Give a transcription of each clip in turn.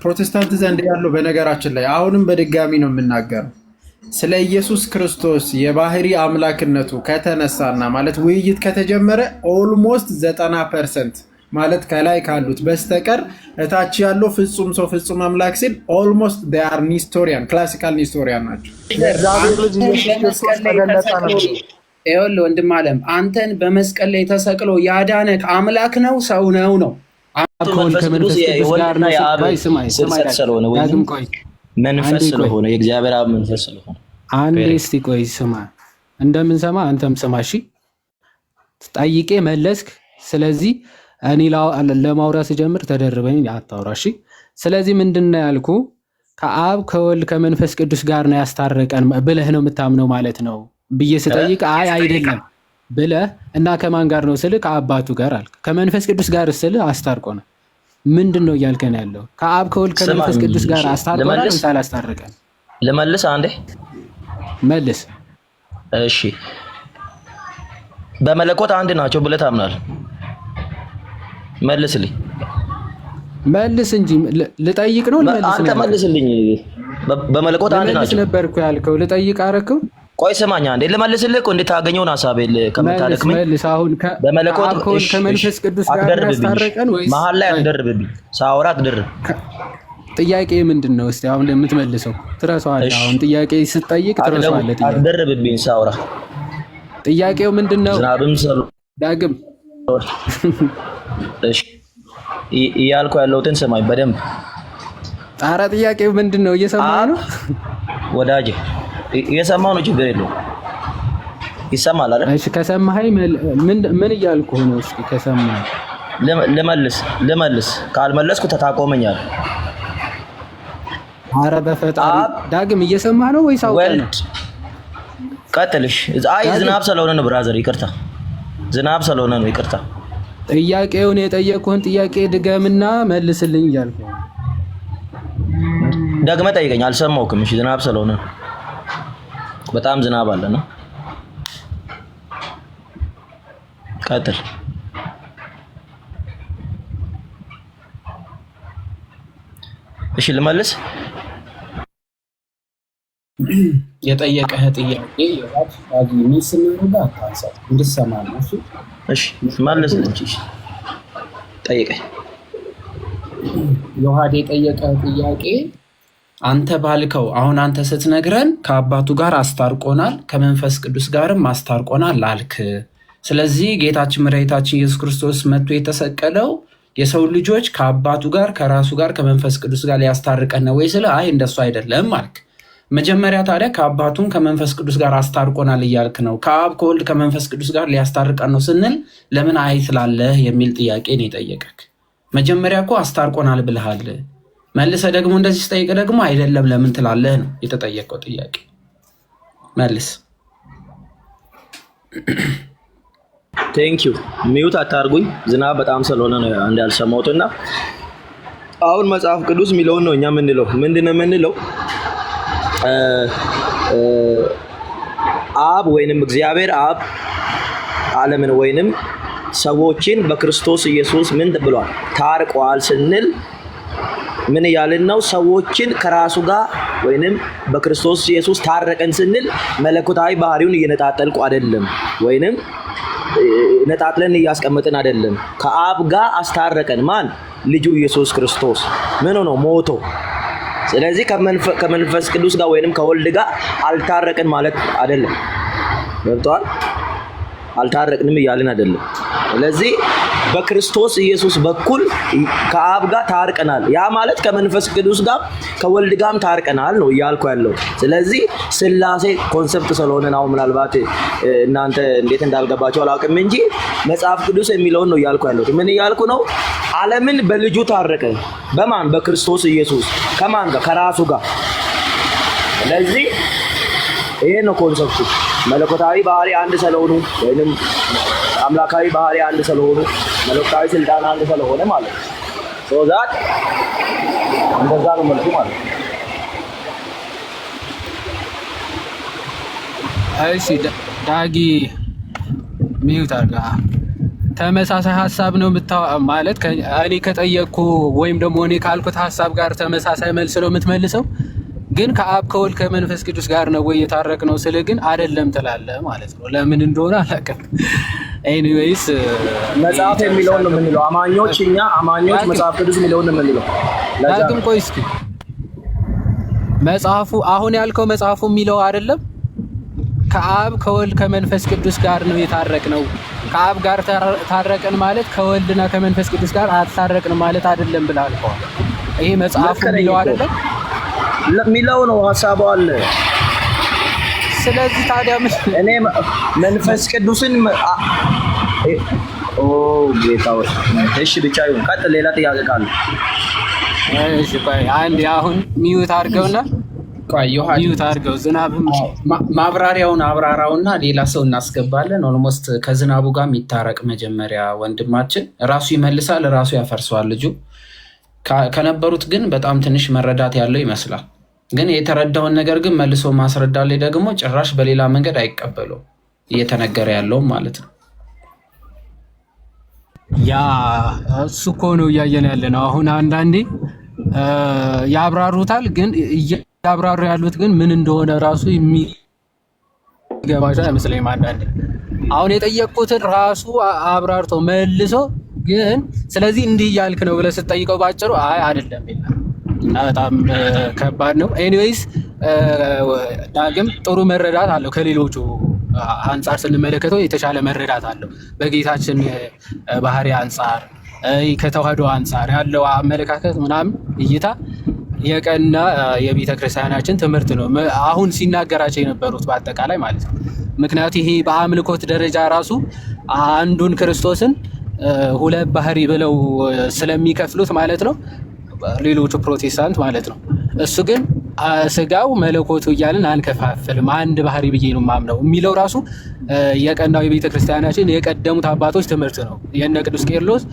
ፕሮቴስታንት ዘንድ ያለው በነገራችን ላይ አሁንም በድጋሚ ነው የምናገረው ስለ ኢየሱስ ክርስቶስ የባህሪ አምላክነቱ ከተነሳና ማለት ውይይት ከተጀመረ ኦልሞስት 90% ማለት ከላይ ካሉት በስተቀር እታች ያለው ፍጹም ሰው ፍጹም አምላክ ሲል ኦልሞስት they are ኒስቶሪያን ክላሲካል ኒስቶሪያን ናቸው። የእግዚአብሔር ልጅ ኢየሱስ ክርስቶስ ተገለጸ ነው። ይኸውልህ ወንድም ዓለም አንተን በመስቀል ላይ ተሰቅሎ ያዳነህ አምላክ ነው ሰው ነው? መንፈስ ቅዱስ የወልድና የአብ ስርጸት ስለሆነ ወይም መንፈስ ስለሆነ የእግዚአብሔር አብ መንፈስ ስለሆነ አንዴ እስቲ ቆይ ስማ፣ እንደምንሰማ አንተም ስማ። እሺ ጠይቄ መለስክ። ስለዚህ እኔ ለማውራት ስጀምር ተደርበኝ አታውራ። እሺ ስለዚህ ምንድነው ያልኩ? ከአብ ከወልድ ከመንፈስ ቅዱስ ጋር ነው ያስታረቀን ብለህ ነው የምታምነው ማለት ነው ብዬ ስጠይቅ አይ አይደለም ብለህ እና ከማን ጋር ነው ስልህ ከአባቱ ጋር አልክ። ከመንፈስ ቅዱስ ጋር ስልህ አስታርቆና ምንድን ነው እያልከን ያለው? ከአብ ከወልድ ከመንፈስ ቅዱስ ጋር አስታርቆና ወይስ አላስታረቀን? ልመልስ አንዴ መልስ። እሺ በመለኮት አንድ ናቸው ብለህ ታምናለህ? መልስልኝ። መልስ እንጂ ልጠይቅ ነው ልመልስ ነው? አንተ መልስልኝ። በመለኮት አንድ ናቸው ነበርኩ ያልከው ልጠይቅ አረከው? ቆይ ስማኝ አንዴ ልመልስልህ እኮ እንድታገኘውን ሐሳቤል ከመታለክም መልስ። አሁን በመለኮት ከመንፈስ ቅዱስ ጋር ያስታረቀን ወይስ መሀል ላይ አትደርብብኝ። ሳወራ አትደርብ። ጥያቄ ምንድን ነው? እስቲ አሁን የምትመልሰው ትረሳዋለህ። አሁን ጥያቄ ስትጠይቅ ትረሳዋለህ። ጥያቄ አትደርብብኝ። ሳወራ ጥያቄው ምንድን ነው? ዝናብም ሰሉ ዳግም እሺ እያልኩ ያለሁትን ስማኝ በደንብ። ጣራ ጥያቄው ምንድን ነው? እየሰማህ ነው ወዳጄ? እየሰማሁ ነው። ችግር የለውም። ይሰማል አይደል? እሺ ከሰማኸኝ ምን እያልኩ ነው? እስኪ ከሰማኸኝ ልመልስ። ካልመለስኩ ተታቆመኛለህ። ኧረ በፈጣሪ ዳግም እየሰማህ ነው ወይስ አውቀህ ነው? ቀጥልሽ። አይ ዝናብ ስለሆነ ነው ብራዘር፣ ይቅርታ። ዝናብ ስለሆነ ነው ይቅርታ። ጥያቄውን የጠየቁህን ጥያቄ ድገምና መልስልኝ እያልኩ ነው። ደግመህ ጠይቀኝ። አልሰማሁህም። እሺ ዝናብ ስለሆነ በጣም ዝናብ አለና ቀጥል። እሺ ልመልስ። የጠየቀህ ጥያቄ ይወራድ አዲ ምን ስንረዳ አታንሳት እንድሰማ ነው። እሺ መልስ እንጂ ጠይቀኝ። ዮሐዴ የጠየቀህ ጥያቄ አንተ ባልከው አሁን አንተ ስትነግረን ከአባቱ ጋር አስታርቆናል ከመንፈስ ቅዱስ ጋርም አስታርቆናል አልክ። ስለዚህ ጌታችን መድኃኒታችን ኢየሱስ ክርስቶስ መጥቶ የተሰቀለው የሰው ልጆች ከአባቱ ጋር ከራሱ ጋር ከመንፈስ ቅዱስ ጋር ሊያስታርቀን ነው ወይ ስለ አይ እንደሱ አይደለም አልክ። መጀመሪያ ታዲያ ከአባቱም ከመንፈስ ቅዱስ ጋር አስታርቆናል እያልክ ነው። ከአብ ከወልድ ከመንፈስ ቅዱስ ጋር ሊያስታርቀን ነው ስንል ለምን አይ ትላለህ የሚል ጥያቄ ነው የጠየቀክ። መጀመሪያ እኮ አስታርቆናል ብለሃል። መልሰ ደግሞ እንደዚህ ስጠይቅ ደግሞ አይደለም ለምን ትላለህ ነው የተጠየቀው ጥያቄ። መልስ። ቴንክ ዩ። ሚዩት አታርጉኝ። ዝናብ በጣም ስለሆነ ነው አንድ ያልሰማሁትና አሁን መጽሐፍ ቅዱስ የሚለውን ነው እኛ የምንለው። ምንድነው የምንለው? አብ ወይንም እግዚአብሔር አብ ዓለምን ወይንም ሰዎችን በክርስቶስ ኢየሱስ ምን ብሏል? ታርቋል ስንል ምን ያልን ነው? ሰዎችን ከራሱ ጋር ወይንም በክርስቶስ ኢየሱስ ታረቀን ስንል መለኮታዊ ባህሪውን እየነጣጠልኩ አይደለም፣ ወይንም ነጣጥለን እያስቀመጥን አይደለም። ከአብ ጋር አስታረቀን ማን? ልጁ ኢየሱስ ክርስቶስ ምን ሆኖ ሞቶ። ስለዚህ ከመንፈስ ቅዱስ ጋር ወይንም ከወልድ ጋር አልታረቅን ማለት አይደለም። ገብቷል? አልታረቅንም እያልን አይደለም። ስለዚህ በክርስቶስ ኢየሱስ በኩል ከአብ ጋር ታርቀናል። ያ ማለት ከመንፈስ ቅዱስ ጋር ከወልድ ጋርም ታርቀናል ነው እያልኩ ያለው። ስለዚህ ስላሴ ኮንሰፕት ስለሆነ ነው ምናልባት እናንተ እንዴት እንዳልገባቸው አላውቅም እንጂ መጽሐፍ ቅዱስ የሚለውን ነው እያልኩ ያለው። ምን እያልኩ ነው? ዓለምን በልጁ ታረቀ። በማን? በክርስቶስ ኢየሱስ። ከማን ጋር? ከራሱ ጋር። ስለዚህ ይሄ ነው ኮንሰፕቱ። መለኮታዊ ባህሪ አንድ ስለሆኑ ወይንም አምላካዊ ባህሪ አንድ ስለሆኑ መለኮታዊ ስልጣን አንድ ስለሆነ ማለት ነው። ሶዛት እንደዛ ነው መልኩ ማለት ነው። እሺ ዳጊ ሚዩት አድርጋ ተመሳሳይ ሀሳብ ነው ማለት እኔ ከጠየቅኩ ወይም ደግሞ እኔ ካልኩት ሀሳብ ጋር ተመሳሳይ መልስ ነው የምትመልሰው። ግን ከአብ ከወልድ ከመንፈስ ቅዱስ ጋር ነው ወይ የታረቅ ነው ስለ ግን አይደለም ትላለህ ማለት ነው። ለምን እንደሆነ አላውቅም። ኤኒዌይስ መጽሐፍ የሚለውን ነው የምንለው አማኞች፣ እኛ አማኞች መጽሐፍ ቅዱስ የሚለውን ነው የምንለው። ዳግም ቆይ እስኪ መጽሐፉ አሁን ያልከው መጽሐፉ የሚለው አይደለም ከአብ ከወልድ ከመንፈስ ቅዱስ ጋር ነው የታረቅ ነው። ከአብ ጋር ታረቅን ማለት ከወልድና ከመንፈስ ቅዱስ ጋር አታረቅን ማለት አይደለም ብለህ አልከዋል። ይሄ መጽሐፉ የሚለው አይደለም የሚለው ነው ሐሳቡ አለ። ስለዚህ ታዲያ እኔ መንፈስ ቅዱስን ጌታዎች እሺ ብቻ ይሁን። ቀጥል፣ ሌላ ጥያቄ ካለ እሺ። ቆይ አንዴ አሁን ሚዩት አድርገውና ሚዩት አድርገው ዝናብም ማብራሪያውን አብራራውና ሌላ ሰው እናስገባለን። ኦልሞስት ከዝናቡ ጋር የሚታረቅ መጀመሪያ ወንድማችን ራሱ ይመልሳል፣ ራሱ ያፈርሰዋል ልጁ። ከነበሩት ግን በጣም ትንሽ መረዳት ያለው ይመስላል። ግን የተረዳውን ነገር ግን መልሶ ማስረዳት ላይ ደግሞ ጭራሽ በሌላ መንገድ አይቀበለውም እየተነገረ ያለውም ማለት ነው። ያ እሱ እኮ ነው እያየን ያለ ነው። አሁን አንዳንዴ ያብራሩታል፣ ግን እያብራሩ ያሉት ግን ምን እንደሆነ ራሱ የሚገባቸው አይመስለኝም። አንዳንዴ አሁን የጠየቅኩትን ራሱ አብራርቶ መልሶ ግን ስለዚህ እንዲህ እያልክ ነው ብለህ ስትጠይቀው ባጭሩ አይ አይደለም ይላል እና በጣም ከባድ ነው። ኤኒዌይስ ዳግም ጥሩ መረዳት አለው ከሌሎቹ አንጻር ስንመለከተው የተሻለ መረዳት አለው። በጌታችን ባህሪ አንጻር ከተዋህዶ አንጻር ያለው አመለካከት ምናምን እይታ የቀና የቤተ ክርስቲያናችን ትምህርት ነው አሁን ሲናገራቸው የነበሩት በአጠቃላይ ማለት ነው። ምክንያቱ ይሄ በአምልኮት ደረጃ ራሱ አንዱን ክርስቶስን ሁለት ባህሪ ብለው ስለሚከፍሉት ማለት ነው ሌሎቹ ፕሮቴስታንት ማለት ነው። እሱ ግን ስጋው መለኮቱ እያልን አንከፋፍልም አንድ ባህሪ ብዬ ነው ማምነው የሚለው ራሱ የቀናው የቤተ ክርስቲያናችን የቀደሙት አባቶች ትምህርት ነው። የነ ቅዱስ ቄርሎስ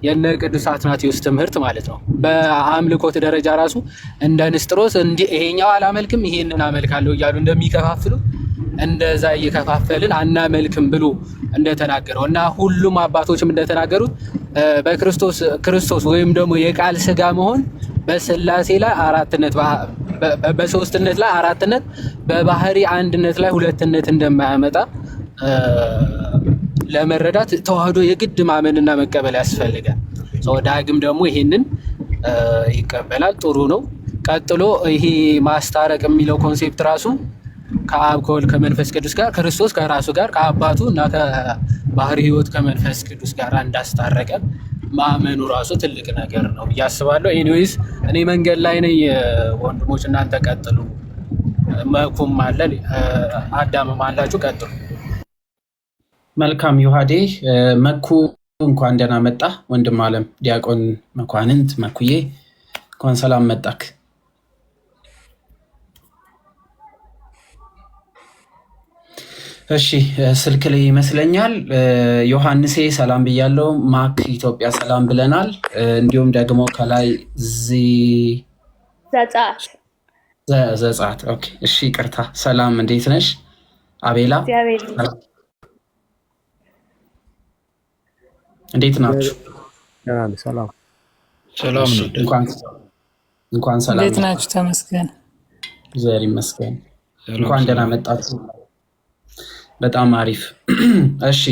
የነ ቅዱስ አትናቴዎስ ትምህርት ማለት ነው። በአምልኮት ደረጃ ራሱ እንደ ንስጥሮስ ይሄኛው አላመልክም ይሄንን አመልካለሁ እያሉ እንደሚከፋፍሉ እንደዛ እየከፋፈልን አናመልክም ብሎ እንደተናገረው እና ሁሉም አባቶችም እንደተናገሩት በክርስቶስ ወይም ደግሞ የቃል ስጋ መሆን በስላሴ ላይ አራትነት በሶስትነት ላይ አራትነት በባህሪ አንድነት ላይ ሁለትነት እንደማያመጣ ለመረዳት ተዋህዶ የግድ ማመንና መቀበል ያስፈልጋል። ዳግም ደግሞ ይሄንን ይቀበላል። ጥሩ ነው። ቀጥሎ ይሄ ማስታረቅ የሚለው ኮንሴፕት ራሱ ከአብ ከወልድ ከመንፈስ ቅዱስ ጋር ክርስቶስ ከራሱ ጋር ከአባቱ እና ከባህሪ ሕይወት ከመንፈስ ቅዱስ ጋር እንዳስታረቀ ማመኑ ራሱ ትልቅ ነገር ነው ብዬ አስባለሁ። ኤኒዌይስ እኔ መንገድ ላይ ነኝ። ወንድሞች እናንተ ቀጥሉ። መኩም አለ አዳምም አላችሁ፣ ቀጥሉ። መልካም ዮሐዴ መኩ እንኳን ደህና መጣ ወንድም አለም ዲያቆን መኳንንት መኩዬ እንኳን ሰላም መጣክ። እሺ ስልክ ላይ ይመስለኛል። ዮሐንሴ ሰላም ብያለው። ማክ ኢትዮጵያ ሰላም ብለናል። እንዲሁም ደግሞ ከላይ ዘጻት ኦኬ። እሺ ይቅርታ። ሰላም እንዴት ነሽ አቤላ? እንዴት ናችሁ? ሰላም ሰላም ነው። እንኳን ሰላም። እንዴት ናችሁ? ተመስገን እግዚአብሔር ይመስገን። እንኳን ደህና መጣችሁ። በጣም አሪፍ። እሺ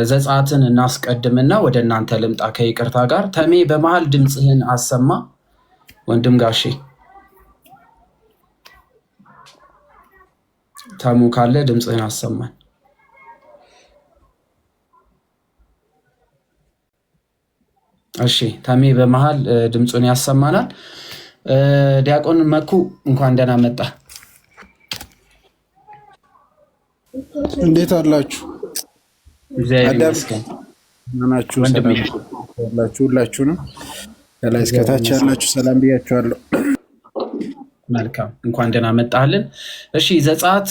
ዘጻትን እናስቀድምና ወደ እናንተ ልምጣ ከይቅርታ ጋር። ተሜ በመሃል ድምፅህን አሰማ ወንድም ጋሼ። ታሙ ካለ ድምፅህን አሰማን። እሺ ተሜ በመሃል ድምፁን ያሰማናል። ዲያቆን መኩ እንኳን ደህና መጣ። እንዴት አላችሁ? እግዚአብሔር ይመስገን። ናችሁ? ሁላችሁንም ከላይ እስከታች ያላችሁ ሰላም ብያችኋለሁ። መልካም እንኳን ደህና መጣልን። እሺ ዘጸአት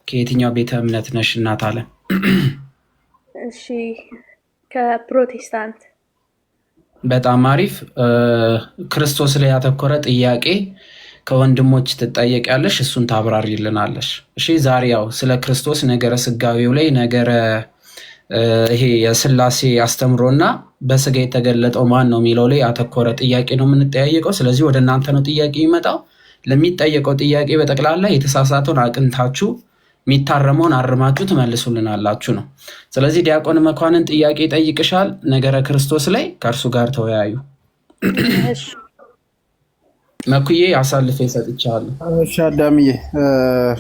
ከየትኛው ቤተ እምነት ነሽ እናት አለም? እሺ ከፕሮቴስታንት። በጣም አሪፍ። ክርስቶስ ላይ ያተኮረ ጥያቄ ከወንድሞች ትጠየቂያለሽ፣ እሱን ታብራሪልናለሽ። እሺ ዛሬ ያው ስለ ክርስቶስ ነገረ ስጋዌው ላይ ነገረ ይሄ የስላሴ አስተምሮና በስጋ የተገለጠው ማን ነው የሚለው ላይ ያተኮረ ጥያቄ ነው የምንጠያየቀው። ስለዚህ ወደ እናንተ ነው ጥያቄ የሚመጣው። ለሚጠየቀው ጥያቄ በጠቅላላ የተሳሳተውን አቅንታችሁ የሚታረመውን አርማችሁ ትመልሱልናላችሁ ነው። ስለዚህ ዲያቆን መኳንን ጥያቄ ይጠይቅሻል ነገረ ክርስቶስ ላይ ከእርሱ ጋር ተወያዩ። መኩዬ አሳልፌ ሰጥቻለሁ። እሺ አዳምዬ፣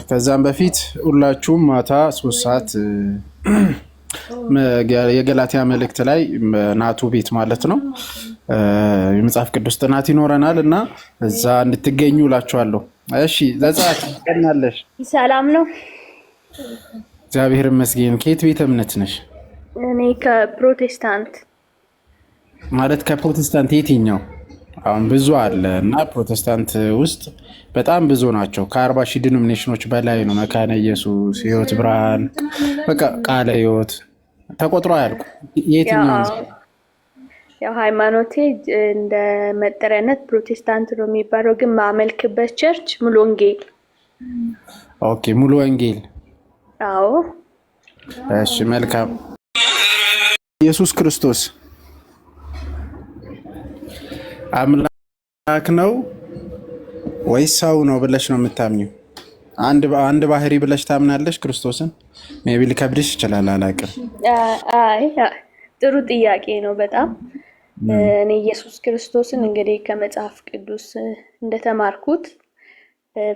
ከዛም በፊት ሁላችሁም ማታ 3 ሰዓት የገላትያ መልእክት ላይ ናቱ ቤት ማለት ነው የመጽሐፍ ቅዱስ ጥናት ይኖረናል እና እዛ እንድትገኙ እላችኋለሁ። እሺ ዘጸአት ቀናለሽ? ሰላም ነው፣ እግዚአብሔር ይመስገን። ከየት ቤተ እምነት ነሽ? እኔ ከፕሮቴስታንት። ማለት ከፕሮቴስታንት የትኛው? አሁን ብዙ አለ እና ፕሮቴስታንት ውስጥ በጣም ብዙ ናቸው። ከ40,000 ዲኖሚኔሽኖች በላይ ነው። መካነ ኢየሱስ፣ ህይወት ብርሃን፣ በቃ ቃለ ህይወት ተቆጥሮ አያልቁ። የትኛው ነው? ያው ሃይማኖቴ እንደ መጠሪያነት ፕሮቴስታንት ነው የሚባለው፣ ግን ማመልክበት ቸርች ሙሉ ወንጌል። ኦኬ፣ ሙሉ ወንጌል። አዎ። እሺ መልካም። ኢየሱስ ክርስቶስ አምላክ ነው ወይስ ሰው ነው ብለሽ ነው የምታምኚው? አንድ ባህሪ ብለሽ ታምናለሽ ክርስቶስን? ሜቢ ሊከብድሽ ይችላል፣ አላውቅም። አይ ጥሩ ጥያቄ ነው በጣም። እኔ ኢየሱስ ክርስቶስን እንግዲህ ከመጽሐፍ ቅዱስ እንደተማርኩት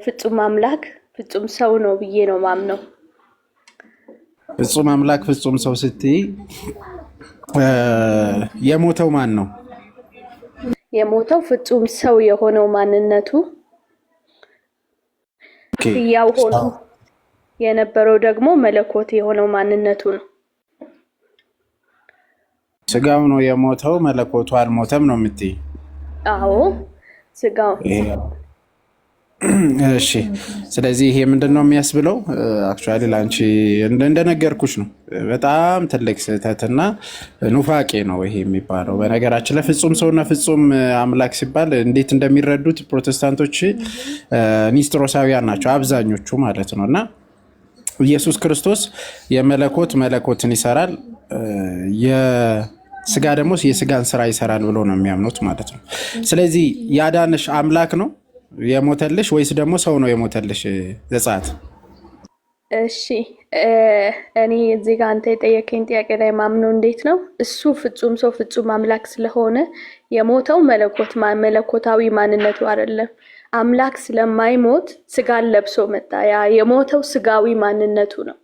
ፍጹም አምላክ ፍጹም ሰው ነው ብዬ ነው ማምነው። ፍጹም አምላክ ፍጹም ሰው ስትይ የሞተው ማን ነው? የሞተው ፍጹም ሰው የሆነው ማንነቱ፣ ሕያው ሆኖ የነበረው ደግሞ መለኮት የሆነው ማንነቱ ነው። ስጋው ነው የሞተው፣ መለኮቱ አልሞተም ነው የምትይ? አዎ ስጋው። እሺ ስለዚህ ይሄ ምንድን ነው የሚያስብለው? አክቹዋሊ ላንቺ እንደነገርኩሽ ነው። በጣም ትልቅ ስህተትና ኑፋቄ ነው ይሄ የሚባለው። በነገራችን ላይ ፍጹም ሰውና ፍጹም አምላክ ሲባል እንዴት እንደሚረዱት ፕሮቴስታንቶች ኒስጥሮሳውያን ናቸው አብዛኞቹ ማለት ነው። እና ኢየሱስ ክርስቶስ የመለኮት መለኮትን ይሰራል፣ የስጋ ደግሞ የስጋን ስራ ይሰራል ብሎ ነው የሚያምኑት ማለት ነው። ስለዚህ ያዳነሽ አምላክ ነው የሞተልሽ ወይስ ደግሞ ሰው ነው የሞተልሽ? ዘጸአት። እሺ እኔ እዚህ ጋር አንተ የጠየቀኝ ጥያቄ ላይ ማምነው እንዴት ነው እሱ ፍጹም ሰው ፍጹም አምላክ ስለሆነ የሞተው መለኮታዊ ማንነቱ አይደለም። አምላክ ስለማይሞት ስጋን ለብሶ መጣ። ያ የሞተው ስጋዊ ማንነቱ ነው።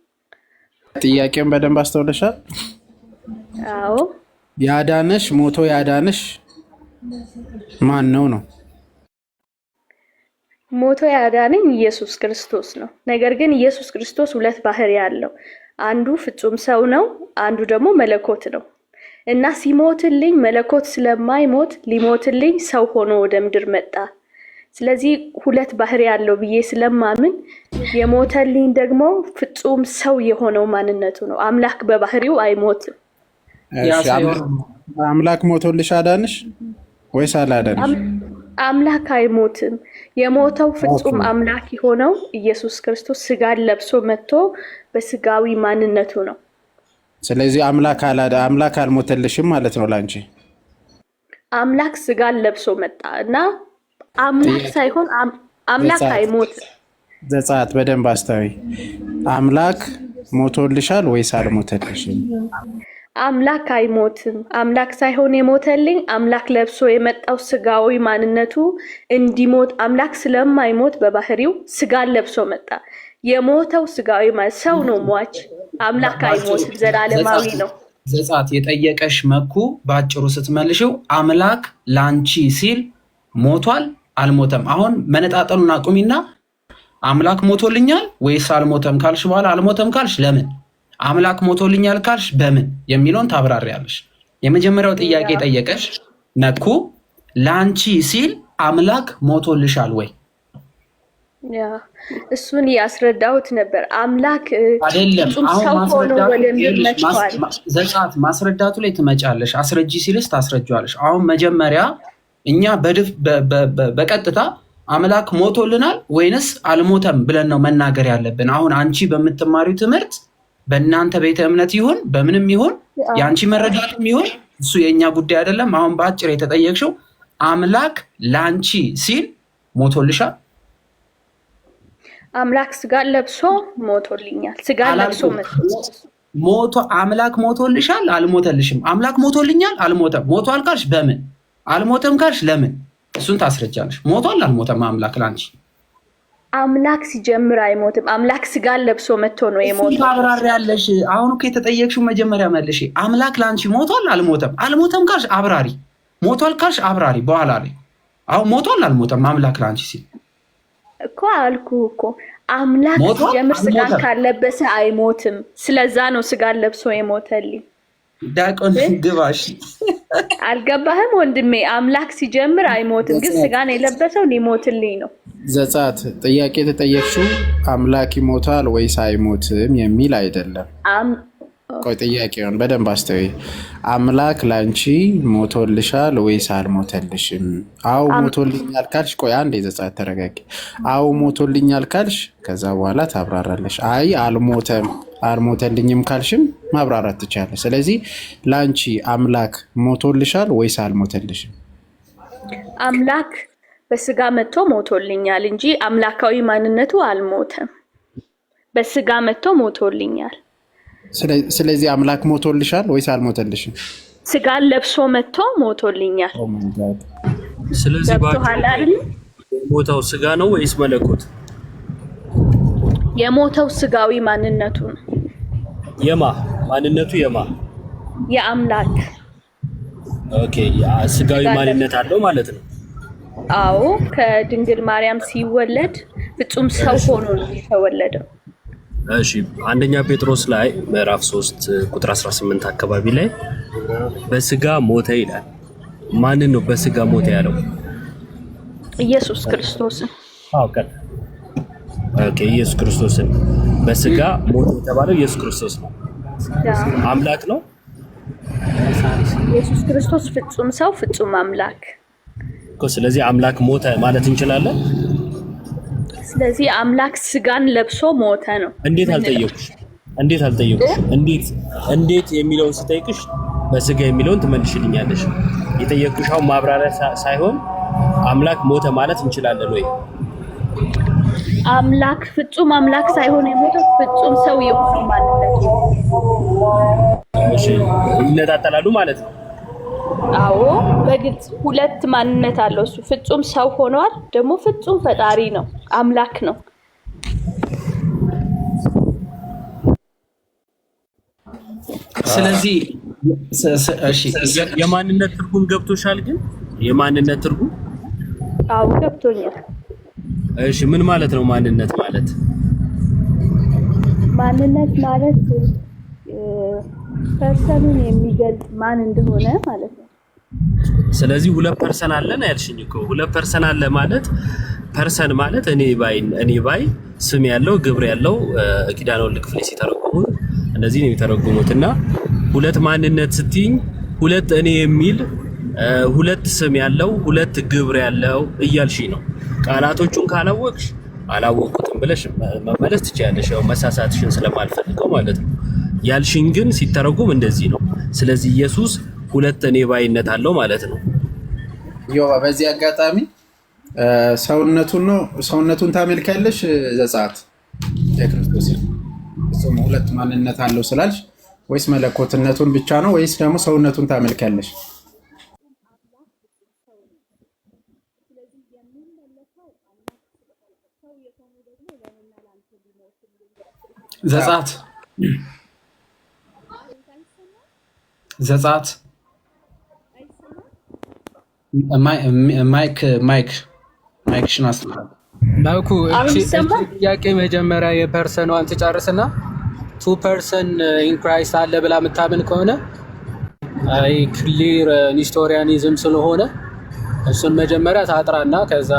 ጥያቄውን በደንብ አስተውለሻል? አዎ። ያዳነሽ ሞቶ ያዳነሽ ማን ነው ነው? ሞቶ ያዳነኝ ኢየሱስ ክርስቶስ ነው። ነገር ግን ኢየሱስ ክርስቶስ ሁለት ባህሪ ያለው፣ አንዱ ፍጹም ሰው ነው፣ አንዱ ደግሞ መለኮት ነው። እና ሲሞትልኝ መለኮት ስለማይሞት ሊሞትልኝ ሰው ሆኖ ወደ ምድር መጣ። ስለዚህ ሁለት ባህሪ ያለው ብዬ ስለማምን የሞተልኝ ደግሞ ፍጹም ሰው የሆነው ማንነቱ ነው። አምላክ በባህሪው አይሞትም። አምላክ ሞቶልሽ አዳንሽ ወይስ አላዳንሽ? አምላክ አይሞትም። የሞተው ፍጹም አምላክ የሆነው ኢየሱስ ክርስቶስ ስጋን ለብሶ መጥቶ በስጋዊ ማንነቱ ነው። ስለዚህ አምላክ አልሞተልሽም ማለት ነው ላንቺ? አምላክ ስጋን ለብሶ መጣ እና አምላክ ሳይሆን አምላክ አይሞትም። ዘጸአት በደንብ አስተውይ። አምላክ ሞቶልሻል ወይስ አልሞተልሽም? አምላክ አይሞትም። አምላክ ሳይሆን የሞተልኝ አምላክ ለብሶ የመጣው ስጋዊ ማንነቱ እንዲሞት፣ አምላክ ስለማይሞት በባህሪው ስጋን ለብሶ መጣ። የሞተው ስጋዊ ማለት ሰው ነው ሟች። አምላክ አይሞትም፣ ዘላለማዊ ነው። ዘጸአት የጠየቀሽ መኩ በአጭሩ ስትመልሽው አምላክ ላንቺ ሲል ሞቷል አልሞተም። አሁን መነጣጠሉን አቁሚና አምላክ ሞቶልኛል ወይስ አልሞተም ካልሽ በኋላ አልሞተም ካልሽ ለምን፣ አምላክ ሞቶልኛል ካልሽ በምን የሚለውን ታብራሪያለሽ። የመጀመሪያው ጥያቄ ጠየቀሽ መኩ ላንቺ ሲል አምላክ ሞቶልሻል ወይ? ያ እሱን ያስረዳሁት ነበር። አምላክ አይደለም። ሰው ሆኖ ወደ ምድር መጥቷል። ዘጸአት ማስረዳቱ ላይ ትመጫለሽ። አስረጂ ሲልስ ታስረጃለሽ። አሁን መጀመሪያ እኛ በቀጥታ አምላክ ሞቶልናል ወይንስ አልሞተም ብለን ነው መናገር ያለብን። አሁን አንቺ በምትማሪው ትምህርት በእናንተ ቤተ እምነት ይሁን በምንም ይሁን የአንቺ መረዳትም ይሁን እሱ የእኛ ጉዳይ አይደለም። አሁን በአጭር የተጠየቅሽው አምላክ ለአንቺ ሲል ሞቶልሻል። አምላክ ስጋን ለብሶ ሞቶልኛል። ስጋን ለብሶ ሞቶ አምላክ ሞቶልሻል አልሞተልሽም? አምላክ ሞቶልኛል አልሞተም። ሞቷል ካልሽ በምን? አልሞተም ካልሽ ለምን? እሱን ታስረጃለሽ። ሞቷል አልሞተም አምላክ ላንቺ? አምላክ ሲጀምር አይሞትም። አምላክ ስጋን ለብሶ መጥቶ ነው የሞተው። ታብራሪያለሽ። አሁን እኮ የተጠየቅሽው መጀመሪያ መልሽ። አምላክ ላንቺ ሞቷል አልሞተም? አልሞተም ካልሽ አብራሪ፣ ሞቷል ካልሽ አብራሪ። በኋላ ላይ አሁን ሞቷል አልሞተም አምላክ ላንቺ ሲል እኮ አልኩ እኮ አምላክ ሲጀምር ስጋን ካለበሰ አይሞትም። ስለዛ ነው ስጋን ለብሶ የሞተልኝ። ዳቆን ግባሽ። አልገባህም ወንድሜ? አምላክ ሲጀምር አይሞትም፣ ግን ስጋን የለበሰው ሊሞትልኝ ነው። ዘጸአት ጥያቄ ተጠየቅሽው አምላክ ይሞታል ወይስ አይሞትም የሚል አይደለም። ቆይ ጥያቄውን በደንብ አስተውይ። አምላክ ላንቺ ሞቶልሻል ወይስ አልሞተልሽም? አው ሞቶልኛል ካልሽ፣ ቆይ አንዴ ዘጸአት ተረጋጊ። አው ሞቶልኛል ካልሽ ከዛ በኋላ ታብራራለሽ። አይ አልሞተም አልሞተልኝም ካልሽም ማብራራት ትችላለሽ። ስለዚህ ላንቺ አምላክ ሞቶልሻል ወይስ አልሞተልሽም? አምላክ በስጋ መጥቶ ሞቶልኛል እንጂ አምላካዊ ማንነቱ አልሞተም። በስጋ መጥቶ ሞቶልኛል። ስለዚህ አምላክ ሞቶልሻል ወይስ አልሞተልሽም? ስጋን ለብሶ መጥቶ ሞቶልኛል። ስለዚህ የሞተው ስጋ ነው ወይስ መለኮት? የሞተው ስጋዊ ማንነቱ ነው። የማ ማንነቱ የማ? የአምላክ። ኦኬ፣ ስጋዊ ማንነት አለው ማለት ነው። አዎ፣ ከድንግል ማርያም ሲወለድ ፍጹም ሰው ሆኖ ነው የተወለደው። እሺ፣ አንደኛ ጴጥሮስ ላይ ምዕራፍ 3 ቁጥር 18 አካባቢ ላይ በስጋ ሞተ ይላል። ማንን ነው በስጋ ሞተ ያለው? ኢየሱስ ክርስቶስን። ኦኬ፣ ኢየሱስ ክርስቶስን በስጋ ሞተ የተባለው ኢየሱስ ክርስቶስ ነው። አምላክ ነው ኢየሱስ ክርስቶስ፣ ፍጹም ሰው ፍጹም አምላክ እኮ። ስለዚህ አምላክ ሞተ ማለት እንችላለን። ስለዚህ አምላክ ስጋን ለብሶ ሞተ ነው። እንዴት አልጠየቁሽ? እንዴት የሚለውን ስጠይቅሽ በስጋ የሚለውን ትመልሽልኛለሽ። የጠየቅሽው ማብራሪያ ሳይሆን አምላክ ሞተ ማለት እንችላለን ወይ? አምላክ ፍጹም አምላክ ሳይሆን የሞተው ፍጹም ሰው የሆነ ማንነት ነው። እሺ፣ ይነጣጠላሉ ማለት ነው። አዎ፣ በግልጽ ሁለት ማንነት አለው። እሱ ፍጹም ሰው ሆኗል፣ ደግሞ ፍጹም ፈጣሪ ነው፣ አምላክ ነው። ስለዚህ እሺ፣ የማንነት ትርጉም ገብቶሻል? ግን የማንነት ትርጉም አዎ ገብቶኛል። እሺ፣ ምን ማለት ነው ማንነት ማለት? ማንነት ማለት ፐርሰኑን የሚገልጽ ማን እንደሆነ ማለት ነው። ስለዚህ ሁለት ፐርሰን አለን ያልሽኝ እኮ። ሁለት ፐርሰን አለ ማለት ፐርሰን ማለት እኔ ባይ ስም ያለው ግብር ያለው ኪዳነ ወልድ ክፍሌ ሲተረጉሙ እንደዚህ ነው የተረጉሙትና ሁለት ማንነት ስትይኝ ሁለት እኔ የሚል ሁለት ስም ያለው ሁለት ግብር ያለው እያልሽኝ ነው። ቃላቶቹን ካላወቅሽ አላወቅኩትም ብለሽ መመለስ ትችያለሽ። ያው መሳሳትሽን ስለማልፈልገው ማለት ነው። ያልሽኝ ግን ሲተረጉም እንደዚህ ነው። ስለዚህ ኢየሱስ ሁለት እኔ ባይነት አለው ማለት ነው። ዮባ በዚህ አጋጣሚ ሰውነቱን ታመልካለሽ። ዘጸአት የክርስቶስ እሱም ሁለት ማንነት አለው ስላልሽ ወይስ መለኮትነቱን ብቻ ነው ወይስ ደግሞ ሰውነቱን ታመልካለሽ? ዘጸአት ማይክሽን አስተካክል። ባኩ ጥያቄ መጀመሪያ የፐርሰኗን ትጨርስና ቱ ፐርሰን ኢን ክራይስት አለ ብላ የምታምን ከሆነ አይ ክሊር ኒስቶሪያኒዝም ስለሆነ እሱን መጀመሪያ ታጥራና ከዛ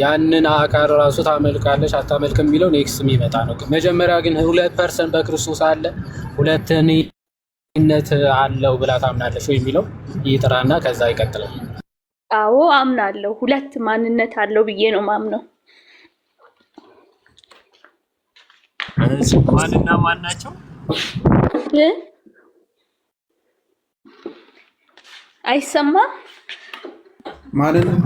ያንን አካል ራሱ ታመልካለሽ አታመልክም የሚለው ኔክስት የሚመጣ ነው። መጀመሪያ ግን ሁለት ፐርሰን በክርስቶስ አለ ሁለት እኔነት አለው ብላ ታምናለሽ ወይ የሚለው ይጥራና ከዛ ይቀጥላል። አዎ አምናለሁ። ሁለት ማንነት አለው ብዬ ነው ማምነው። ማንና ማን ናቸው? አይሰማም?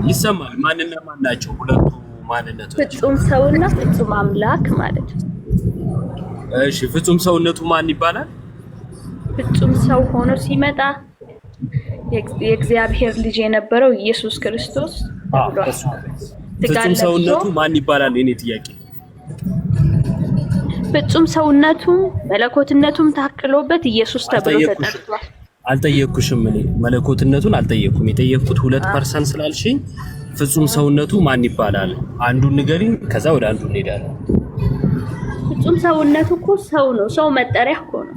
ይሰማል። ማንና ማን ናቸው? ሁለቱ ማንነቶች ፍጹም ሰውና ፍጹም አምላክ ማለት ነው። እሺ፣ ፍጹም ሰውነቱ ማን ይባላል? ፍጹም ሰው ሆኖ ሲመጣ የእግዚአብሔር ልጅ የነበረው ኢየሱስ ክርስቶስ ተብሏል። ፍጹም ሰውነቱ ማን ይባላል? የኔ ጥያቄ ፍጹም ሰውነቱም መለኮትነቱም ታክሎበት ኢየሱስ ተብሎ ተጠርቷል። አልጠየቅኩሽም። እኔ መለኮትነቱን አልጠየቅኩም። የጠየቅኩት 2% ስላልሽኝ ፍጹም ሰውነቱ ማን ይባላል? አንዱን ንገሪኝ፣ ከዛ ወደ አንዱ እንሄዳለን። ፍጹም ሰውነቱ እኮ ሰው ነው። ሰው መጠሪያ እኮ ነው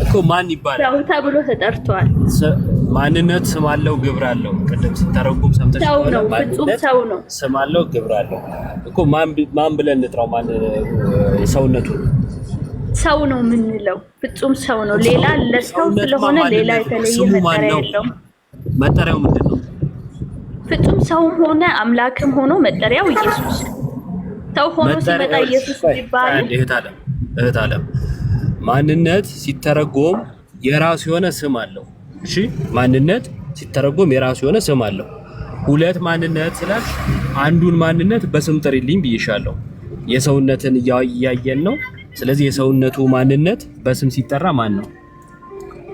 እኮ። ማን ይባላል? ሰው ተብሎ ተጠርቷል። ማንነት ስም አለው፣ ግብር አለው። ቅድም ስተረጉም ሰምተሽ ሰው ነው። ፍጹም ሰው ነው። ስም አለው፣ ግብር አለው እኮ። ማን ብለን እንጥራው? ማን ሰውነቱ ሰው ነው የምንለው? ፍጹም ሰው ነው። ሌላ ለሰው ስለሆነ ሌላ የተለየ መጠሪያ የለውም። መጠሪያው ምንድን ነው? ፍጹም ሰውም ሆነ አምላክም ሆኖ መጠሪያው ኢየሱስ። ሰው ሆኖ ሲመጣ ኢየሱስ ይባላል። እህት ዓለም ማንነት ሲተረጎም የራሱ የሆነ ስም አለው። እሺ፣ ማንነት ሲተረጎም የራሱ የሆነ ስም አለው። ሁለት ማንነት ስላልሽ አንዱን ማንነት በስም ጥሪልኝ ብዬሻለሁ። የሰውነትን እያየን ነው። ስለዚህ የሰውነቱ ማንነት በስም ሲጠራ ማን ነው?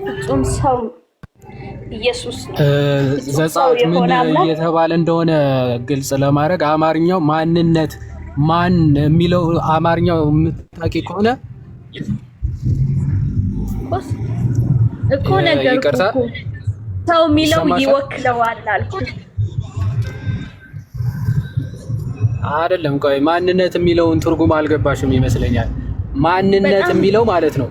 ፍጹም ሰው ኢየሱስ ነው። ዘጸአት ምን እየተባለ እንደሆነ ግልጽ ለማድረግ አማርኛው ማንነት ማን የሚለው አማርኛው የምታውቂ ከሆነ እኮ ነገር እኮ ሰው የሚለው ይወክለዋል አልኩ አይደለም። ቆይ ማንነት የሚለውን ትርጉም አልገባሽም ይመስለኛል። ማንነት የሚለው ማለት ነው።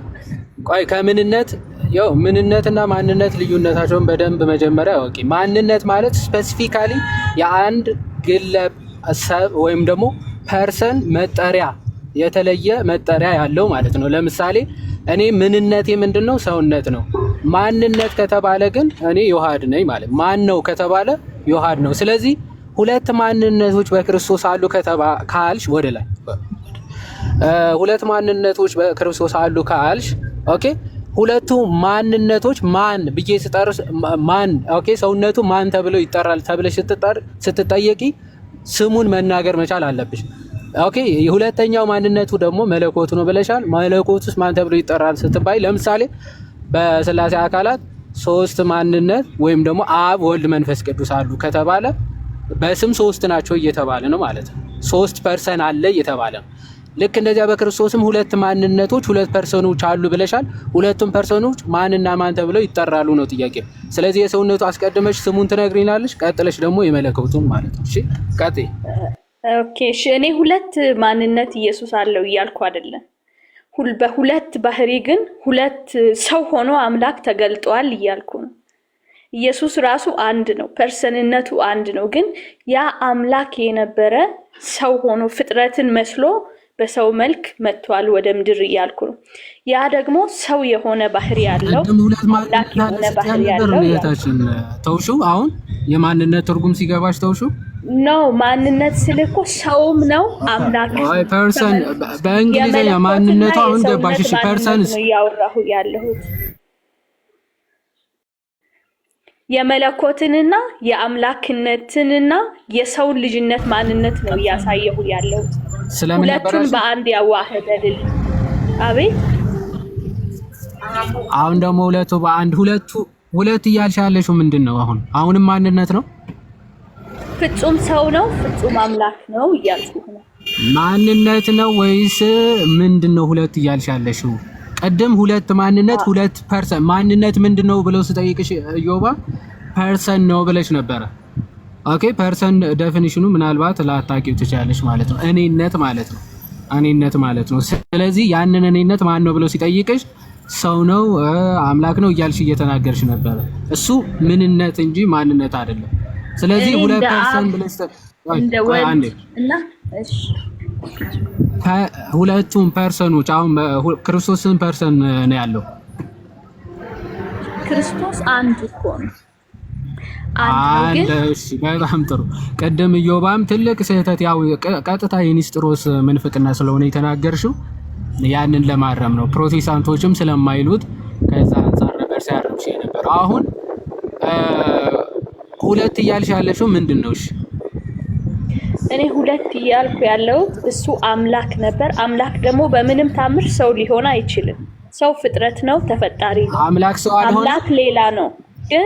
ቆይ ከምንነት ያው ምንነትና ማንነት ልዩነታቸውን በደንብ መጀመሪያ አውቂ። ማንነት ማለት ስፔሲፊካሊ የአንድ ግለሰብ ወይም ደግሞ ፐርሰን መጠሪያ የተለየ መጠሪያ ያለው ማለት ነው። ለምሳሌ እኔ ምንነቴ ምንድነው? ሰውነት ነው። ማንነት ከተባለ ግን እኔ ዮሐድ ነኝ ማለት። ማን ነው ከተባለ ዮሐድ ነው። ስለዚህ ሁለት ማንነቶች በክርስቶስ አሉ ካልሽ ወደ ላይ ሁለት ማንነቶች በክርስቶስ አሉ ካልሽ ኦኬ። ሁለቱ ማንነቶች ማን ብዬ ስጠርስ ማን ኦኬ፣ ሰውነቱ ማን ተብሎ ይጠራል ተብለሽ ስትጠየቂ ስሙን መናገር መቻል አለብሽ። ኦኬ፣ የሁለተኛው ማንነቱ ደግሞ መለኮቱ ነው ብለሻል። መለኮቱስ ማን ተብሎ ይጠራል ስትባይ፣ ለምሳሌ በስላሴ አካላት ሶስት ማንነት ወይም ደግሞ አብ፣ ወልድ፣ መንፈስ ቅዱስ አሉ ከተባለ በስም ሶስት ናቸው እየተባለ ነው ማለት ነው። ሶስት ፐርሰን አለ እየተባለ ነው። ልክ እንደዚያ በክርስቶስም ሁለት ማንነቶች ሁለት ፐርሰኖች አሉ ብለሻል። ሁለቱም ፐርሰኖች ማንና ማን ተብለው ይጠራሉ ነው ጥያቄ። ስለዚህ የሰውነቱ አስቀድመሽ ስሙን ትነግሪናለሽ፣ ቀጥለሽ ደግሞ የመለኮቱን ማለት ነው። እሺ ቀጥይ። ኦኬ እሺ፣ እኔ ሁለት ማንነት ኢየሱስ አለው እያልኩ አይደለም። በሁለት ባህሪ ግን ሁለት ሰው ሆኖ አምላክ ተገልጧል እያልኩ ነው። ኢየሱስ ራሱ አንድ ነው፣ ፐርሰንነቱ አንድ ነው። ግን ያ አምላክ የነበረ ሰው ሆኖ ፍጥረትን መስሎ በሰው መልክ መጥቷል ወደ ምድር እያልኩ ነው። ያ ደግሞ ሰው የሆነ ባህሪ ያለው አምላክ የሆነ ባህሪ ያለው ተውሹ። አሁን የማንነት ትርጉም ሲገባሽ ተውሹ ነው። ማንነት ስልኮ ሰውም ነው አምላክ አይ ፐርሰን በእንግሊዝኛ ማንነቱ አሁን ገባሽ? እሺ ፐርሰንስ ነው ያወራሁ ያለሁት የመለኮትንና የአምላክነትንና የሰው ልጅነት ማንነት ነው ያሳየሁ ያለው። ሁለቱን በአንድ ያዋህደል። አቤት አሁን ደግሞ ሁለቱ በአንድ ሁለት እያልሽ ያለሽው ምንድነው? አሁንም ማንነት ነው። ፍጹም ሰው ነው፣ ፍጹም አምላክ ነው እያልኩ ነው። ማንነት ነው ወይስ ምንድነው? ሁለት እያልሽ ያለሽው ቀደም ሁለት ማንነት ሁለት ፐርሰን ማንነት ምንድነው ብለው ስጠይቅሽ ዮባ ፐርሰን ነው ብለሽ ነበረ። ኦኬ ፐርሰን ዴፊኒሽኑ ምናልባት ላታውቂው ትችያለሽ ማለት ነው። እኔነት ማለት ነው። ስለዚህ ያንን እኔነት ማን ነው ብለው ሲጠይቅሽ ሰው ነው አምላክ ነው እያልሽ እየተናገርሽ ነበረ። እሱ ምንነት እንጂ ማንነት አይደለም። ስለዚህ ሁለት ፐርሰን ብለሽ እና እሺ ሁለቱም ፐርሰኖች አሁን ክርስቶስን ፐርሰን ነው ያለው። ክርስቶስ አንድ እኮ ነው። አንድ እሺ፣ በጣም ጥሩ። ቀደም ኢዮባም ትልቅ ስህተት ያው ቀጥታ የኒስጥሮስ ምንፍቅና ስለሆነ የተናገርሽው ያንን ለማረም ነው። ፕሮቴስታንቶችም ስለማይሉት ከዛ አንፃር ነበር ሲያርምሽ ነበር። አሁን ሁለት እያልሽ ያለሽው ምንድን ነው? እሺ እኔ ሁለት እያልኩ ያለሁት እሱ አምላክ ነበር። አምላክ ደግሞ በምንም ታምር ሰው ሊሆን አይችልም። ሰው ፍጥረት ነው፣ ተፈጣሪ ነው። አምላክ ሰው አልሆነ፣ አምላክ ሌላ ነው። ግን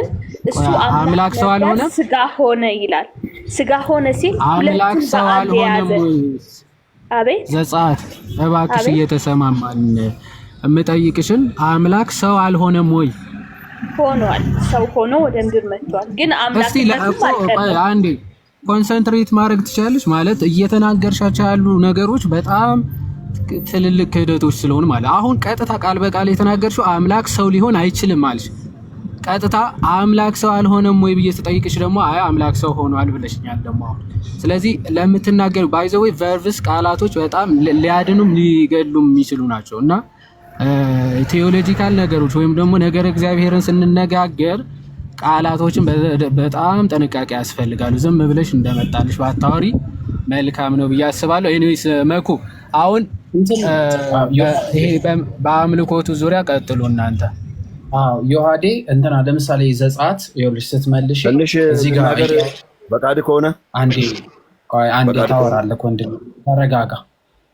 እሱ አምላክ ሰው አልሆነ፣ ስጋ ሆነ ይላል። ስጋ ሆነ ሲል አምላክ ሰው አልሆነም ወይ? አቤት ዘጸአት እባክሽ እየተሰማማን የምጠይቅሽን አምላክ ሰው አልሆነም ወይ? ሆኗል። ሰው ሆኖ ወደ ምድር መጥቷል። ግን አምላክ አንዴ ኮንሰንትሬት ማድረግ ትችላለሽ? ማለት እየተናገርሻቸው ያሉ ነገሮች በጣም ትልልቅ ክህደቶች ስለሆኑ ማለት አሁን ቀጥታ ቃል በቃል የተናገርሽው አምላክ ሰው ሊሆን አይችልም አልሽ። ቀጥታ አምላክ ሰው አልሆነም ወይ ብዬ ተጠይቅሽ ደግሞ አይ አምላክ ሰው ሆኗል ብለሽኛል ደግሞ አሁን። ስለዚህ ለምትናገሩ ባይ ዘ ዌይ ቨርብስ ቃላቶች በጣም ሊያድኑም ሊገድሉም የሚችሉ ናቸው እና ቴዎሎጂካል ነገሮች ወይም ደግሞ ነገር እግዚአብሔርን ስንነጋገር ቃላቶችን በጣም ጥንቃቄ ያስፈልጋሉ። ዝም ብለሽ እንደመጣልሽ ባታወሪ መልካም ነው ብዬ አስባለሁ። ኤኒዌይስ መኩ አሁን ይሄ በአምልኮቱ ዙሪያ ቀጥሉ እናንተ። ዮሐዴ እንትና ለምሳሌ ዘጸአት ይኸውልሽ ስትመልሽ እዚህ ጋር በቃድ ከሆነ አንዴ ታወራለህ ወንድም ተረጋጋ።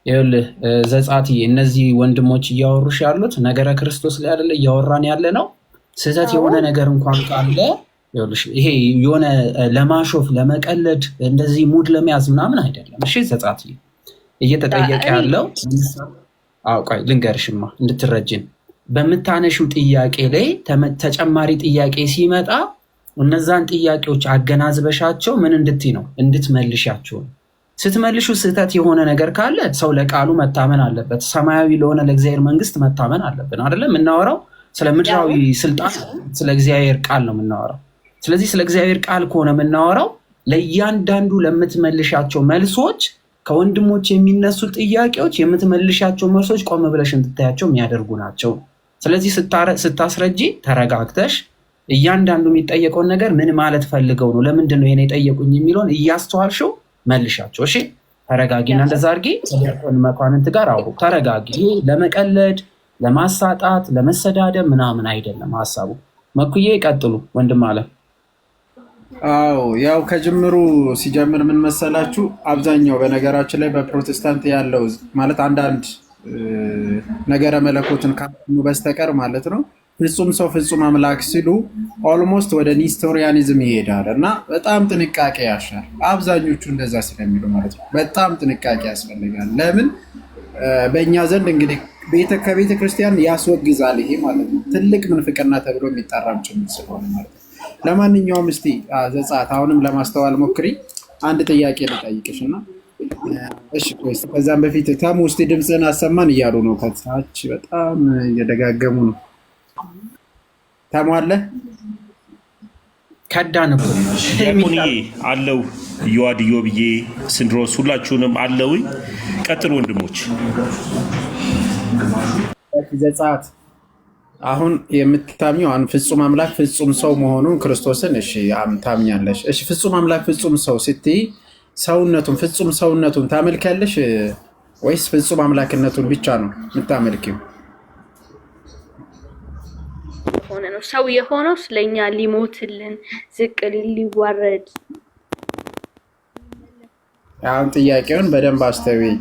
ይኸውልህ ዘጸአት እነዚህ ወንድሞች እያወሩሽ ያሉት ነገረ ክርስቶስ ላይ አይደለ እያወራን ያለ ነው። ስህተት የሆነ ነገር እንኳን ካለ ይኸውልሽ ይሄ የሆነ ለማሾፍ ለመቀለድ እንደዚህ ሙድ ለመያዝ ምናምን አይደለም። እሺ ዘጸአት እየተጠየቀ ያለው ቆይ ልንገርሽማ እንድትረጅን በምታነሺው ጥያቄ ላይ ተጨማሪ ጥያቄ ሲመጣ እነዛን ጥያቄዎች አገናዝበሻቸው ምን እንድትይ ነው እንድትመልሻቸው። ስትመልሹ ስህተት የሆነ ነገር ካለ ሰው ለቃሉ መታመን አለበት። ሰማያዊ ለሆነ ለእግዚአብሔር መንግስት መታመን አለብን አይደለም? የምናወራው ስለ ምድራዊ ስልጣን ስለ እግዚአብሔር ቃል ነው የምናወራው። ስለዚህ ስለ እግዚአብሔር ቃል ከሆነ የምናወራው ለእያንዳንዱ ለምትመልሻቸው መልሶች ከወንድሞች የሚነሱ ጥያቄዎች የምትመልሻቸው መልሶች ቆም ብለሽ እንድታያቸው የሚያደርጉ ናቸው። ስለዚህ ስታስረጂ ተረጋግተሽ እያንዳንዱ የሚጠየቀውን ነገር ምን ማለት ፈልገው ነው ለምንድን ነው የኔ ጠየቁኝ የሚለውን እያስተዋልሽው መልሻቸው። እሺ ተረጋጊና እንደዛ አድርጊ። መኳንንት ጋር አውሩ፣ ተረጋጊ። ለመቀለድ ለማሳጣት ለመሰዳደብ ምናምን አይደለም ሀሳቡ። መኩዬ ቀጥሉ ወንድም አለ። አዎ ያው ከጅምሩ ሲጀምር ምን መሰላችሁ፣ አብዛኛው በነገራችን ላይ በፕሮቴስታንት ያለው ማለት አንዳንድ ነገረ መለኮትን ካሉ በስተቀር ማለት ነው ፍጹም ሰው ፍጹም አምላክ ሲሉ ኦልሞስት ወደ ኒስቶሪያኒዝም ይሄዳል እና በጣም ጥንቃቄ ያሻል። አብዛኞቹ እንደዛ ስለሚሉ ማለት ነው በጣም ጥንቃቄ ያስፈልጋል። ለምን በእኛ ዘንድ እንግዲህ ከቤተ ክርስቲያን ያስወግዛል ይሄ ማለት ነው። ትልቅ ምንፍቅና ተብሎ የሚጠራም ጭምር ስለሆነ ማለት ነው። ለማንኛውም እስቲ ዘጸአት አሁንም ለማስተዋል ሞክሪ። አንድ ጥያቄ ልጠይቅሽ እና እሺ ቆይ ከዛም በፊት ታሙ እስቲ ድምፅህን አሰማን እያሉ ነው ከታች በጣም እየደጋገሙ ነው። ታሙ አለ ከዳን ዲያቆኒ አለው ዮአድዮ ብዬ ስንድሮስ ሁላችሁንም አለውኝ። ቀጥሉ ወንድሞች። ዘጸአት አሁን የምትታሚው ፍጹም አምላክ ፍጹም ሰው መሆኑን ክርስቶስን እሺ ታምኛለሽ። እሺ ፍጹም አምላክ ፍጹም ሰው ስትይ ሰውነቱን ፍጹም ሰውነቱን ታመልካለሽ ወይስ ፍጹም አምላክነቱን ብቻ ነው የምታመልኪው? ሆነ ነው ሰው የሆነው ስለኛ ሊሞትልን ዝቅ ሊዋረድ። አሁን ጥያቄውን በደንብ አስተውይ።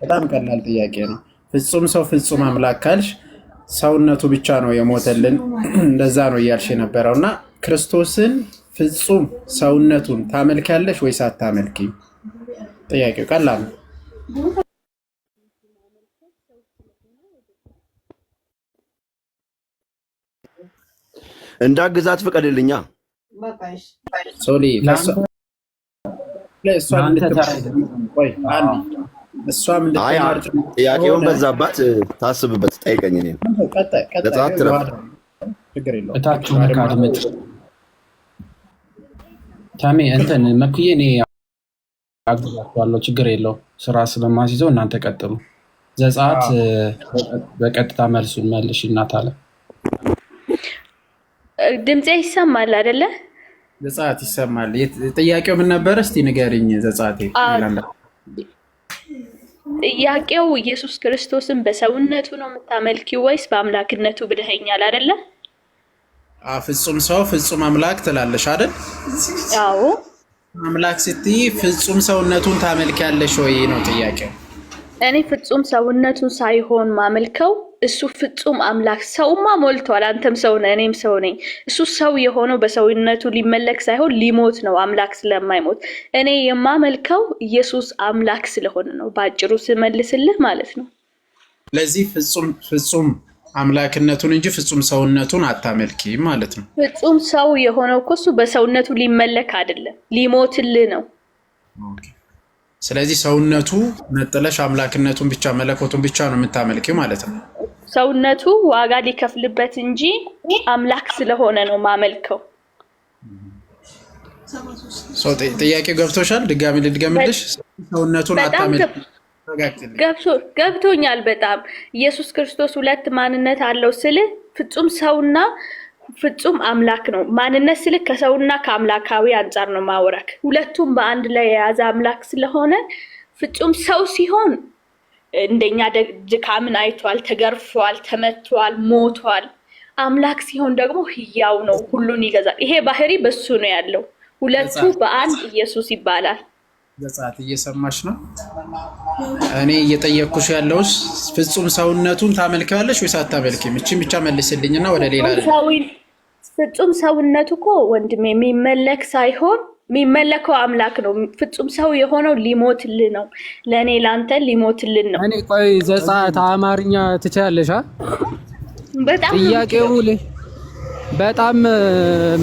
በጣም ቀላል ጥያቄ ነው። ፍጹም ሰው ፍጹም አምላክ ካልሽ ሰውነቱ ብቻ ነው የሞተልን እንደዛ ነው እያልሽ የነበረው እና ክርስቶስን ፍጹም ሰውነቱን ታመልካለሽ ወይስ አታመልኪም? ጥያቄው ቀላል ነው። እንዳግዛት ፍቀድልኛ። ሶሊ ጥያቄውን በዛባት ታስብበት ጠይቀኝ። እኔ ታሜ እንትን መክዬ እኔ አግዛችኋለሁ፣ ችግር የለው ስራ ስለማስይዘው እናንተ ቀጥሉ። ዘጸአት በቀጥታ መልሱን መልሽ እናት አለ። ድምጼ ይሰማል አይደለ? ዘጸአት ይሰማል። ጥያቄው ምን ነበር? እስቲ ንገሪኝ ዘጸአቴ። ጥያቄው ኢየሱስ ክርስቶስን በሰውነቱ ነው የምታመልኪው ወይስ በአምላክነቱ ብለኸኛል አይደለ? ፍጹም ሰው ፍጹም አምላክ ትላለሽ አይደል? አዎ። አምላክ ስትይ ፍጹም ሰውነቱን ታመልኪያለሽ ወይ ነው ጥያቄው። እኔ ፍጹም ሰውነቱን ሳይሆን ማመልከው እሱ ፍጹም አምላክ ሰውማ ሞልቷል። አንተም ሰው ነህ፣ እኔም ሰው ነኝ። እሱ ሰው የሆነው በሰውነቱ ሊመለክ ሳይሆን ሊሞት ነው፣ አምላክ ስለማይሞት። እኔ የማመልከው ኢየሱስ አምላክ ስለሆነ ነው፣ ባጭሩ ስመልስልህ ማለት ነው። ለዚህ ፍጹም አምላክነቱን እንጂ ፍጹም ሰውነቱን አታመልኪም ማለት ነው። ፍጹም ሰው የሆነው እኮ እሱ በሰውነቱ ሊመለክ አይደለም፣ ሊሞትልህ ነው። ስለዚህ ሰውነቱ ነጥለሽ አምላክነቱን ብቻ መለኮቱን ብቻ ነው የምታመልኪው ማለት ነው። ሰውነቱ ዋጋ ሊከፍልበት እንጂ አምላክ ስለሆነ ነው ማመልከው። ጥያቄው ገብቶሻል? ድጋሚ ልድገምልሽ። ሰውነቱን አታመልኪ። ገብቶኛል በጣም። ኢየሱስ ክርስቶስ ሁለት ማንነት አለው ስልህ ፍጹም ሰውና ፍጹም አምላክ ነው። ማንነት ስልህ ከሰውና ከአምላካዊ አንጻር ነው ማወራክ። ሁለቱም በአንድ ላይ የያዘ አምላክ ስለሆነ ፍጹም ሰው ሲሆን እንደኛ ድካምን አይቷል፣ ተገርፏል፣ ተመቷል፣ ሞቷል። አምላክ ሲሆን ደግሞ ህያው ነው፣ ሁሉን ይገዛል። ይሄ ባህሪ በሱ ነው ያለው። ሁለቱ በአንድ ኢየሱስ ይባላል። ዘጻት እየሰማሽ ነው? እኔ እየጠየቅኩሽ ያለውስ ፍጹም ሰውነቱን ታመልኪዋለሽ ወይስ አታመልኪም? እቺን ብቻ መልስልኝና ወደ ሌላ ፍጹም ሰውነቱ እኮ ወንድሜ የሚመለክ ሳይሆን የሚመለከው አምላክ ነው። ፍጹም ሰው የሆነው ሊሞትልን ነው። ለእኔ ላንተ ሊሞትልን ነው። እኔ ቆይ ዘጻት አማርኛ ትችያለሽ? በጣም ጥያቄው በጣም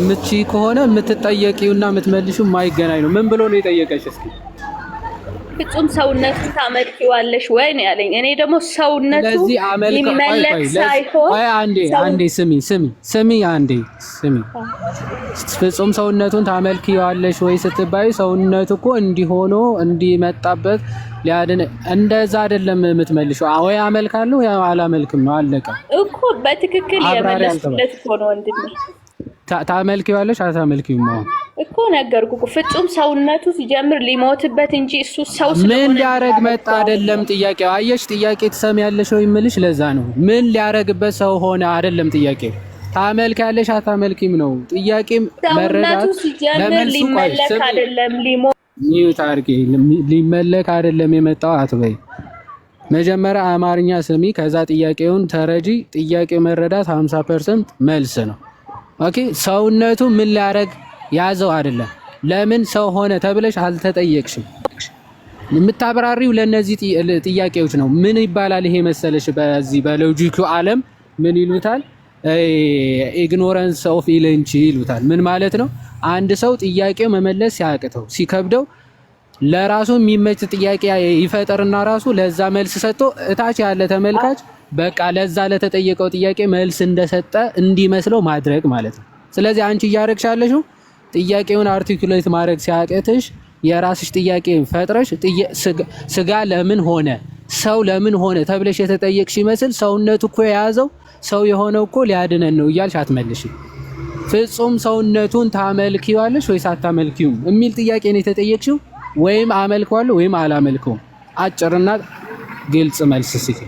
ምቺ ከሆነ የምትጠየቂውና የምትመልሺው ማይገናኝ ነው። ምን ብሎ ነው የጠየቀሽ? እስኪ ፍጹም ሰውነቱ ታመልኪዋለሽ ወይ ነው ያለኝ። እኔ ደግሞ ሰውነቱ ሊመለክ ሳይሆን አንዴ ስሚ አንዴ ፍጹም ሰውነቱን ታመልኪዋለሽ ወይ ስትባይ ሰውነቱ እኮ እንዲሆኖ እንዲመጣበት ሊያድን እንደዛ አይደለም የምትመልሺው። ወይ አመልካለሁ ወይ አላመልክም ነው አለቀ እኮ። በትክክል የመለስኩለት እኮ ነው ወንድሜ። ታመልኪዋለሽ አታመልኪውም እኮ ነገርኩ እኮ። ፍጹም ሰውነቱ ሲጀምር ሊሞትበት እንጂ እሱ ሰው ስለሆነ ምን ሊያረግ መጣ አይደለም ጥያቄው። አየሽ ጥያቄ ትሰሚያለሽ ወይ የምልሽ ለዛ ነው። ምን ሊያረግበት ሰው ሆነ አይደለም ጥያቄው። ታመልኪያለሽ አታመልኪም ነው ጥያቄም። መረዳት ሲጀምር ሊመለክ አይደለም ሊመለክ አይደለም የመጣው አትበይ። መጀመሪያ አማርኛ ስሚ፣ ከዛ ጥያቄውን ተረጂ። ጥያቄው መረዳት 50% መልስ ነው። ኦኬ ሰውነቱ ምን ሊያረግ ያዘው አይደለም። ለምን ሰው ሆነ ተብለሽ አልተጠየቅሽም። የምታብራሪው ለነዚህ ጥያቄዎች ነው። ምን ይባላል ይሄ መሰለሽ? በዚህ በሎጂኩ ዓለም ምን ይሉታል? ኢግኖራንስ ኦፍ ኢለንቺ ይሉታል። ምን ማለት ነው? አንድ ሰው ጥያቄው መመለስ ሲያቅተው ሲከብደው ለራሱ የሚመች ጥያቄ ይፈጠርና ራሱ ለዛ መልስ ሰጥቶ እታች ያለ ተመልካች በቃ ለዛ ለተጠየቀው ጥያቄ መልስ እንደሰጠ እንዲመስለው ማድረግ ማለት ነው። ስለዚህ አንቺ እያረግሻለሽ ጥያቄውን አርቲኩሌት ማድረግ ሲያቅትሽ የራስሽ ጥያቄ ፈጥረሽ ስጋ ለምን ሆነ ሰው ለምን ሆነ ተብለሽ የተጠየቅሽ ይመስል ሰውነቱ እኮ የያዘው ሰው የሆነው እኮ ሊያድነን ነው እያልሽ አትመልሽ። ፍጹም ሰውነቱን ታመልኪዋለሽ ወይስ አታመልኪውም የሚል ጥያቄ ነው የተጠየቅሽው። ወይም አመልከዋለሁ ወይም አላመልከውም። አጭርና ግልጽ መልስ ሲል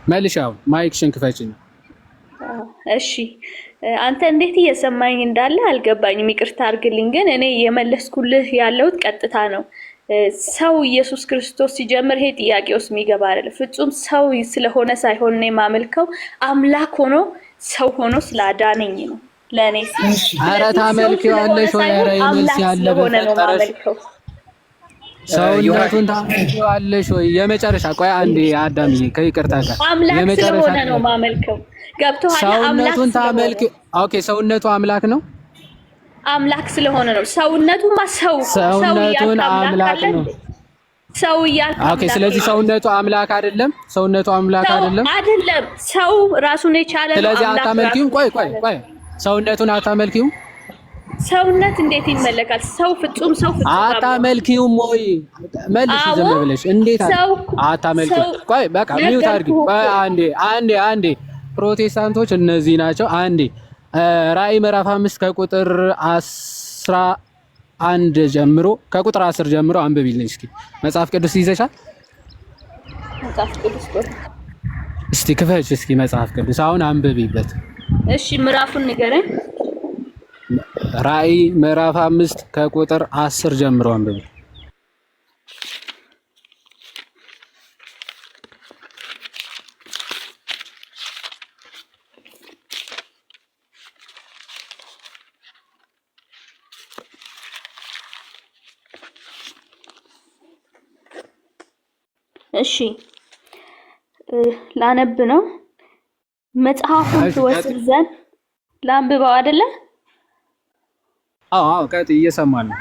መልሻው ማይክሽን ክፈቺኝ። እሺ አንተ እንዴት እየሰማኝ እንዳለ አልገባኝም፣ ይቅርታ አድርግልኝ። ግን እኔ የመለስኩልህ ያለሁት ቀጥታ ነው። ሰው ኢየሱስ ክርስቶስ ሲጀምር ይሄ ጥያቄ ውስጥ የሚገባ አይደለም። ፍጹም ሰው ስለሆነ ሳይሆን እኔ ማመልከው አምላክ ሆኖ ሰው ሆኖ ስላዳነኝ ነው። ለኔ ኧረ ታመልኪዋለሽ ወይ? ኧረ ይመልስ ያለ በፈጠረሽ ሰውነቱን ታመልኪዋለሽ ወይ? የመጨረሻ ቆይ አንዴ አዳምዬ ከይቅርታ ጋር አምላክ ስለሆነ ነው ማመልከው። ገብቶሃል? ሰውነቱን ታመልኪ። ኦኬ ሰውነቱ አምላክ ነው። አምላክ ስለሆነ ነው። ሰውነቱማ ሰውነቱን አምላክ ነው። ሰው እያልክ ኦኬ። ስለዚህ ሰውነቱ አምላክ አይደለም። ሰውነቱ አምላክ አይደለም። ሰው ራሱን የቻለ ነው። ስለዚህ አታመልኪውም። ቆይ ሰውነቱን አታመልኪውም። ሰውነት እንዴት ይመለካል? ሰው ፍጹም አታመልኪውም ወይ? መልሽ ዝም ብለሽ እንዴት አታመልኪውም? ቆይ በቃ ሚውት አድርጊ። አንዴ ፕሮቴስታንቶች እነዚህ ናቸው። አንዴ ራዕይ ምዕራፍ 5 ከቁጥር 1 ጀምሮ ከቁጥር 10 ጀምሮ አንብቢልኝ እስኪ። መጽሐፍ ቅዱስ ይዘሻል? መጽሐፍ ቅዱስ እስቲ ክፈች እስኪ መጽሐፍ ቅዱስ አሁን አንብቢበት። እሺ ምዕራፉን ንገረኝ። ራእይ ምዕራፍ 5 ከቁጥር 10 ጀምሮ አንብቢ። እሺ ላነብ ነው። መጽሐፉን ትወስድ ዘንድ ላንብበው አይደለ? አዎ ቀጥይ፣ እየሰማን ነው።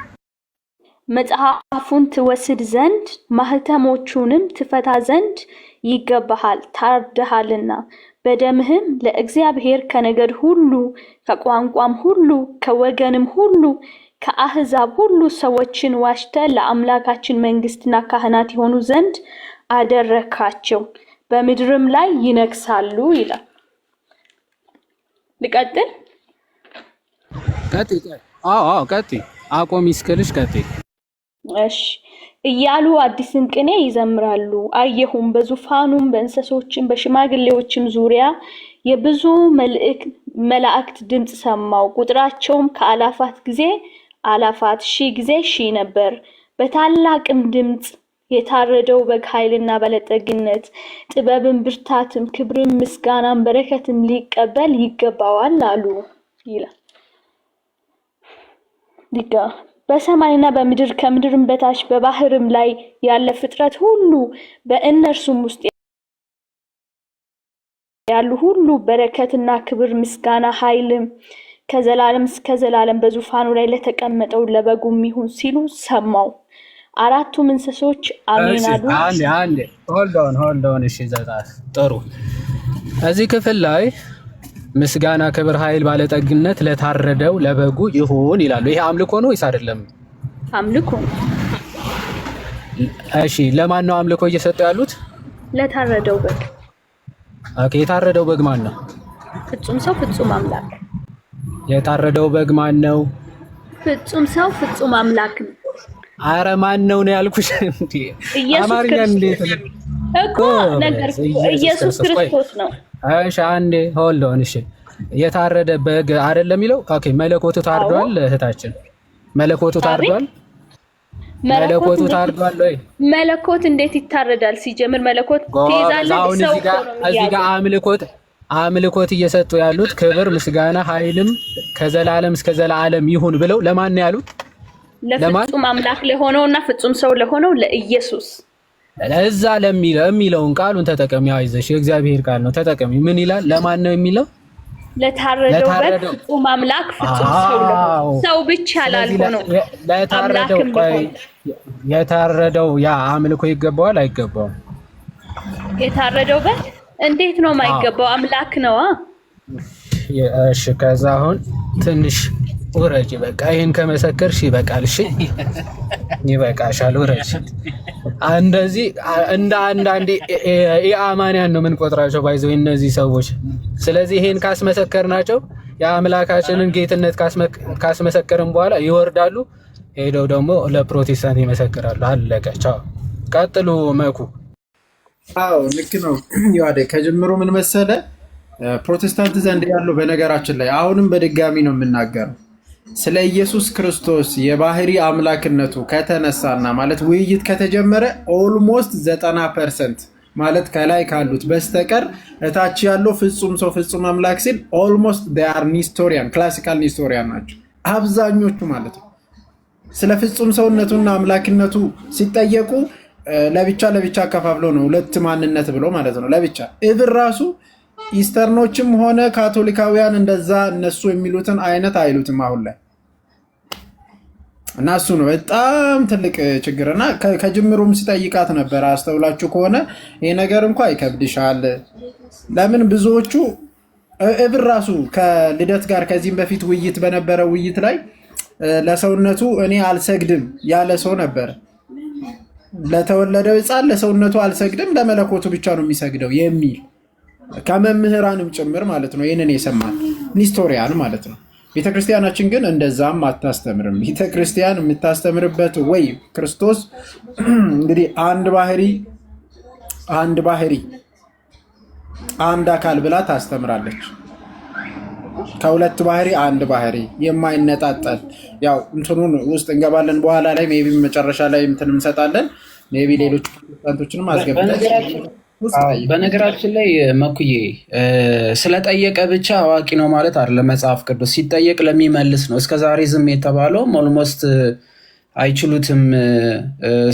መጽሐፉን ትወስድ ዘንድ ማህተሞቹንም ትፈታ ዘንድ ይገባሃል፣ ታርደሃልና በደምህም ለእግዚአብሔር ከነገድ ሁሉ ከቋንቋም ሁሉ ከወገንም ሁሉ ከአህዛብ ሁሉ ሰዎችን ዋሽተ ለአምላካችን መንግስትና ካህናት የሆኑ ዘንድ አደረካቸው፣ በምድርም ላይ ይነግሳሉ ይላል። ልቀጥል? ቀጥይ። አዎ ቀጥይ። አቆም ይስከልሽ ቀጥይ። እሺ እያሉ አዲስን ቅኔ ይዘምራሉ። አየሁም በዙፋኑም በእንስሶችም በሽማግሌዎችም ዙሪያ የብዙ መላእክት ድምጽ ሰማው። ቁጥራቸውም ከአላፋት ጊዜ አላፋት፣ ሺህ ጊዜ ሺህ ነበር። በታላቅም ድምጽ የታረደው በግ ኃይልና ባለጠግነት፣ ጥበብም፣ ብርታትም፣ ክብርም፣ ምስጋናም፣ በረከትም ሊቀበል ይገባዋል አሉ ይላል። በሰማይና በምድር ከምድርም በታች በባህርም ላይ ያለ ፍጥረት ሁሉ በእነርሱም ውስጥ ያሉ ሁሉ በረከትና ክብር፣ ምስጋና፣ ኃይልም ከዘላለም እስከ ዘላለም በዙፋኑ ላይ ለተቀመጠው ለበጉም ይሁን ሲሉ ሰማው። አራቱም እንስሶች አሜን አሉ። አንዴ ሆልድ ኦን። እሺ ዘጣስ ጥሩ። እዚህ ክፍል ላይ ምስጋና፣ ክብር፣ ኃይል፣ ባለጠግነት ለታረደው ለበጉ ይሁን ይላሉ። ይሄ አምልኮ ነው ወይስ አይደለም? አምልኮ ነው። እሺ ለማን ነው አምልኮ እየሰጡ ያሉት? ለታረደው በግ። ኦኬ የታረደው በግ ማን ነው? ፍጹም ሰው ፍጹም አምላክ። የታረደው በግ ማን ነው? ፍጹም ሰው ፍጹም አምላክ ነው። አረ ማን ነው ያልኩሽ? እንዴ አማርኛ እንዴት እኮ ነገር ኢየሱስ ክርስቶስ ነው። እሺ አንዴ ሆልድ ኦን። እሺ የታረደ በግ አይደለም የሚለው? ኦኬ መለኮቱ ታርዷል። እህታችን መለኮቱ ታርዷል። መለኮቱ ታርዷል ወይ? መለኮት እንዴት ይታረዳል? ሲጀምር መለኮት ትይዛለህ። ሰው እዚህ ጋር አምልኮት እየሰጡ ያሉት ክብር፣ ምስጋና፣ ኃይልም ከዘላለም እስከ ዘላለም ይሁን ብለው ለማን ነው ያሉት? ለፍጹም አምላክ ለሆነውና ፍጹም ሰው ለሆነው ለኢየሱስ። እዛ የሚለውን ቃሉን ተጠቀሚ። አይዘሽ የእግዚአብሔር ቃል ነው ተጠቀሚ። ምን ይላል? ለማን ነው የሚለው? ለታረደው በግ ፍጹም አምላክ ፍጹም ሰው ለሆነው። ሰው ብቻ ላልሆነው ለታረደው። የታረደው ያ አምልኮ ይገባዋል አይገባውም? የታረደው በግ እንዴት ነው የማይገባው? አምላክ ነዋ። እሺ ከዛ አሁን ትንሽ ውረጅ። በቃ ይሄን ከመሰከርሽ ይበቃል። እሺ ይበቃሻል፣ ውረጅ። እንደዚህ እንደ አንዳንዴ የአማንያን ነው ምን ቆጥራቸው ባይዘው እነዚህ ሰዎች። ስለዚህ ይሄን ካስመሰከርናቸው የአምላካችንን ጌትነት ካስመሰከርን በኋላ ይወርዳሉ፣ ሄደው ደግሞ ለፕሮቴስታንት ይመሰክራሉ። አለቀ። ቻው። ቀጥሉ መኩ። አዎ ልክ ነው። ያደ ከጅምሩ ምን መሰለ ፕሮቴስታንት ዘንድ ያለው በነገራችን ላይ አሁንም በድጋሚ ነው የምናገረው ስለ ኢየሱስ ክርስቶስ የባህሪ አምላክነቱ ከተነሳና ማለት ውይይት ከተጀመረ ኦልሞስት 90% ማለት ከላይ ካሉት በስተቀር እታች ያለው ፍጹም ሰው ፍጹም አምላክ ሲል ኦልሞስት they are ኒስቶሪያን ክላሲካል ኒስቶሪያን ናቸው አብዛኞቹ ማለት ነው። ስለ ፍጹም ሰውነቱና አምላክነቱ ሲጠየቁ ለብቻ ከፋፍለው ነው ሁለት ማንነት ብሎ ማለት ነው ለብቻ እብር ራሱ ኢስተርኖችም ሆነ ካቶሊካውያን እንደዛ እነሱ የሚሉትን አይነት አይሉትም አሁን ላይ እና እሱ ነው በጣም ትልቅ ችግርና ከጅምሩም ሲጠይቃት ነበር። አስተውላችሁ ከሆነ ይሄ ነገር እንኳን ይከብድሻል። ለምን ብዙዎቹ እብር ራሱ ከልደት ጋር ከዚህም በፊት ውይይት በነበረ ውይይት ላይ ለሰውነቱ እኔ አልሰግድም ያለ ሰው ነበር። ለተወለደው ሕፃን ለሰውነቱ አልሰግድም ለመለኮቱ ብቻ ነው የሚሰግደው የሚል ከመምህራንም ጭምር ማለት ነው። ይህንን የሰማን ኒስቶሪያን ማለት ነው። ቤተክርስቲያናችን ግን እንደዛም አታስተምርም። ቤተክርስቲያን የምታስተምርበት ወይ ክርስቶስ እንግዲህ አንድ ባህሪ አንድ አካል ብላ ታስተምራለች። ከሁለት ባህሪ አንድ ባህሪ የማይነጣጠል ያው እንትኑን ውስጥ እንገባለን በኋላ ላይ ሜቢ መጨረሻ ላይ እንትን እንሰጣለን። ሜቢ ሌሎች ፕሮቴስታንቶችንም አስገብተን በነገራችን ላይ መኩዬ ስለጠየቀ ብቻ አዋቂ ነው ማለት አይደለም። መጽሐፍ ቅዱስ ሲጠየቅ ለሚመልስ ነው። እስከዛሬ ዝም የተባለው ኦልሞስት አይችሉትም።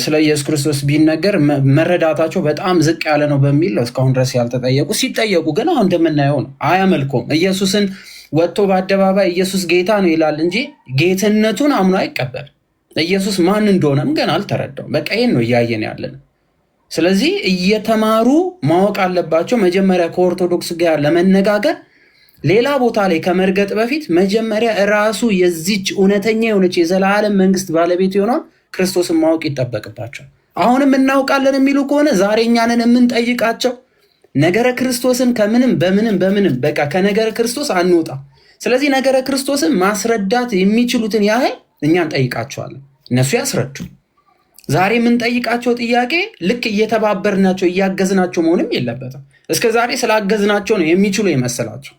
ስለ ኢየሱስ ክርስቶስ ቢነገር መረዳታቸው በጣም ዝቅ ያለ ነው በሚል እስካሁን ድረስ ያልተጠየቁ፣ ሲጠየቁ ግን አሁን እንደምናየው ነው። አያመልኩም። ኢየሱስን ወጥቶ በአደባባይ ኢየሱስ ጌታ ነው ይላል እንጂ ጌትነቱን አምኖ አይቀበል። ኢየሱስ ማን እንደሆነም ገና አልተረዳውም። በቃ ይህን ነው እያየን ያለን። ስለዚህ እየተማሩ ማወቅ አለባቸው። መጀመሪያ ከኦርቶዶክስ ጋር ለመነጋገር ሌላ ቦታ ላይ ከመርገጥ በፊት መጀመሪያ እራሱ የዚች እውነተኛ የሆነች የዘላለም መንግስት ባለቤት የሆነውን ክርስቶስን ማወቅ ይጠበቅባቸው። አሁንም እናውቃለን የሚሉ ከሆነ ዛሬ እኛንን የምንጠይቃቸው ነገረ ክርስቶስን ከምንም በምንም በቃ ከነገረ ክርስቶስ አንውጣ። ስለዚህ ነገረ ክርስቶስን ማስረዳት የሚችሉትን ያህል እኛ እንጠይቃቸዋለን፣ እነሱ ያስረዱ። ዛሬ የምንጠይቃቸው ጥያቄ ልክ እየተባበርናቸው እያገዝናቸው መሆንም የለበትም። እስከ ዛሬ ስላገዝናቸው ነው የሚችሉ የመሰላቸው።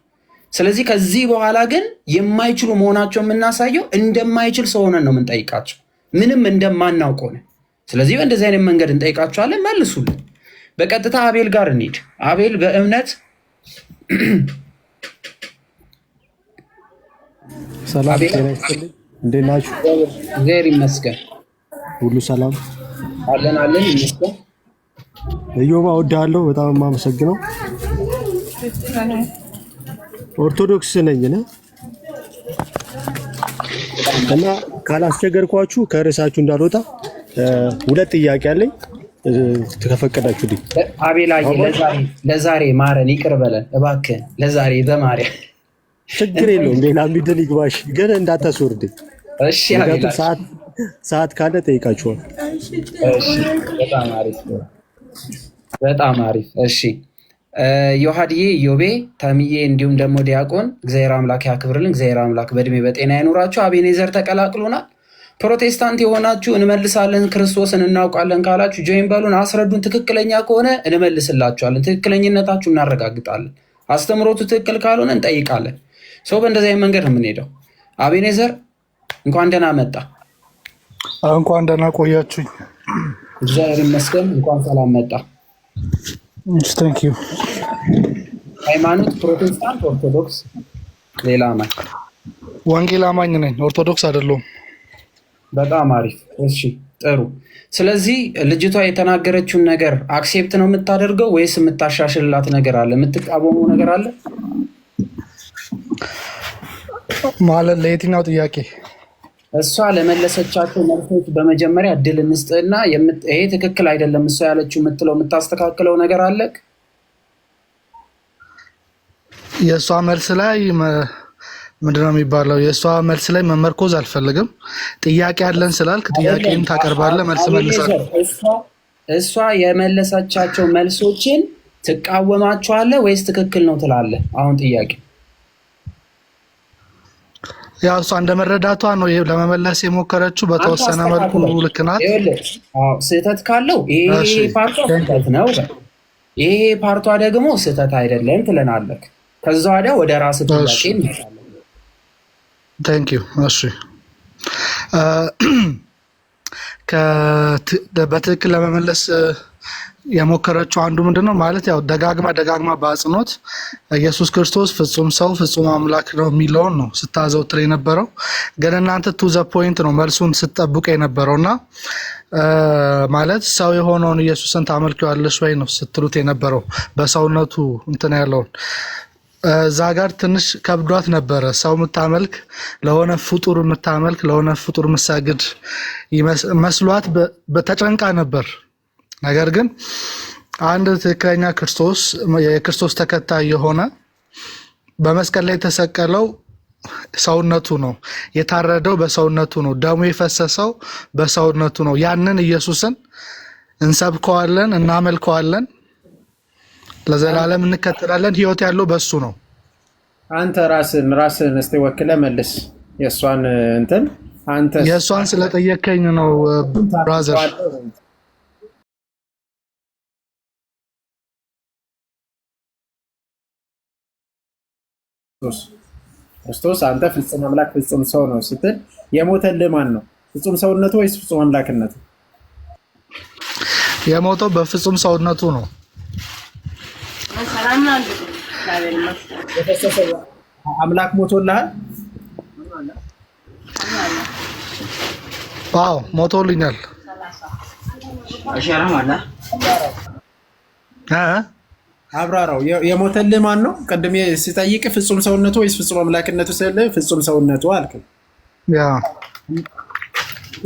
ስለዚህ ከዚህ በኋላ ግን የማይችሉ መሆናቸው የምናሳየው እንደማይችል ሰው ሆነን ነው የምንጠይቃቸው፣ ምንም እንደማናውቅ ሆነ። ስለዚህ በእንደዚህ አይነት መንገድ እንጠይቃቸዋለን፣ መልሱልን። በቀጥታ አቤል ጋር እንሂድ። አቤል በእምነት ሰላም ጤና ይስጥልኝ። እንዴት ናችሁ? እግዚአብሔር ይመስገን። ሁሉ ሰላም አለን ይመስገን። እዮባ እወድሃለሁ፣ በጣም የማመሰግነው። ኦርቶዶክስ ነኝ እና ካላስቸገርኳችሁ ከርዕሳችሁ እንዳልወጣ ሁለት ጥያቄ አለኝ ከፈቀዳችሁልኝ። አቤላ ለዛሬ ማረን፣ ይቅር በለን እባክህን፣ ለዛሬ በማርያም። ችግር የለውም፣ ሌላ ሚድል ይግባሽ፣ ግን እንዳታስወርደኝ። እሺ አቤላ፣ ሰዓት ካለ ጠይቃችኋል። እሺ በጣም አሪፍ። እሺ ዮሐድዬ፣ ኢዮቤ፣ ተምዬ እንዲሁም ደግሞ ዲያቆን እግዚአብሔር አምላክ ያክብርልን። እግዚአብሔር አምላክ በእድሜ በጤና ያኑራችሁ። አቤኔዘር ተቀላቅሎናል። ፕሮቴስታንት የሆናችሁ እንመልሳለን ክርስቶስን እናውቃለን ካላችሁ ጆይን በሉን፣ አስረዱን። ትክክለኛ ከሆነ እንመልስላችኋለን፣ ትክክለኝነታችሁ እናረጋግጣለን። አስተምሮቱ ትክክል ካልሆነ እንጠይቃለን። ሰው በእንደዚህ መንገድ ነው የምንሄደው። አቤኔዘር እንኳን ደህና መጣ። እንኳን ደህና ቆያችሁኝ። እግዚአብሔር ይመስገን። እንኳን ሰላም መጣ። ታንክ ዩ። ሃይማኖት ፕሮቴስታንት፣ ኦርቶዶክስ፣ ሌላ አማኝ? ወንጌል አማኝ ነኝ፣ ኦርቶዶክስ አይደለሁም። በጣም አሪፍ። እሺ ጥሩ። ስለዚህ ልጅቷ የተናገረችውን ነገር አክሴፕት ነው የምታደርገው ወይስ የምታሻሽልላት ነገር አለ? የምትቃወመው ነገር አለ ማለት? ለየትኛው ጥያቄ? እሷ ለመለሰቻቸው መልሶች በመጀመሪያ እድል እንስጥና ይሄ ትክክል አይደለም እሷ ያለችው የምትለው የምታስተካክለው ነገር አለ? የእሷ መልስ ላይ ምንድነው የሚባለው? የእሷ መልስ ላይ መመርኮዝ አልፈልግም። ጥያቄ አለን ስላልክ ጥያቄን ታቀርባለህ፣ መልስ መልሳለሁ። እሷ የመለሰቻቸው መልሶችን ትቃወማቸዋለህ ወይስ ትክክል ነው ትላለህ? አሁን ጥያቄ ያው እሷ እንደመረዳቷ ነው ለመመለስ የሞከረችው። በተወሰነ መልኩ ልክ ናት። ስህተት ካለው ይሄ ፓርቷ ስህተት ነው፣ ይሄ ፓርቷ ደግሞ ስህተት አይደለም ትለናለህ። ከዛ ወዲያ ወደ ራስ ጥያቄ እንመጣለን። ታንክ ዩ። እሺ በትክክል ለመመለስ የሞከረችው አንዱ ምንድነው ማለት ያው ደጋግማ በአጽንኦት ኢየሱስ ክርስቶስ ፍጹም ሰው ፍጹም አምላክ ነው የሚለውን ነው ስታዘውትር የነበረው። ግን እናንተ ቱ ዘ ፖይንት ነው መልሱን ስትጠብቁ የነበረውና ማለት ሰው የሆነውን ኢየሱስን ታመልኪዋለሽ ወይ ነው ስትሉት የነበረው። በሰውነቱ እንትን ያለውን እዛ ጋር ትንሽ ከብዷት ነበረ። ሰው የምታመልክ ለሆነ ፍጡር የምታመልክ ለሆነ ፍጡር የምትሰግድ መስሏት በተጨንቃ ነበር። ነገር ግን አንድ ትክክለኛ የክርስቶስ ተከታይ የሆነ በመስቀል ላይ የተሰቀለው ሰውነቱ ነው፣ የታረደው በሰውነቱ ነው፣ ደሙ የፈሰሰው በሰውነቱ ነው። ያንን ኢየሱስን እንሰብከዋለን፣ እናመልከዋለን፣ ለዘላለም እንከተላለን። ህይወት ያለው በሱ ነው። አንተ ራስን እስቲ ወክለህ መልስ። የእሷን እንትን አንተ የእሷን ስለጠየከኝ ነው ብራዘር። ክርስቶስ አንተ ፍጹም አምላክ ፍጹም ሰው ነው ስትል የሞተልህ ማን ነው? ፍጹም ሰውነቱ ወይስ ፍጹም አምላክነቱ? የሞተው በፍጹም ሰውነቱ ነው። አምላክ ሞቶልሃል? አዎ ሞቶልኛል። አብራራው። የሞተልህ ማን ነው? ቅድም ሲጠይቅ ፍጹም ሰውነቱ ወይስ ፍጹም አምላክነቱ ስለ ፍጹም ሰውነቱ አልክ። ያ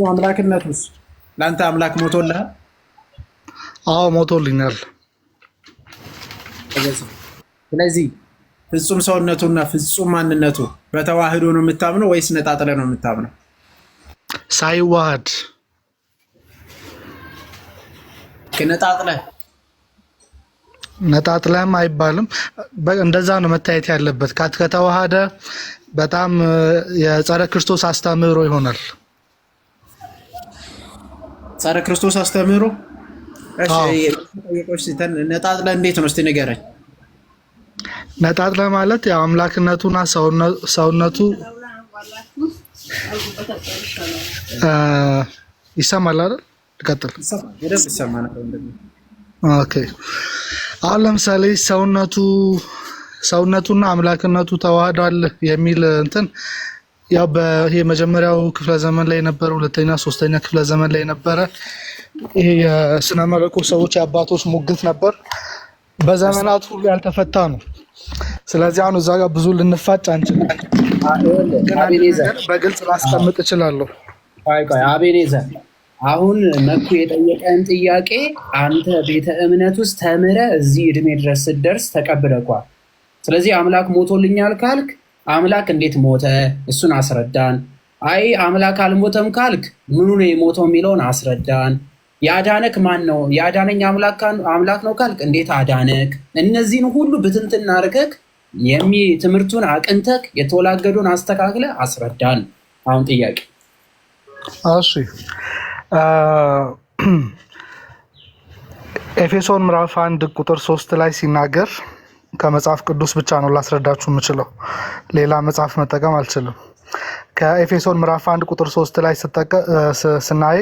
አምላክነቱስ ለአንተ አምላክ ሞቶልሃል? አዎ ሞቶልኛል። ስለዚህ ፍጹም ሰውነቱና ፍጹም ማንነቱ በተዋህዶ ነው የምታምነው ወይስ ነጣጥለ ነው የምታምነው? ሳይዋሃድ ነጣጥለም አይባልም። እንደዛ ነው መታየት ያለበት። ከተዋሃደ በጣም የጸረ ክርስቶስ አስተምህሮ ይሆናል። ጸረ ክርስቶስ አስተምህሮ። እሺ ነጣጥለ እንዴት ነው እስቲ ንገረኝ። ነጣጥለ ማለት ያው አምላክነቱና ሰውነቱ ይሰማል አይደል? ልቀጥል። ኦኬ። አሁን ለምሳሌ ሰውነቱና አምላክነቱ ተዋህዷል የሚል እንትን ያው በይሄ መጀመሪያው ክፍለ ዘመን ላይ የነበረ፣ ሁለተኛ ሶስተኛ ክፍለ ዘመን ላይ የነበረ ይሄ የስነ መለኮት ሰዎች የአባቶች ሙግት ነበር። በዘመናት ሁሉ ያልተፈታ ነው። ስለዚህ አሁን እዛ ጋር ብዙ ልንፋጭ አንችልም። በግልጽ ላስቀምጥ እችላለሁ። ቆይ አቤኔዘር፣ አሁን መኩ የጠየቀን ጥያቄ አንተ ቤተ እምነት ውስጥ ተምረህ እዚህ እድሜ ድረስ ስትደርስ ተቀብለኳል። ስለዚህ አምላክ ሞቶልኛል ካልክ አምላክ እንዴት ሞተ እሱን አስረዳን። አይ አምላክ አልሞተም ካልክ ምኑ ነው የሞተው የሚለውን አስረዳን። ያዳነክ ማን ነው? ያዳነኝ አምላክ ነው ካልክ እንዴት አዳነክ? እነዚህን ሁሉ ብትንትና አድርገህ ትምህርቱን አቅንተክ የተወላገዱን አስተካክለ አስረዳን። አሁን ጥያቄ እሺ፣ ኤፌሶን ምዕራፍ 1 ቁጥር 3 ላይ ሲናገር ከመጽሐፍ ቅዱስ ብቻ ነው ላስረዳችሁ የምችለው፣ ሌላ መጽሐፍ መጠቀም አልችልም። ከኤፌሶን ምዕራፍ 1 ቁጥር 3 ላይ ስናይ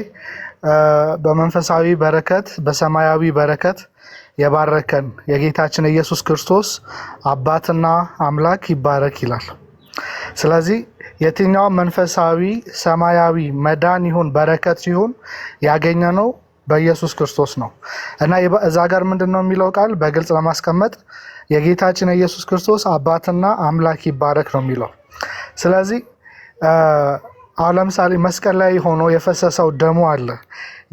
በመንፈሳዊ በረከት በሰማያዊ በረከት የባረከን የጌታችን ኢየሱስ ክርስቶስ አባትና አምላክ ይባረክ ይላል። ስለዚህ የትኛውም መንፈሳዊ ሰማያዊ መዳን ይሁን በረከት ይሁን ያገኘነው በኢየሱስ ክርስቶስ ነው እና እዛ ጋር ምንድነው የሚለው ቃል በግልጽ ለማስቀመጥ የጌታችን ኢየሱስ ክርስቶስ አባትና አምላክ ይባረክ ነው የሚለው። ስለዚህ አሁን ለምሳሌ መስቀል ላይ ሆኖ የፈሰሰው ደሙ አለ።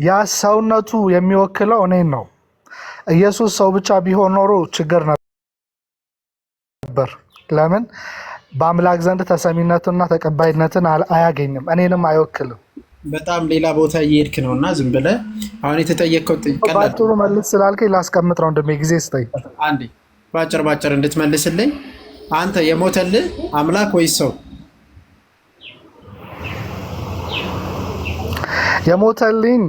ያ ሰውነቱ የሚወክለው እኔን ነው። ኢየሱስ ሰው ብቻ ቢሆን ኖሮ ችግር ነበር። ለምን? በአምላክ ዘንድ ተሰሚነትና ተቀባይነትን አያገኝም፣ እኔንም አይወክልም። በጣም ሌላ ቦታ እየሄድክ ነው እና ዝም ብለህ አሁን የተጠየቀው ባጭሩ መልስ ስላልከኝ ላስቀምጥ ነው። እንደሚ ጊዜ ስጠኝ አንዴ ባጭር እንድትመልስልኝ። አንተ የሞተልህ አምላክ ወይስ ሰው? የሞተልኝ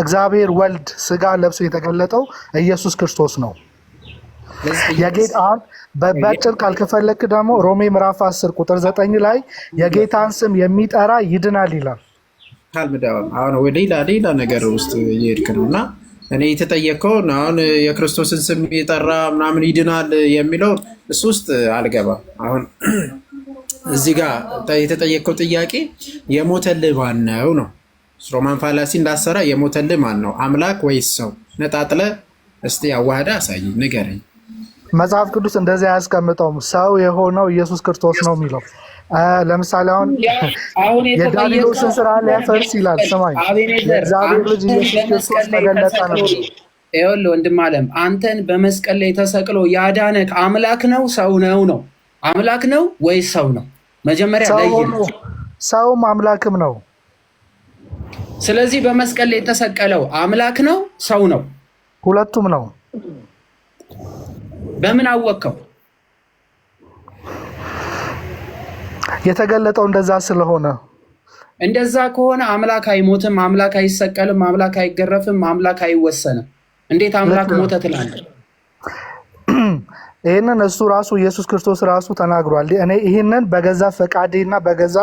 እግዚአብሔር ወልድ ስጋ ለብሶ የተገለጠው ኢየሱስ ክርስቶስ ነው። የጌታን በአጭር ቃል ከፈለክ ደግሞ ሮሜ ምዕራፍ 10 ቁጥር 9 ላይ የጌታን ስም የሚጠራ ይድናል ይላል። አሁን ወደ ሌላ ነገር ውስጥ እየሄድክ ነው እና እኔ የተጠየቀው አሁን የክርስቶስን ስም የጠራ ምናምን ይድናል የሚለው እሱ ውስጥ አልገባም። አሁን እዚህ ጋር የተጠየቀው ጥያቄ የሞተልህ ማን ነው ነው። ሮማን ፋላሲ እንዳሰራ የሞተልህ ማን ነው? አምላክ ወይስ ሰው? ነጣጥለ እስቲ አዋህዳ አሳይ፣ ንገረኝ። መጽሐፍ ቅዱስ እንደዚህ አያስቀምጠውም። ሰው የሆነው ኢየሱስ ክርስቶስ ነው የሚለው። ለምሳሌ አሁን የዳቢሎስን ስራ ሊያፈርስ ይላል። ሰማይ የእግዚአብሔር ልጅ ኢየሱስ ክርስቶስ ተገለጠ ነው። ይኸውልህ ወንድም አለም፣ አንተን በመስቀል ላይ ተሰቅሎ ያዳነክ አምላክ ነው ሰው ነው ነው? አምላክ ነው ወይስ ሰው ነው? መጀመሪያ ላይ ሰውም አምላክም ነው። ስለዚህ በመስቀል ላይ የተሰቀለው አምላክ ነው ሰው ነው? ሁለቱም ነው። በምን አወቀው? የተገለጠው እንደዛ ስለሆነ። እንደዛ ከሆነ አምላክ አይሞትም፣ አምላክ አይሰቀልም፣ አምላክ አይገረፍም፣ አምላክ አይወሰንም። እንዴት አምላክ ሞተ ትላለህ? ይህንን እሱ ራሱ ኢየሱስ ክርስቶስ ራሱ ተናግሯል። እኔ ይህንን በገዛ ፈቃዴና በገዛ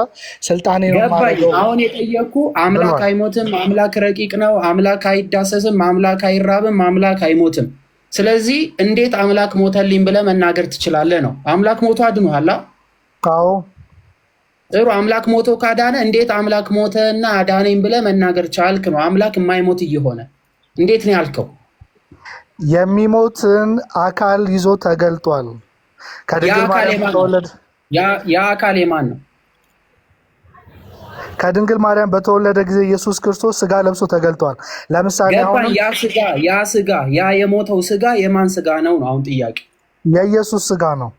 ስልጣኔ ነው ማድረግ። አሁን የጠየኩ አምላክ አይሞትም፣ አምላክ ረቂቅ ነው፣ አምላክ አይዳሰስም፣ አምላክ አይራብም፣ አምላክ አይሞትም። ስለዚህ እንዴት አምላክ ሞተልኝ ብለህ መናገር ትችላለህ ነው? አምላክ ሞቶ አድኖሃል? አዎ። ጥሩ። አምላክ ሞቶ ካዳነ እንዴት አምላክ ሞተና አዳነኝ ብለህ መናገር ቻልክ ነው? አምላክ የማይሞት እየሆነ እንዴት ነው ያልከው? የሚሞትን አካል ይዞ ተገልጧል። ከድንግል ማርያም በተወለደ ያ አካል የማን ነው? ከድንግል ማርያም በተወለደ ጊዜ ኢየሱስ ክርስቶስ ስጋ ለብሶ ተገልጧል። ለምሳሌ አሁን ያ የሞተው ስጋ የማን ስጋ ነው? አሁን ጥያቄ የኢየሱስ ስጋ ነው።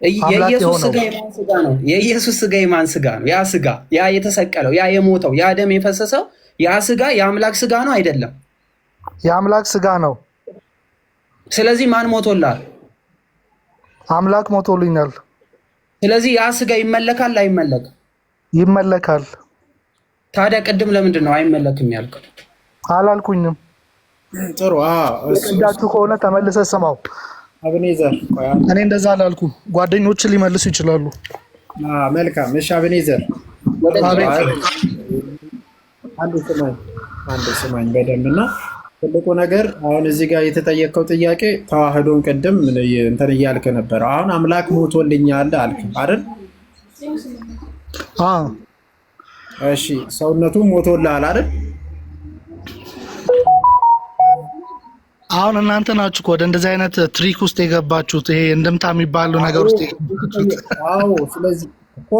የኢየሱስ ስጋ የማን ስጋ ነው? የኢየሱስ ስጋ የማን ስጋ ነው? ያ ስጋ ያ የተሰቀለው ያ የሞተው ያ ደም የፈሰሰው ያ ስጋ የአምላክ ስጋ ነው አይደለም? የአምላክ ስጋ ነው። ስለዚህ ማን ሞቶላል? አምላክ ሞቶልኛል። ስለዚህ ያ ስጋ ይመለካል አይመለክም? ይመለካል። ታዲያ ቅድም ለምንድን ነው አይመለክም ያልከው? አላልኩኝም። ጥሩ። እዳችሁ ከሆነ ተመልሰህ ስማው። አብኔዘር እኔ እንደዛ አላልኩም። ጓደኞች ሊመልሱ ይችላሉ። መልካም። እሺ አብኔዘር አንድ ስማኝ በደንብ እና ትልቁ ነገር አሁን እዚህ ጋር የተጠየቀው ጥያቄ ተዋህዶን ቅድም እንትን እያልክ ነበር። አሁን አምላክ ሞቶልኛል አልክ አይደል? እሺ ሰውነቱ ሞቶልሃል አይደል? አሁን እናንተ ናችሁ እኮ ወደ እንደዚህ አይነት ትሪክ ውስጥ የገባችሁት፣ ይሄ እንደምታ የሚባለው ነገር ውስጥ የገባችሁት። አዎ ስለዚህ እኮ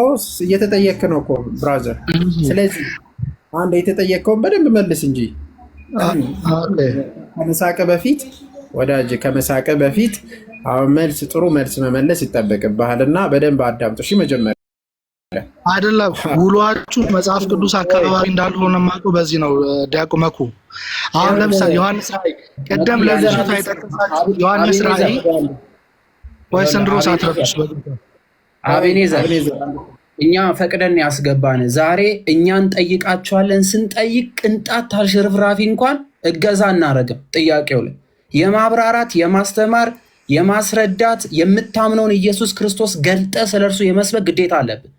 እየተጠየቅክ ነው እኮ ብራዘር። ስለዚህ አንድ የተጠየቀውን በደንብ መልስ እንጂ ከመሳቅ በፊት ወዳጅ፣ ከመሳቅ በፊት አሁን መልስ ጥሩ መልስ መመለስ ይጠበቅብሃል እና በደንብ አዳምጡ። እሺ መጀመሪያ አይደለም ውሏችሁ መጽሐፍ ቅዱስ አካባቢ እንዳልሆነ ማቆ በዚህ ነው ዲያቆመኩ። አሁን ለምሳሌ ዮሐንስ ራእይ ቀደም ለዚህ ታይጠቅሳችሁ ዮሐንስ ራእይ ወይ ሰንድሮስ አትረፍሽ አቤኔዘር እኛ ፈቅደን ያስገባን ዛሬ እኛን ጠይቃቸዋለን። ስንጠይቅ ቅንጣት ታልሽርፍራፊ እንኳን እገዛ እናረግም። ጥያቄው ላይ የማብራራት የማስተማር የማስረዳት የምታምነውን ኢየሱስ ክርስቶስ ገልጠ ስለርሱ የመስበክ ግዴታ አለብን።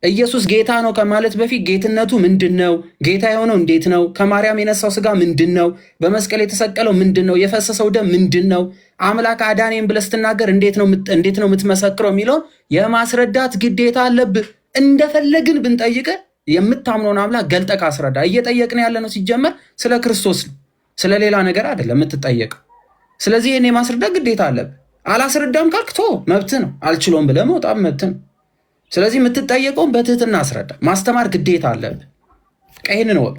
ኢየሱስ ጌታ ነው ከማለት በፊት ጌትነቱ ምንድን ነው? ጌታ የሆነው እንዴት ነው? ከማርያም የነሳው ስጋ ምንድን ነው? በመስቀል የተሰቀለው ምንድን ነው? የፈሰሰው ደም ምንድን ነው? አምላክ አዳኔን ብለህ ስትናገር እንዴት ነው የምትመሰክረው የሚለውን የማስረዳት ግዴታ አለብህ። እንደፈለግን ብንጠይቅ የምታምነውን አምላክ ገልጠህ አስረዳ። እየጠየቅን ያለ ነው ሲጀመር ስለ ክርስቶስ ነው፣ ስለ ሌላ ነገር አይደለም የምትጠየቀው። ስለዚህ ይህን የማስረዳት ግዴታ አለብህ። አላስረዳም ካልክ ቶ መብትህ ነው። አልችሎም ብለህ መውጣት መብትህ ነው። ስለዚህ የምትጠየቀውን በትህትና አስረዳ። ማስተማር ግዴታ አለብህ። ይህንን ወቅ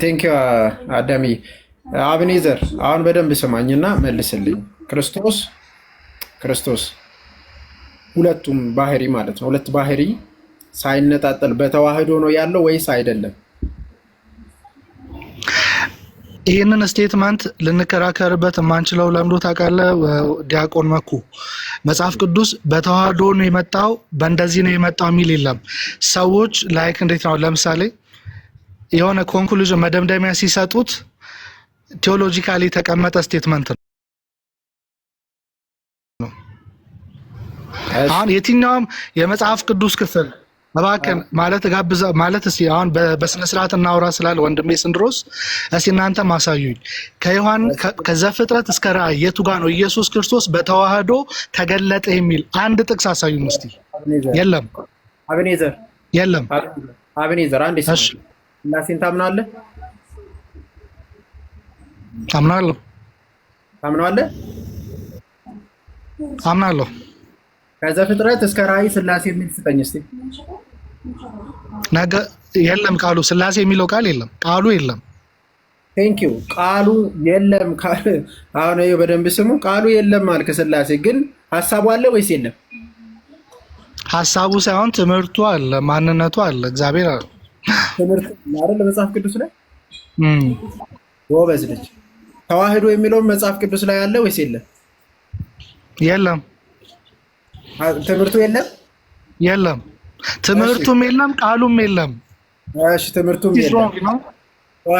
ቴንኪው አዳሚ። አብኔዘር አሁን በደንብ ስማኝና መልስልኝ። ክርስቶስ ሁለቱም ባህሪ ማለት ነው። ሁለት ባህሪ ሳይነጣጠል በተዋህዶ ነው ያለው ወይስ አይደለም? ይህንን ስቴትመንት ልንከራከርበት የማንችለው ለምዶ ታውቃለህ ዲያቆን መኩ፣ መጽሐፍ ቅዱስ በተዋህዶ ነው የመጣው በእንደዚህ ነው የመጣው የሚል የለም። ሰዎች ላይክ እንዴት ነው ለምሳሌ የሆነ ኮንክሉዥን መደምደሚያ ሲሰጡት ቴዎሎጂካሊ የተቀመጠ ስቴትመንት ነው። አሁን የትኛውም የመጽሐፍ ቅዱስ ክፍል እባክህን ማለት እስኪ አሁን በስነ ስርዓት እናውራ ስላለ ወንድሜ ስንድሮስ እስኪ እናንተ ማሳዩኝ ከዘፍጥረት እስከ ራእይ የቱ ጋር ነው ኢየሱስ ክርስቶስ በተዋህዶ ተገለጠ የሚል አንድ ጥቅስ አሳዩኝ እስኪ። የለም አብኔዘር አንዴ ስላሴን ታምናለህ? አምናለሁ። ከዘፍጥረት እስከ ራእይ ስላሴ የሚል ስጠኝ እስኪ። የለም ቃሉ ስላሴ የሚለው ቃል የለም። ቃሉ የለም። ቴንኪው ቃሉ የለም። አሁን በደንብ ስሙ። ቃሉ የለም አልክ። ስላሴ ግን ሀሳቡ አለ ወይስ የለም? ሀሳቡ ሳይሆን ትምህርቱ አለ፣ ማንነቱ አለ። እግዚአብሔር አለ። ትምህርት አይደል መጽሐፍ ቅዱስ ላይ? ጎበዝ ልጅ። ተዋህዶ የሚለውን መጽሐፍ ቅዱስ ላይ አለ ወይስ የለም? የለም። ትምህርቱ የለም የለም፣ ትምህርቱም የለም፣ ቃሉም የለም። እሺ ትምህርቱም የለም ነው።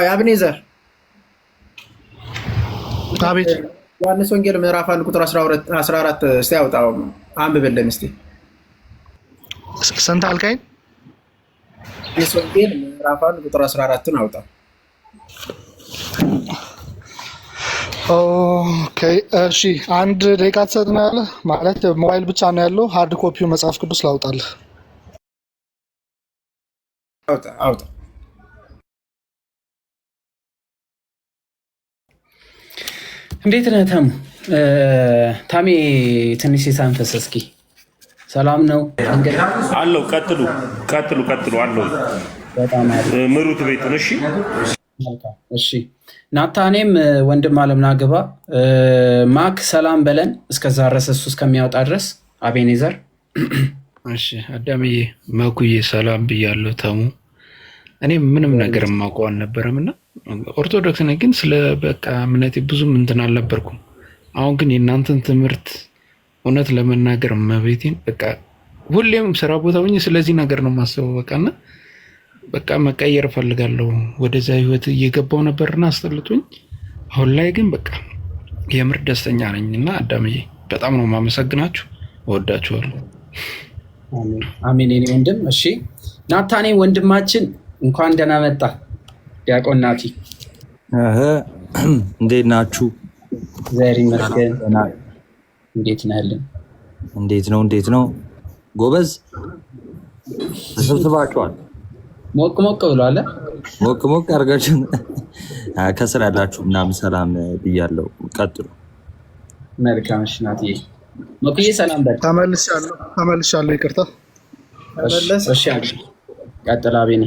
አብኔዘር አቤት። ዮሐንስ ወንጌል ምዕራፍ 1 ቁጥር 14 እስቲ አውጣው አንብብልን እስቲ። ስንት አልከኝ? ዮሐንስ ወንጌል ምዕራፍ 1 ቁጥር 14ን አውጣ። ኦኬ እሺ፣ አንድ ደቂቃ ትሰጥናለህ? ማለት ሞባይል ብቻ ነው ያለው። ሃርድ ኮፒው መጽሐፍ ቅዱስ ላውጣልህ። አውጣ። እንዴት ነህ ተሙ? ታሜ ትንሽ የሳንፈስ እስኪ ሰላም ነው አለው። ቀጥሉ አለው። በጣም ምሩት ቤቱን። እሺ ናታኔም ወንድም አለምና ግባ ማክ ሰላም በለን እስከዛ ድረስ እሱ እስከሚያወጣ ድረስ አቤኔዘር። እሺ አዳምዬ መኩዬ ሰላም ብያለሁ። ተሙ እኔ ምንም ነገር የማውቀው አልነበረም እና ኦርቶዶክስ ነኝ፣ ግን ስለ በቃ እምነቴ ብዙም እንትን አልነበርኩም። አሁን ግን የእናንተን ትምህርት እውነት ለመናገር መቤቴን በቃ ሁሌም ስራ ቦታ ሆኜ ስለዚህ ነገር ነው የማስበው። በቃና በቃ መቀየር እፈልጋለሁ። ወደዛ ህይወት እየገባው ነበርና አስጠልቶኝ፣ አሁን ላይ ግን በቃ የምር ደስተኛ ነኝ እና አዳምዬ በጣም ነው የማመሰግናችሁ። እወዳችኋለሁ። አሜን የኔ ወንድም። እሺ ናታኔ ወንድማችን እንኳን ደህና መጣ። ዲያቆን ናቲ እንዴት ናችሁ? እግዚአብሔር ይመስገን። እንዴት ነህልን? እንዴት ነው ጎበዝ? ተሰብስባችኋል? ሞቅ ብሏል። ሞቅ አድርጋችሁ ከስራ ያላችሁ ምናምን ሰላም ብያለሁ። ቀጥሉ። መልካም። እሺ ናትዬ ሞቅዬ ሰላም በል። ተመልሻለሁ። ይቅርታ። እሺ ቀጥል አቤኔ።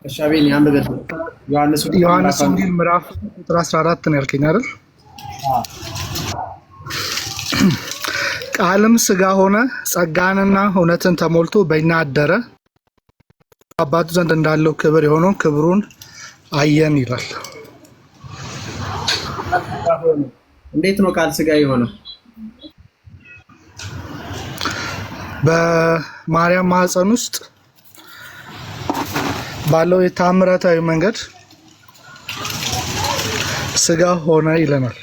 እሺ አቤኔ አንብበል። ዮሐንስ ወንጌል ምዕራፍ ቁጥር 14 ነው ያልከኝ አይደል? ቃልም ስጋ ሆነ ጸጋንና እውነትን ተሞልቶ በእኛ አደረ፣ አባቱ ዘንድ እንዳለው ክብር የሆነውን ክብሩን አየን ይላል። እንዴት ነው ቃል ስጋ የሆነው? በማርያም ማህፀን ውስጥ ባለው የታምራታዊ መንገድ ስጋ ሆነ ይለናል።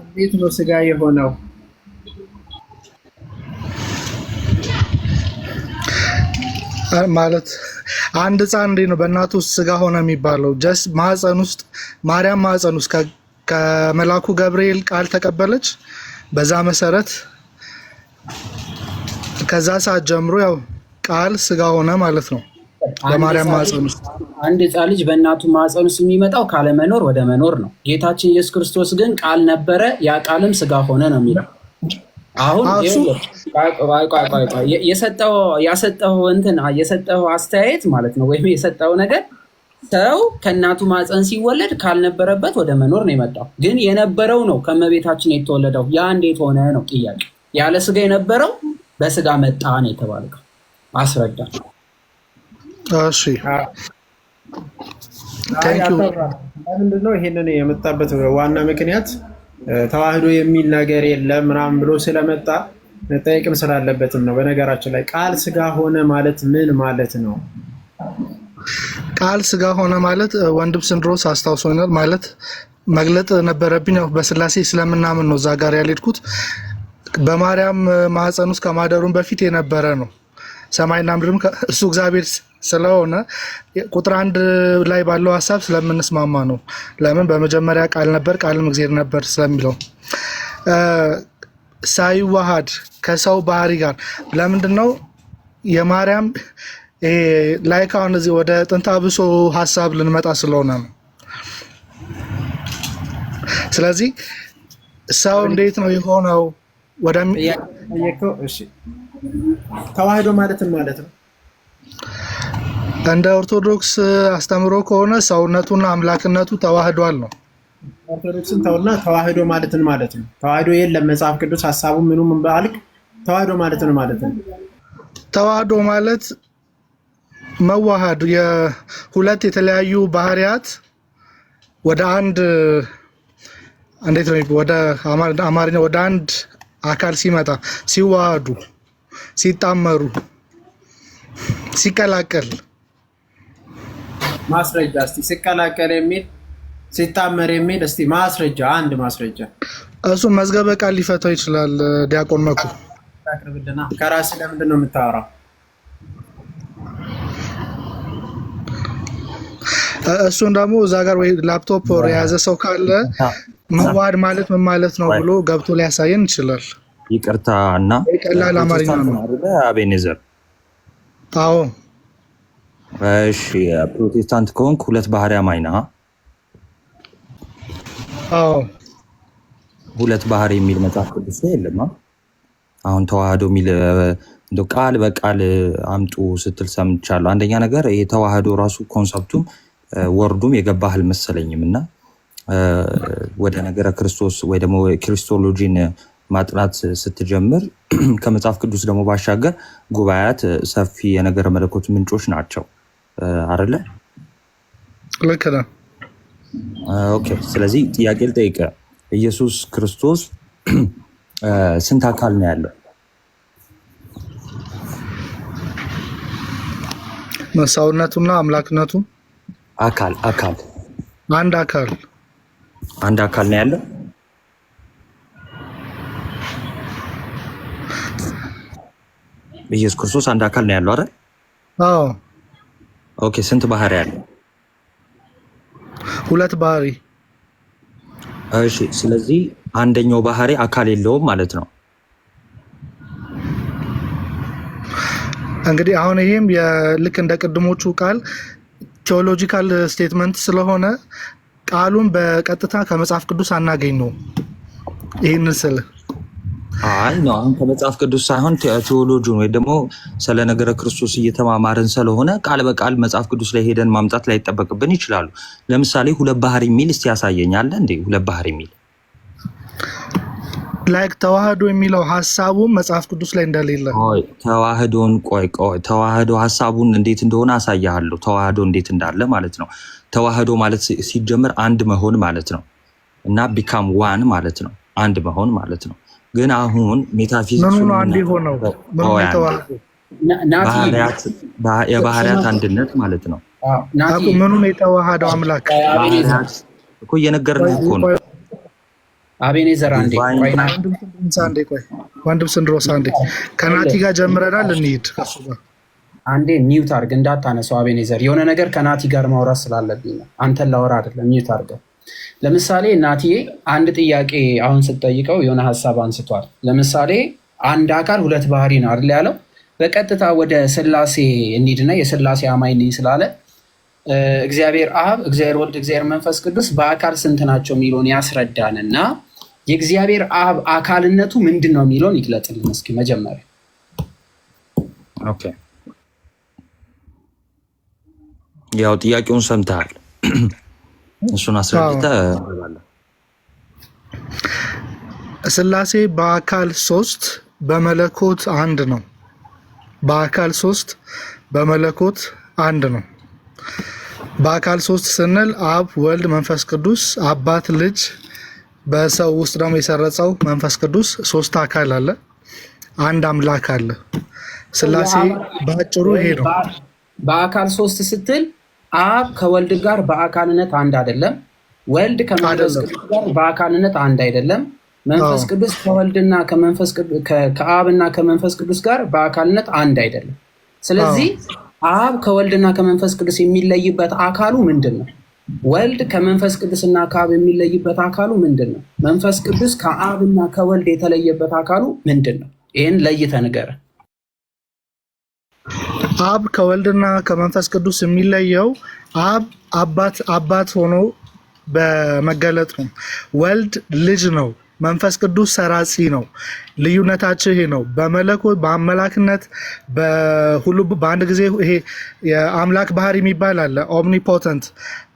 እንዴት ነው ስጋ የሆነው? ማለት አንድ ህፃን እንዴት ነው በእናቱ ውስጥ ስጋ ሆነ የሚባለው? ጀስት ማህፀን ውስጥ ማርያም ማህፀን ውስጥ ከመላኩ ገብርኤል ቃል ተቀበለች። በዛ መሰረት ከዛ ሰዓት ጀምሮ ያው ቃል ስጋ ሆነ ማለት ነው። በማርያም ማህፀን ውስጥ አንድ ህፃን ልጅ በእናቱ ማህፀን ውስጥ የሚመጣው ካለመኖር ወደ መኖር ነው። ጌታችን ኢየሱስ ክርስቶስ ግን ቃል ነበረ፣ ያ ቃልም ስጋ ሆነ ነው የሚለው። አሁን የሰጠው አስተያየት ማለት ነው፣ ወይም የሰጠው ነገር ሰው ከእናቱ ማህፀን ሲወለድ ካልነበረበት ወደ መኖር ነው የመጣው። ግን የነበረው ነው ከእመቤታችን የተወለደው። ያ እንዴት ሆነ ነው ጥያቄ። ያለ ስጋ የነበረው በስጋ መጣ ነው የተባለው። አስረዳ። እሺ ምንድን ነው ይሄንን የመጣበት ዋና ምክንያት? ተዋህዶ የሚል ነገር የለም ምናምን ብሎ ስለመጣ መጠየቅም ስላለበትም ነው። በነገራችን ላይ ቃል ስጋ ሆነ ማለት ምን ማለት ነው? ቃል ስጋ ሆነ ማለት ወንድም ስንድሮስ አስታውሶኛል። ማለት መግለጥ ነበረብኝ። ያው በስላሴ ስለምናምን ነው እዛ ጋር ያልሄድኩት። በማርያም ማህፀን ውስጥ ከማደሩን በፊት የነበረ ነው። ሰማይና ምድርም እሱ እግዚአብሔር ስለሆነ ቁጥር 1 ላይ ባለው ሀሳብ ስለምንስማማ ነው። ለምን በመጀመሪያ ቃል ነበር፣ ቃልም እግዚአብሔር ነበር ስለሚለው ሳይዋሃድ ከሰው ባህሪ ጋር ለምንድን ነው የማርያም ላይክ አሁን እዚህ ወደ ጥንተ አብሶ ሀሳብ ልንመጣ ስለሆነ ነው። ስለዚህ ሰው እንዴት ነው የሆነው? ተዋህዶ ማለትም ማለት ነው እንደ ኦርቶዶክስ አስተምሮ ከሆነ ሰውነቱና አምላክነቱ ተዋህዷል ነው። ኦርቶዶክስን ተውና ተዋህዶ ማለትን ማለት ነው። ተዋህዶ የለም መጽሐፍ ቅዱስ ሐሳቡ ምኑም ባልክ ተዋህዶ ማለትን ማለት ነው። ተዋህዶ ማለት መዋሃድ፣ የሁለት የተለያዩ ባህሪያት ወደ አንድ እንዴት ነው ወደ አማርኛ ወደ አንድ አካል ሲመጣ ሲዋሃዱ፣ ሲጣመሩ፣ ሲቀላቀል ማስረጃ እስቲ ሲቀላቀል የሚል ሲጣመር የሚል እስቲ ማስረጃ፣ አንድ ማስረጃ። እሱ መዝገበ ቃል ሊፈታው ይችላል። ዲያቆን መኩ አቅርብልና። ከራስ ለምንድን ነው የምታወራው? እሱን ደግሞ እዛ ጋር ወይ ላፕቶፕ የያዘ ሰው ካለ መዋሃድ ማለት ምን ማለት ነው ብሎ ገብቶ ሊያሳየን ይችላል። ይቅርታ እና ቀላል አማርኛ ነው አቤኔዘር። አዎ እሺ፣ ፕሮቴስታንት ከሆንክ ሁለት ባህሪ አማኝ ነህ? አዎ። ሁለት ባህሪ የሚል መጽሐፍ ቅዱስ ላይ የለም። አሁን ተዋህዶ የሚል እንደው ቃል በቃል አምጡ ስትል ሰምቻለሁ። አንደኛ ነገር ይሄ ተዋህዶ ራሱ ኮንሰፕቱም ወርዱም የገባህ አልመሰለኝም እና ወደ ነገረ ክርስቶስ ወይ ደግሞ ክሪስቶሎጂን ማጥናት ስትጀምር ከመጽሐፍ ቅዱስ ደግሞ ባሻገር ጉባኤያት ሰፊ የነገረ መለኮት ምንጮች ናቸው አይደለ? ልክ ነህ። ኦኬ። ስለዚህ ጥያቄ ልጠይቅህ፣ ኢየሱስ ክርስቶስ ስንት አካል ነው ያለው? ሰውነቱና አምላክነቱ አካል አንድ አካል ነው ያለው። ኢየሱስ ክርስቶስ አንድ አካል ነው ያለው አይደል? አዎ። ኦኬ። ስንት ባህሪ ያለው? ሁለት ባህሪ። እሺ። ስለዚህ አንደኛው ባህሪ አካል የለውም ማለት ነው። እንግዲህ አሁን ይሄም ልክ እንደ ቅድሞቹ ቃል ቴዎሎጂካል ስቴትመንት ስለሆነ ቃሉን በቀጥታ ከመጽሐፍ ቅዱስ አናገኝ ነው። ይህንን ስል አይ ነው አሁን ከመጽሐፍ ቅዱስ ሳይሆን ቴዎሎጂን ወይ ደግሞ ስለ ነገረ ክርስቶስ እየተማማርን ስለሆነ ቃል በቃል መጽሐፍ ቅዱስ ላይ ሄደን ማምጣት ላይ ይጠበቅብን ይችላሉ። ለምሳሌ ሁለት ባህሪ የሚል እስቲ ያሳየኛል እንዴ? ሁለት ባህሪ የሚል ላይክ ተዋህዶ የሚለው ሐሳቡ መጽሐፍ ቅዱስ ላይ እንደሌለ ተዋህዶን ቆይ ተዋህዶ ሐሳቡን እንዴት እንደሆነ አሳያለሁ። ተዋህዶ እንዴት እንዳለ ማለት ነው። ተዋህዶ ማለት ሲጀምር አንድ መሆን ማለት ነው እና ቢካም ዋን ማለት ነው። አንድ መሆን ማለት ነው። ግን አሁን ሜታፊዚክስ ነው አንድ ሆነው የባህሪያት አንድነት ማለት ነው። ምኑ ነው የተዋሃደው አምላክ እኮ እየነገርን እኮ ነው። አቤኔዘር አንዴ ወንድም ስንድሮስ አንዴ ከናቲ ጋር ጀምረናል። እንሂድ ከሱ ጋር አንዴ ሚውት አድርግ እንዳታነሳው። አቤኔዘር የሆነ ነገር ከናቲ ጋር ማውራት ስላለብኝ ነው። አንተን ላወራ አይደለም። ሚውት አድርገው። ለምሳሌ ናቲዬ አንድ ጥያቄ አሁን ስትጠይቀው የሆነ ሀሳብ አንስቷል። ለምሳሌ አንድ አካል ሁለት ባህሪ ነው አይደል ያለው። በቀጥታ ወደ ስላሴ እንሂድና የስላሴ አማኝ ነኝ ስላለ እግዚአብሔር አብ፣ እግዚአብሔር ወልድ፣ እግዚአብሔር መንፈስ ቅዱስ በአካል ስንት ናቸው የሚለውን ያስረዳንና የእግዚአብሔር አብ አካልነቱ ምንድን ነው የሚለውን ይግለጥልን እስኪ መጀመሪያ። ኦኬ፣ ያው ጥያቄውን ሰምተሃል። እሱን አስረድተህ ስላሴ በአካል ሶስት በመለኮት አንድ ነው። በአካል ሶስት በመለኮት አንድ ነው። በአካል ሶስት ስንል አብ፣ ወልድ፣ መንፈስ ቅዱስ፣ አባት፣ ልጅ፣ በሰው ውስጥ ደግሞ የሰረጸው መንፈስ ቅዱስ፣ ሶስት አካል አለ፣ አንድ አምላክ አለ። ስላሴ በአጭሩ ይሄ ነው። በአካል ሶስት ስትል አብ ከወልድ ጋር በአካልነት አንድ አይደለም። ወልድ ከመንፈስ ቅዱስ ጋር በአካልነት አንድ አይደለም። መንፈስ ቅዱስ ከወልድና ከአብና ከመንፈስ ቅዱስ ጋር በአካልነት አንድ አይደለም። ስለዚህ አብ ከወልድና ከመንፈስ ቅዱስ የሚለይበት አካሉ ምንድን ነው? ወልድ ከመንፈስ ቅዱስና ከአብ የሚለይበት አካሉ ምንድን ነው? መንፈስ ቅዱስ ከአብና ከወልድ የተለየበት አካሉ ምንድን ነው? ይህን ለይተህ ንገረን። አብ ከወልድና ከመንፈስ ቅዱስ የሚለየው አብ አባት ሆኖ በመገለጥ ነው። ወልድ ልጅ ነው። መንፈስ ቅዱስ ሰራጺ ነው። ልዩነታቸው ይሄ ነው። በመለኮት በአምላክነት በሁሉ በአንድ ጊዜ ይሄ የአምላክ ባህሪ የሚባል አለ። ኦምኒፖተንት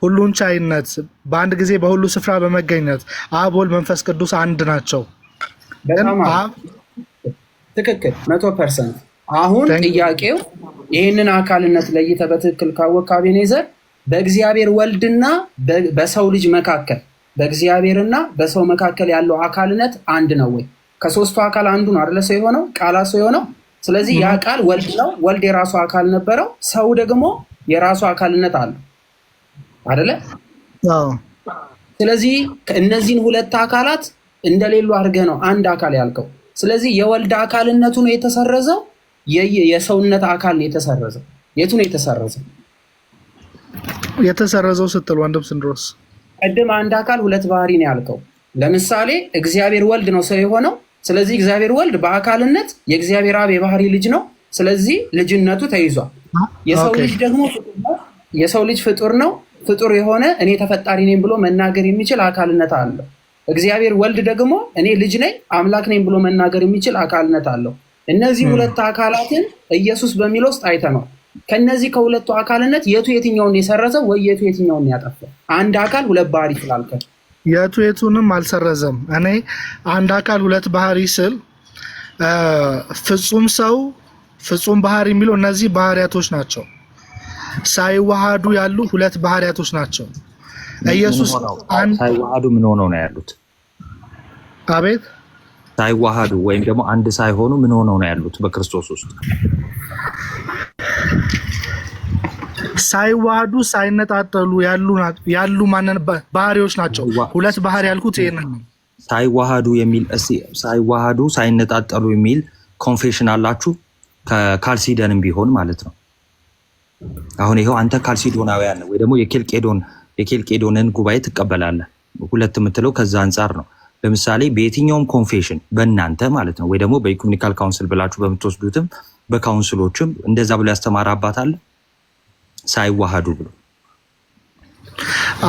ሁሉን ቻይነት በአንድ ጊዜ በሁሉ ስፍራ በመገኘት አብ፣ ወልድ፣ መንፈስ ቅዱስ አንድ ናቸው። ትክክል 100%። አሁን ጥያቄው ይህንን አካልነት ለይተህ በትክክል ካወቅህ አቤኔዘር በእግዚአብሔር ወልድና በሰው ልጅ መካከል በእግዚአብሔርና በሰው መካከል ያለው አካልነት አንድ ነው ወይ? ከሶስቱ አካል አንዱ ነው አይደለ ሰው የሆነው ቃል ሰው የሆነው። ስለዚህ ያ ቃል ወልድ ነው። ወልድ የራሱ አካል ነበረው። ሰው ደግሞ የራሱ አካልነት አለው አይደለ? አዎ። ስለዚህ እነዚህን ሁለት አካላት እንደሌሉ አድርገህ ነው አንድ አካል ያልከው። ስለዚህ የወልድ አካልነቱ ነው የተሰረዘው፣ የሰውነት አካል ነው የተሰረዘው። የቱ ነው የተሰረዘው? የተሰረዘው ስትል ወንድም ስንድሮስ ቀድም አንድ አካል ሁለት ባህሪ ነው ያልከው። ለምሳሌ እግዚአብሔር ወልድ ነው ሰው የሆነው። ስለዚህ እግዚአብሔር ወልድ በአካልነት የእግዚአብሔር አብ የባህሪ ልጅ ነው። ስለዚህ ልጅነቱ ተይዟል። የሰው ልጅ ደግሞ የሰው ልጅ ፍጡር ነው። ፍጡር የሆነ እኔ ተፈጣሪ ነኝ ብሎ መናገር የሚችል አካልነት አለው። እግዚአብሔር ወልድ ደግሞ እኔ ልጅ ነኝ አምላክ ነኝ ብሎ መናገር የሚችል አካልነት አለው። እነዚህ ሁለት አካላትን ኢየሱስ በሚል ውስጥ አይተነው። ከነዚህ ከሁለቱ አካልነት የቱ የትኛውን የሰረዘው ወይ የቱ የትኛውን ያጠፋው? አንድ አካል ሁለት ባህሪ ስላልከ የቱ የቱንም አልሰረዘም። እኔ አንድ አካል ሁለት ባህሪ ስል ፍጹም ሰው ፍጹም ባህሪ የሚለው እነዚህ ባህሪያቶች ናቸው። ሳይዋሃዱ ያሉ ሁለት ባህሪያቶች ናቸው። ኢየሱስ ሳይዋሃዱ ምን ሆነው ነው ያሉት? አቤት ሳይዋሃዱ ወይም ደግሞ አንድ ሳይሆኑ ምን ሆነው ነው ያሉት በክርስቶስ ውስጥ? ሳይዋሃዱ ሳይነጣጠሉ ያሉ ማንን ባህሪዎች ናቸው? ሁለት ባህሪ ያልኩት ይሄንን ነው። ሳይዋሃዱ የሚል ሳይዋሃዱ ሳይነጣጠሉ የሚል ኮንፌሽን አላችሁ ከካልሲደንም ቢሆን ማለት ነው። አሁን ይሄው አንተ ካልሲዶናውያን ወይ ደግሞ የኬልቄዶንን ጉባኤ ትቀበላለህ። ሁለት የምትለው ከዛ አንጻር ነው። ለምሳሌ በየትኛውም ኮንፌሽን በእናንተ ማለት ነው ወይ ደግሞ በኢኩሜኒካል ካውንስል ብላችሁ በምትወስዱትም በካውንስሎችም እንደዛ ብሎ ያስተማረ አባት አለ ሳይዋሃዱ ብሎ።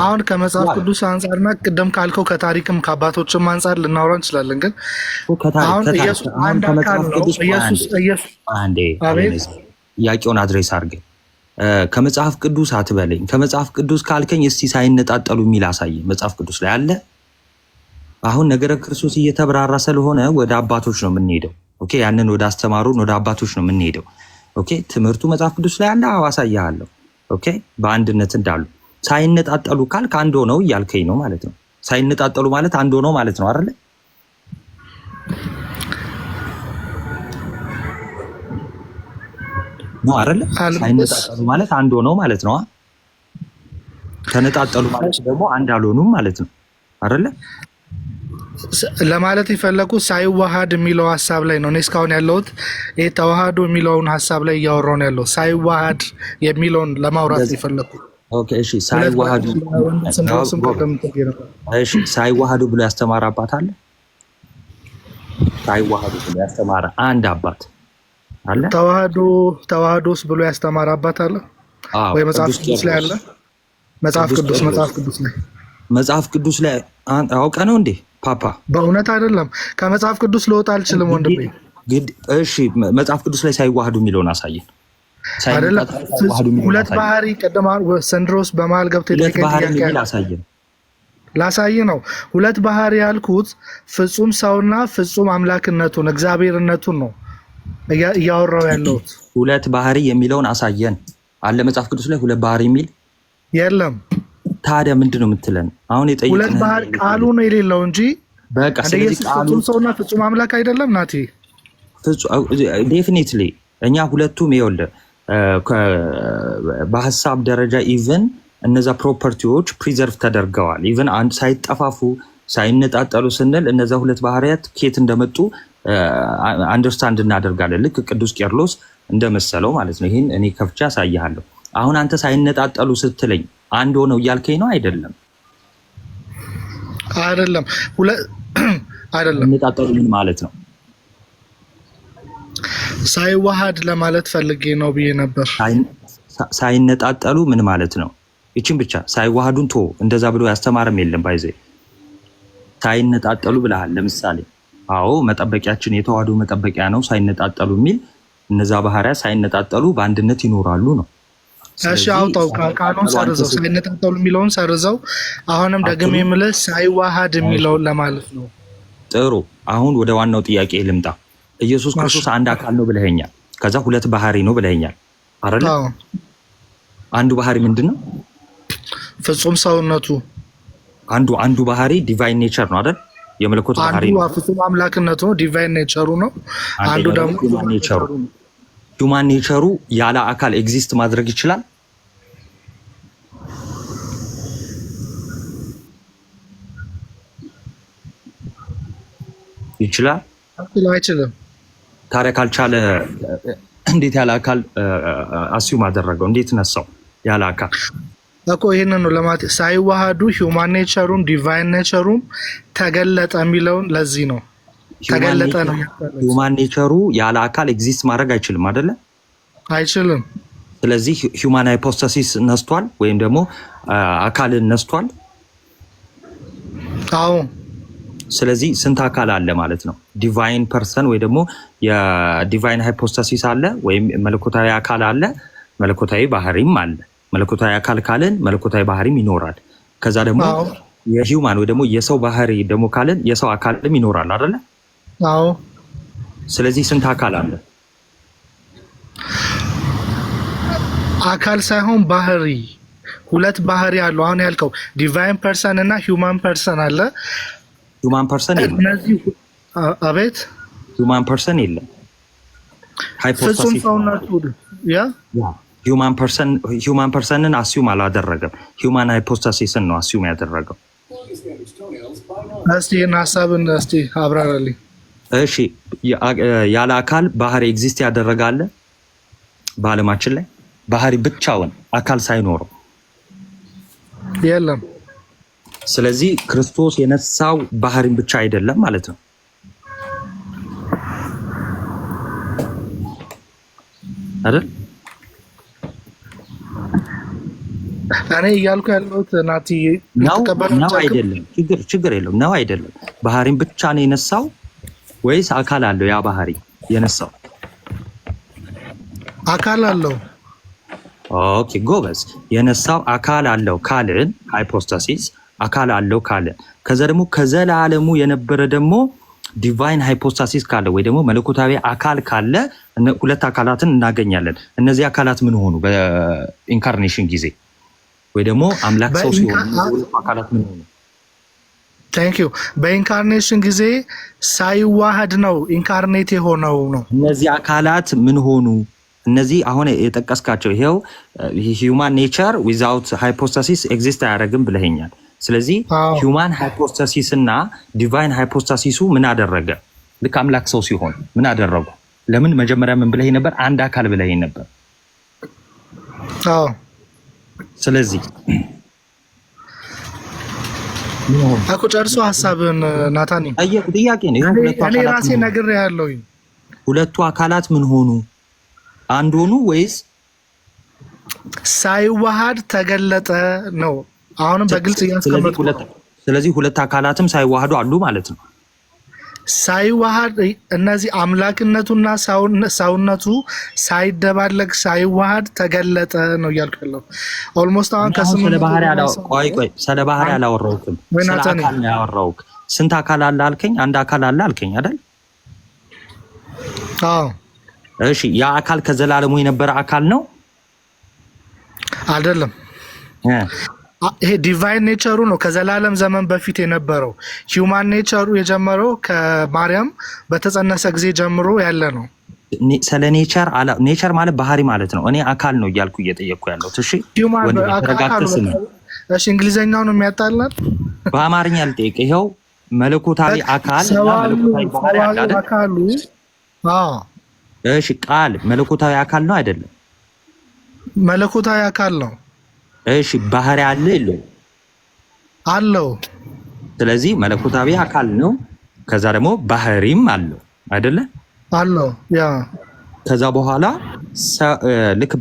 አሁን ከመጽሐፍ ቅዱስ አንጻርና ቅድም ካልከው ከታሪክም ከአባቶችም አንጻር ልናወራ እንችላለን። ግን አሁን ኢየሱስ አንድ አካል ነው። ኢየሱስ ጥያቄውን አድሬስ አድርገኝ። ከመጽሐፍ ቅዱስ አትበለኝ። ከመጽሐፍ ቅዱስ ካልከኝ እስቲ ሳይነጣጠሉ የሚል አሳይ። መጽሐፍ ቅዱስ ላይ አለ? አሁን ነገረ ክርስቶስ እየተብራራ ስለሆነ ወደ አባቶች ነው የምንሄደው። ኦኬ፣ ያንን ወደ አስተማሩን ወደ አባቶች ነው የምንሄደው። ኦኬ፣ ትምህርቱ መጽሐፍ ቅዱስ ላይ አለ። አሳያለሁ። ኦኬ፣ በአንድነት እንዳሉ ሳይነጣጠሉ ካልክ አንድ ሆነው እያልከኝ ነው ማለት ነው። ሳይነጣጠሉ ማለት አንድ ሆነው ማለት ነው አይደለ? ነው አይደለ? ሳይነጣጠሉ ማለት አንድ ሆነው ማለት ነው። ተነጣጠሉ ማለት ደግሞ አንድ አልሆኑም ማለት ነው አይደለ? ለማለት የፈለኩት ሳይዋሃድ የሚለው ሀሳብ ላይ ነው። እኔ እስካሁን ያለሁት ይሄ ተዋሃዶ የሚለውን ሀሳብ ላይ እያወራሁ ነው ያለው። ሳይዋሃድ የሚለውን ለማውራት የፈለኩት። ኦኬ፣ እሺ። ሳይዋሃዱ ብሎ ያስተማረ አባት አለ? ሳይዋሃዱ ብሎ ያስተማረ አንድ አባት አለ? ተዋህዶስ ብሎ ያስተማረ አባት አለ ወይ? መጽሐፍ ቅዱስ ላይ አለ? መጽሐፍ ቅዱስ ላይ አውቀ ነው እንዴ ፓፓ? በእውነት አይደለም። ከመጽሐፍ ቅዱስ ልወጣ አልችልም ወንድሜ። እሺ፣ መጽሐፍ ቅዱስ ላይ ሳይዋሃዱ የሚለውን አሳየን። አይደለም ሁለት ባህሪ ቀደም ሰንድሮስ በመሀል ገብተህ ላሳይ ነው። ሁለት ባህሪ ያልኩት ፍጹም ሰውና ፍጹም አምላክነቱን እግዚአብሔርነቱን ነው እያወራው ያለሁት። ሁለት ባህሪ የሚለውን አሳየን አለ መጽሐፍ ቅዱስ ላይ? ሁለት ባህሪ የሚል የለም። ታዲያ ምንድን ነው የምትለን? አሁን የጠየቅን ሁለት ባህሪ ቃሉ ነው የሌለው እንጂ በቃ ስለዚህ ቃሉ ፍጹም ሰውና ፍጹም አምላክ አይደለም ናቲ? ዴፊኒትሊ እኛ ሁለቱም ይኸውልህ በሀሳብ ደረጃ ኢቨን እነዛ ፕሮፐርቲዎች ፕሪዘርቭ ተደርገዋል። ኢቨን አንድ ሳይጠፋፉ ሳይነጣጠሉ ስንል እነዛ ሁለት ባህሪያት ኬት እንደመጡ አንደርስታንድ እናደርጋለን። ልክ ቅዱስ ቄርሎስ እንደመሰለው ማለት ነው። ይህን እኔ ከፍቻ ያሳይሃለሁ። አሁን አንተ ሳይነጣጠሉ ስትለኝ አንድ ሆነው እያልከኝ ነው? አይደለም አይደለም ሳይነጣጠሉ ምን ማለት ነው? ሳይዋሃድ ለማለት ፈልጌ ነው ብዬ ነበር። ሳይነጣጠሉ ምን ማለት ነው? ይችን ብቻ ሳይዋሃዱን ቶ እንደዛ ብሎ ያስተማረም የለም። ባይዘ ሳይነጣጠሉ ብለሃል። ለምሳሌ አዎ መጠበቂያችን የተዋህዶ መጠበቂያ ነው ሳይነጣጠሉ የሚል እነዛ ባህሪያ ሳይነጣጠሉ በአንድነት ይኖራሉ ነው። እሺ አውጣው፣ ቃሉን ሰርዘው፣ ሳይነጣጠሉ የሚለውን ሰርዘው። አሁንም ደግሜ የምልህ ሳይዋሃድ የሚለውን ለማለት ነው። ጥሩ፣ አሁን ወደ ዋናው ጥያቄ ልምጣ። ኢየሱስ ክርስቶስ አንድ አካል ነው ብለኸኛል። ከዛ ሁለት ባህሪ ነው ብለኸኛል አይደል? አንዱ ባህሪ ምንድን ነው? ፍጹም ሰውነቱ። አንዱ ባህሪ ዲቫይን ኔቸር ነው አይደል? የመለኮት ባህሪ አንዱ ፍጹም አምላክነቱ ነው፣ ዲቫይን ኔቸሩ ነው። አንዱ ደግሞ ሁማን ኔቸሩ ያለ አካል ኤግዚስት ማድረግ ይችላል? ይችላል? አይችልም። ታዲያ ካልቻለ እንዴት ያለ አካል አስዩም አደረገው? እንዴት ነሳው ያለ አካል እኮ? ይሄንን ነው ለማለት ሳይዋሃዱ ሂውማን ኔቸሩም ዲቫይን ኔቸሩም ተገለጠ የሚለውን ለዚህ ነው ተገለጠ ነው። ሂውማን ኔቸሩ ያለ አካል ኤግዚስት ማድረግ አይችልም አይደለ? አይችልም። ስለዚህ ሂውማን ሃይፖስታሲስ ነስቷል ወይም ደግሞ አካልን ነስቷል። አዎ። ስለዚህ ስንት አካል አለ ማለት ነው? ዲቫይን ፐርሰን ወይ ደግሞ የዲቫይን ሃይፖስታሲስ አለ ወይም መለኮታዊ አካል አለ፣ መለኮታዊ ባህሪም አለ። መለኮታዊ አካል ካልን መለኮታዊ ባህሪም ይኖራል። ከዛ ደግሞ የሂውማን ወይ ደግሞ የሰው ባህሪ ደግሞ ካልን የሰው አካልም ይኖራል አይደለ? አዎ። ስለዚህ ስንት አካል አለ? አካል ሳይሆን ባህሪ፣ ሁለት ባህሪ አለው። አሁን ያልከው ዲቫይን ፐርሰን እና ሂውማን ፐርሰን አለ። ሂውማን ፐርሰን የለም። አቤት፣ ሂውማን ፐርሰን የለም። ፍጹም ሰውነቱ ያ ሂውማን ፐርሰንን አስዩም አላደረገም። ሂውማን ሃይፖስታሲስን ነው አስዩም ያደረገው። እስቲ ይህን ሀሳብን እስቲ አብራራልኝ። እሺ፣ ያለ አካል ባህሪ ኤግዚስት ያደረጋለ በዓለማችን ላይ? ባህሪ ብቻውን አካል ሳይኖረው የለም። ስለዚህ ክርስቶስ የነሳው ባህሪን ብቻ አይደለም ማለት ነው አይደል? እኔ እያልኩ ያለሁት ናቲ ነው አይደለም? ችግር የለውም። ነው አይደለም? ባህሪን ብቻ ነው የነሳው ወይስ አካል አለው? ያ ባህሪ የነሳው አካል አለው። ኦኬ ጎበዝ። የነሳው አካል አለው ካልን ሃይፖስታሲስ አካል አለው ካልን፣ ከዛ ደግሞ ከዘላለሙ የነበረ ደግሞ ዲቫይን ሃይፖስታሲስ ካለ ወይ ደግሞ መለኮታዊ አካል ካለ ሁለት አካላትን እናገኛለን። እነዚህ አካላት ምን ሆኑ በኢንካርኔሽን ጊዜ? ወይ ደግሞ አምላክ ሰው ሲሆን ሁለት አካላት ምን ሆኑ? ታንክ ዩ። በኢንካርኔሽን ጊዜ ሳይዋሃድ ነው ኢንካርኔት የሆነው ነው። እነዚህ አካላት ምን ሆኑ? እነዚህ አሁን የጠቀስካቸው ይሄው ሂውማን ኔቸር ዊዛውት ሃይፖስታሲስ ኤግዚስት አያደርግም ብለኸኛል። ስለዚህ ሂውማን ሃይፖስታሲስ እና ዲቫይን ሃይፖስታሲሱ ምን አደረገ? ልክ አምላክ ሰው ሲሆን ምን አደረጉ? ለምን መጀመሪያ ምን ብለኸኝ ነበር? አንድ አካል ብለኸኝ ነበር። አዎ። ስለዚህ አኮ ጨርሶ ሀሳብን ናታኒ ጥያቄ ነው። እኔ ራሴ ነግሬሃለሁ። ሁለቱ አካላት ምን ሆኑ? አንድ ሆኑ ወይስ ሳይዋሃድ ተገለጠ ነው? አሁንም በግልጽ እያስቀመጥኩ። ስለዚህ ሁለት አካላትም ሳይዋሃዱ አሉ ማለት ነው። ሳይዋሃድ እነዚህ አምላክነቱና ሰውነቱ ሳይደባለቅ ሳይዋሃድ ተገለጠ ነው እያልኩ ያለው። ኦልሞስት አሁን ስለ ባህሪ አላወራሁትም። ስለ አካል ነው ያወራሁት። ስንት አካል አለ አልከኝ? አንድ አካል አለ አልከኝ አይደል? አዎ። እሺ፣ ያ አካል ከዘላለሙ የነበረ አካል ነው አይደለም? ይሄ ዲቫይን ኔቸሩ ነው ከዘላለም ዘመን በፊት የነበረው። ሂውማን ኔቸሩ የጀመረው ከማርያም በተጸነሰ ጊዜ ጀምሮ ያለ ነው። ስለ ኔቸር ማለት ባህሪ ማለት ነው። እኔ አካል ነው እያልኩ እየጠየቅኩ ያለሁት። እሺ፣ እሺ፣ እንግሊዘኛው ነው የሚያጣላል። በአማርኛ ልጠይቅ። ይኸው መለኮታዊ አካል እና መለኮታዊ ባህሪ አካሉ። አዎ። እሺ፣ ቃል መለኮታዊ አካል ነው አይደለም? መለኮታዊ አካል ነው። እሺ፣ ባህሪ አለ የለው? አለው። ስለዚህ መለኮታዊ አካል ነው። ከዛ ደግሞ ባህሪም አለው አይደለ? አለው። ያ ከዛ በኋላ ልክ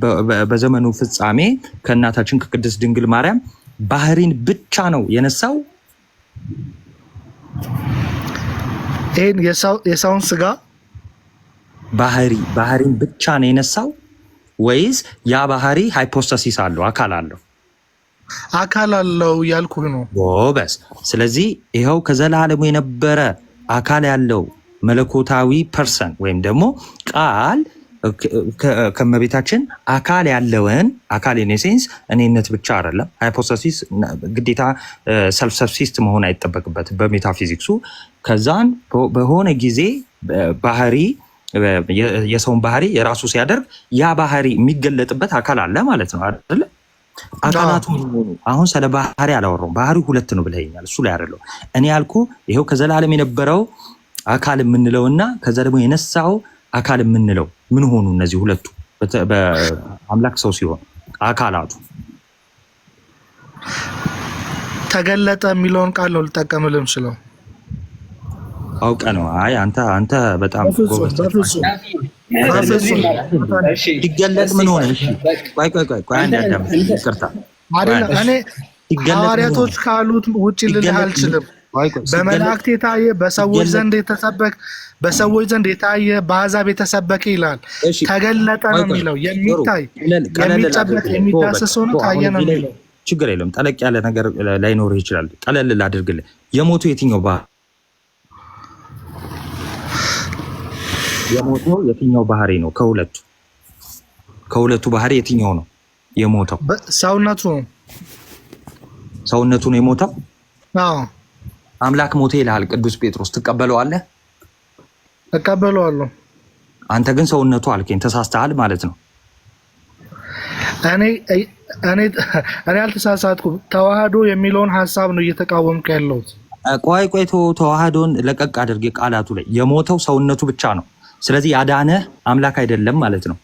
በዘመኑ ፍጻሜ ከእናታችን ከቅድስት ድንግል ማርያም ባህሪን ብቻ ነው የነሳው። ይሄን የሰውን ስጋ ባህሪን ብቻ ነው የነሳው ወይስ ያ ባህሪ ሃይፖስታሲስ አለው አካል አለው? አካል አለው ያልኩ ነው። ጎበዝ። ስለዚህ ይኸው ከዘላለሙ የነበረ አካል ያለው መለኮታዊ ፐርሰን ወይም ደግሞ ቃል ከመቤታችን አካል ያለውን አካል ኢኔሴንስ እኔነት ብቻ አይደለም። ሃይፖስታሲስ ግዴታ ሰልፍ ሰብሲስት መሆን አይጠበቅበትም በሜታፊዚክሱ። ከዛን በሆነ ጊዜ ባህሪ የሰውን ባህሪ የራሱ ሲያደርግ ያ ባህሪ የሚገለጥበት አካል አለ ማለት ነው አይደለ? አካላቱ ሆኑ። አሁን ስለ ባህሪ አላወራሁም። ባህሪው ሁለት ነው ብለኸኛል። እሱ ላይ አይደለም እኔ ያልኩ። ይሄው ከዘላለም የነበረው አካል የምንለውና ከዛ ደግሞ የነሳው አካል የምንለው ምን ሆኑ? እነዚህ ሁለቱ በአምላክ ሰው ሲሆን አካላቱ ተገለጠ የሚለውን ቃል ነው ልጠቀምልም ችለው አውቀ ነው። አይ አንተ በጣም ሲገለጥ ምን ሆነ? ቆይ አንድ አዳም ይቅርታ እኔ ሐዋርያቶች ካሉት ውጭ ልልህ አልችልም። በመላእክት የታየ በሰዎች ዘንድ የታየ በአሕዛብ የተሰበከ ይላል። ተገለጠ ነው የሚለው። የሚታይ የሚጨበጥ የሚዳሰስ ሆኖ ታየ ነው የሚለው። ችግር የለም። ጠለቅ ያለ ነገር ላይኖርህ ይችላል። ቀለል ላድርግልህ። የሞተው የትኛው ባህሪ ነው? ከሁለቱ ባህሪ የትኛው ነው የሞተው? ሰውነቱ ነው የሞተው። አዎ አምላክ ሞተ ይልሃል ቅዱስ ጴጥሮስ፣ ትቀበለዋለህ? እቀበለዋለሁ። አንተ ግን ሰውነቱ አልከኝ። ተሳስተሃል ማለት ነው። እኔ አልተሳሳትኩም። ተዋህዶ የሚለውን ሀሳብ ነው እየተቃወምክ ያለሁት። ቆይ ተዋህዶን ለቀቅ አድርጌ ቃላቱ ላይ የሞተው ሰውነቱ ብቻ ነው። ስለዚህ ያዳነህ አምላክ አይደለም ማለት ነው።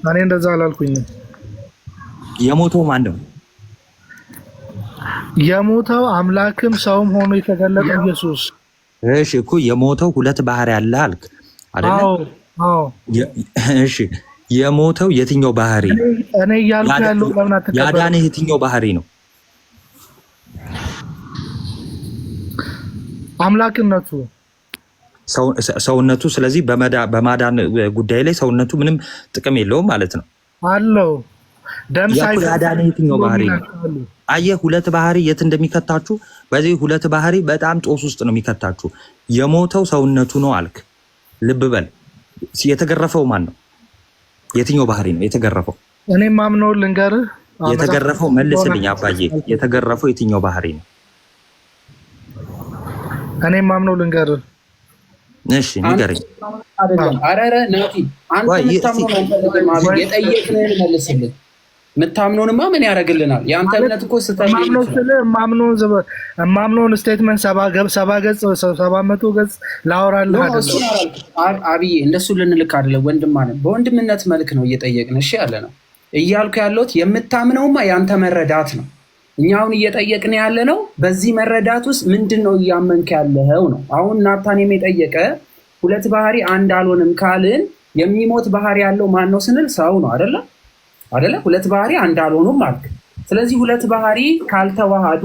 እኔ እንደዛ አላልኩኝም። የሞተው ማን ነው? የሞተው አምላክም ሰውም ሆኖ የተገለጠው ኢየሱስ። እሺ እኮ የሞተው ሁለት ባህሪ አለ አልክ አይደል? አዎ። እሺ የሞተው የትኛው ባህሪ? እኔ እያልኩ ያለው ለምን አትቀበል? ያዳነህ የትኛው ባህሪ ነው? አምላክነቱ፣ ሰውነቱ። ስለዚህ በማዳን ጉዳይ ላይ ሰውነቱ ምንም ጥቅም የለውም ማለት ነው። አለው። ደም ሳይፈስ ያዳነህ የትኛው ባህሪ ነው? አየህ ሁለት ባህሪ የት እንደሚከታችሁ። በዚህ ሁለት ባህሪ በጣም ጦስ ውስጥ ነው የሚከታችሁ። የሞተው ሰውነቱ ነው አልክ። ልብ በል። የተገረፈው ማን ነው? የትኛው ባህሪ ነው የተገረፈው? እኔ ማምነው ልንገርህ። የተገረፈው መልስልኝ አባዬ። የተገረፈው የትኛው ባህሪ ነው? እኔ ማምነው ልንገርህ። እሺ ንገረኝ። አረረ ናቲ አንተ የምታምነው የጠየቅንህን መልስልን። የምታምነውንማ ምን ያደርግልናል? የአንተ እምነት እኮ ስተት ማምነውን ስቴትመንት 700 ገጽ ላወራልህ አይደለም አብዬ። እንደሱ ልንልክ አይደለም ወንድም ማለት በወንድምነት መልክ ነው እየጠየቅን እሺ ያለ ነው እያልኩ ያለሁት። የምታምነውማ የአንተ መረዳት ነው። እኛውን እየጠየቅን ያለ ነው በዚህ መረዳት ውስጥ ምንድን ነው እያመንክ ያለኸው ነው። አሁን ናታኔም የጠየቀ ሁለት ባህሪ አንድ አልሆንም ካልን የሚሞት ባህሪ ያለው ማን ነው ስንል ሰው ነው አይደለ? ሁለት ባህሪ አንድ አልሆኑም አልክ። ስለዚህ ሁለት ባህሪ ካልተዋሃዱ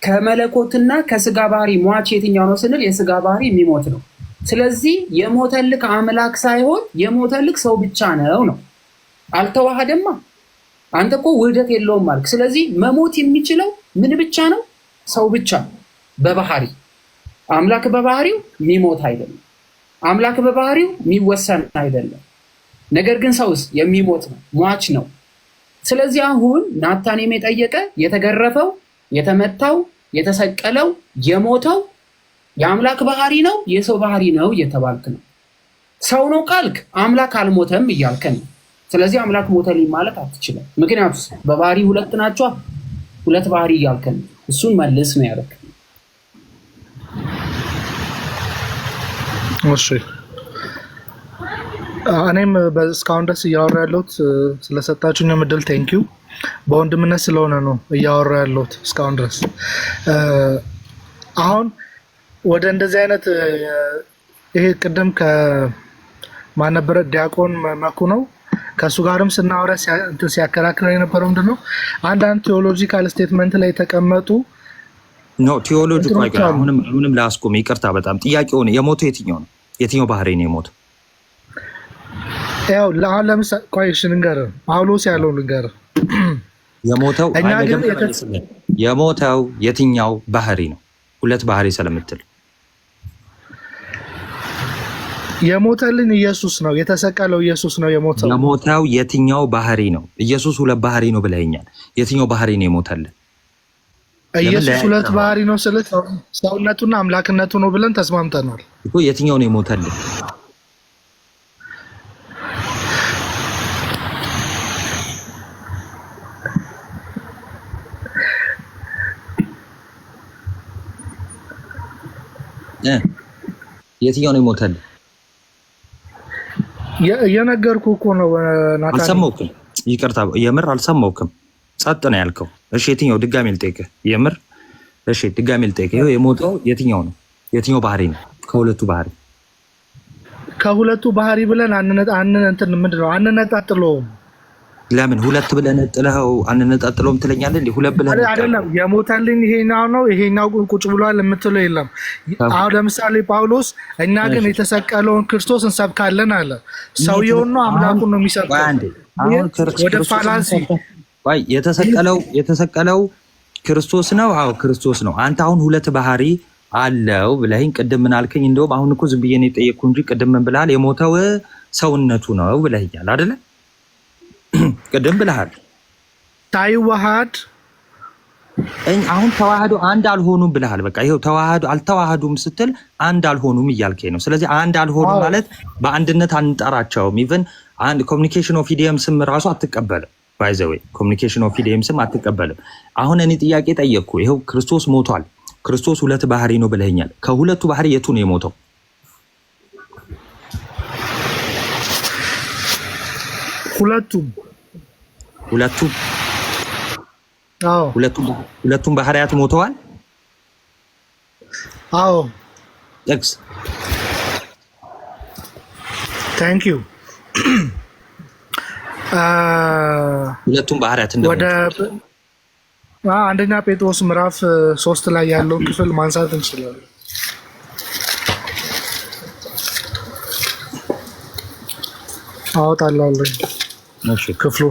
ከመለኮትና ከስጋ ባህሪ ሟች የትኛው ነው ስንል የስጋ ባህሪ የሚሞት ነው። ስለዚህ የሞተልክ አምላክ ሳይሆን የሞተልክ ሰው ብቻ ነው። አልተዋሃደማ። አንተ እኮ ውህደት የለውም አልክ። ስለዚህ መሞት የሚችለው ምን ብቻ ነው? ሰው ብቻ በባህሪ። አምላክ በባህሪው የሚሞት አይደለም። አምላክ በባህሪው የሚወሰን አይደለም። ነገር ግን ሰውስ የሚሞት ነው፣ ሟች ነው። ስለዚህ አሁን ናታኔም የጠየቀ የተገረፈው፣ የተመታው፣ የተሰቀለው፣ የሞተው የአምላክ ባህሪ ነው የሰው ባህሪ ነው እየተባልክ ነው። ሰው ነው ካልክ አምላክ አልሞተም እያልከን ነው። ስለዚህ አምላክ ሞተልኝ ማለት አትችልም። ምክንያቱስ በባህሪ ሁለት ናቸው። ሁለት ባህሪ እያልከን ነው። እሱን መልስ ነው ያደረክ። እሺ እኔም እስካሁን ድረስ እያወራ ያለሁት ስለሰጣችሁኝ ምድል ቴንኪው። በወንድምነት ስለሆነ ነው እያወራ ያለሁት እስካሁን ድረስ። አሁን ወደ እንደዚህ አይነት ይሄ ቅድም ከማን ነበረ ዲያቆን መኩ ነው ከእሱ ጋርም ስናወራ ሲያከራክረው የነበረው ምንድን ነው አንዳንድ ቴዎሎጂካል ስቴትመንት ላይ የተቀመጡ ቴዎሎጂ አሁንም ላስቆም፣ ይቅርታ በጣም ጥያቄው ነው። የሞተው የትኛው ነው? የትኛው ባህሪ ነው የሞተው? ያው አሁን ለምሳሌ ቆይሽ ልንገርህ፣ ጳውሎስ ያለው ልንገርህ። የሞተው የትኛው ባህሪ ነው? ሁለት ባህሪ ስለምትል የሞተልን ኢየሱስ ነው፣ የተሰቀለው ኢየሱስ ነው የሞተው። የሞተው የትኛው ባህሪ ነው? ኢየሱስ ሁለት ባህሪ ነው ብለኸኛል። የትኛው ባህሪ ነው የሞተልን? ኢየሱስ ሁለት ባህሪ ነው ስለ ሰውነቱና አምላክነቱ ነው ብለን ተስማምተናል እኮ። የትኛው ነው የሞተልን? የትኛው ነው የሞተልን? የነገርኩህ እኮ ነው ናታን። አልሰማሁህም፣ ይቅርታ የምር አልሰማሁህም። ጸጥ ነው ያልከው። እሺ የትኛው? ድጋሜ ልጠይቅህ የምር። እሺ ድጋሜ ልጠይቅህ። ይኸው የሞተው የትኛው ነው? የትኛው ባህሪ ነው? ከሁለቱ ባህሪ ብለን እንትን ምንድን ነው አንነጣጥለውም። ለምን ሁለት ብለህ ነጥለኸው አንነጣጥለውም ትለኛለህ እንዴ? ሁለት ብለህ አይደለም የሞተልኝ ይሄኛው ነው ይሄኛው ቁጭ ብሏል የምትለው የለም። አሁን ለምሳሌ ጳውሎስ እኛ ግን የተሰቀለውን ክርስቶስ እንሰብካለን አለ። ሰውየውን ነው አምላኩን ነው የሚሰብከው። ወደ ፋላሲ የተሰቀለው ክርስቶስ ነው። አዎ ክርስቶስ ነው። አንተ አሁን ሁለት ባህሪ አለው ብለኸኝ ቅድም ምን አልከኝ? እንደውም አሁን እኮ ዝም ብዬ ነው የጠየቅኩህ እንጂ ቅድም ምን ብለሃል? የሞተው ሰውነቱ ነው ብለኸኛል አይደለ? ቅድም ብለሃል ታይዋሃድ አሁን ተዋህዶ አንድ አልሆኑም ብለሃል። በቃ ይሄው ተዋህዶ አልተዋህዱም ስትል አንድ አልሆኑም እያልከኝ ነው። ስለዚህ አንድ አልሆኑም ማለት በአንድነት አንጠራቸውም። ኢቭን አንድ ኮሚኒኬሽን ኦፍ ኢዲየም ስም ራሱ አትቀበልም። ባይ ዘ ዌይ ኮሚኒኬሽን ኦፍ ኢዲየም ስም አትቀበልም። አሁን እኔ ጥያቄ ጠየቅኩ። ይሄው ክርስቶስ ሞቷል። ክርስቶስ ሁለት ባህሪ ነው ብለኸኛል። ከሁለቱ ባህሪ የቱ ነው የሞተው? ሁለቱም ባህሪያት ሞተዋል። አዎ ጥቅስ ታንክ ዩ ሁለቱም ባህሪያት ወደ አንደኛ ጴጥሮስ ምዕራፍ 3 ላይ ያለው ክፍል ማንሳት እንችላለን። አወጣለሁ ክፍሉ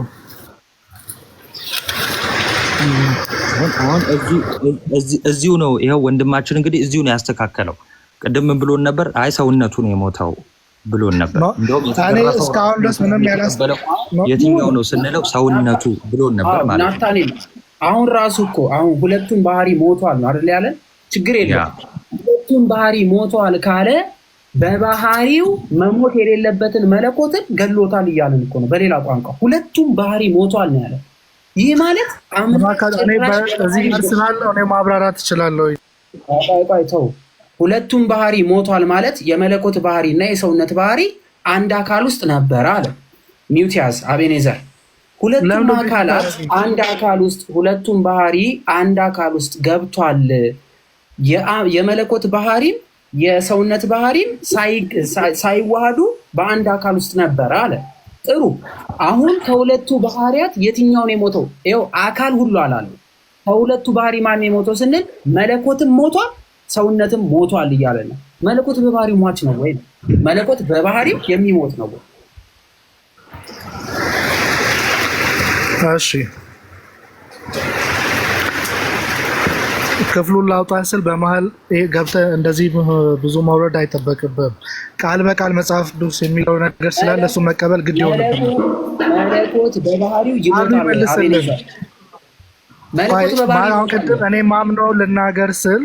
አሁን እዚሁ ነው። ይኸው ወንድማችን እንግዲህ እዚሁ ነው ያስተካከለው። ቅድም ምን ብሎን ነበር? አይ ሰውነቱ ነው የሞተው ብሎን ነበር። እንደውም እስካሁን ድረስ ምንም ያላስበለው የትኛው ነው ስንለው ሰውነቱ ብሎን ነበር ማለት ነው። ናታኔል አሁን ራሱ እኮ አሁን ሁለቱም ባህሪ ሞቷል ነው አይደል ያለን? ችግር የለም። ሁለቱም ባህሪ ሞቷል ካለ በባህሪው መሞት የሌለበትን መለኮትን ገሎታል እያለን እኮ ነው። በሌላ ቋንቋ ሁለቱም ባህሪ ሞቷል ነው ያለን። ይህ ማለት እዚህ ስላለው እኔ ማብራራት እችላለሁ። ቆይ ተው። ሁለቱም ባህሪ ሞቷል ማለት የመለኮት ባህሪ እና የሰውነት ባህሪ አንድ አካል ውስጥ ነበረ አለ ኒውቲያስ አቤኔዘር። ሁለቱም አካላት አንድ አካል ውስጥ ሁለቱም ባህሪ አንድ አካል ውስጥ ገብቷል። የመለኮት ባህሪም የሰውነት ባህሪም ሳይዋሃዱ በአንድ አካል ውስጥ ነበረ አለ። ጥሩ። አሁን ከሁለቱ ባህሪያት የትኛውን የሞተው? ይኸው አካል ሁሉ አላሉ። ከሁለቱ ባህሪ ማን የሞተው ስንል መለኮትም ሞቷል ሰውነትም ሞቷል እያለ ነው። መለኮት በባህሪው ሟች ነው ወይ? መለኮት በባህሪው የሚሞት ነው ወይ? እሺ ክፍሉን ላውጣ ስል በመሀል ገብተህ እንደዚህ ብዙ መውረድ አይጠበቅብህም። ቃል በቃል መጽሐፍ ቅዱስ የሚለው ነገር ስላለ እሱ መቀበል ግድ ይሆንብናል። መለኮት በባህሪው ይሞታል። አሁን ቅድም እኔ ማምነው ልናገር ስል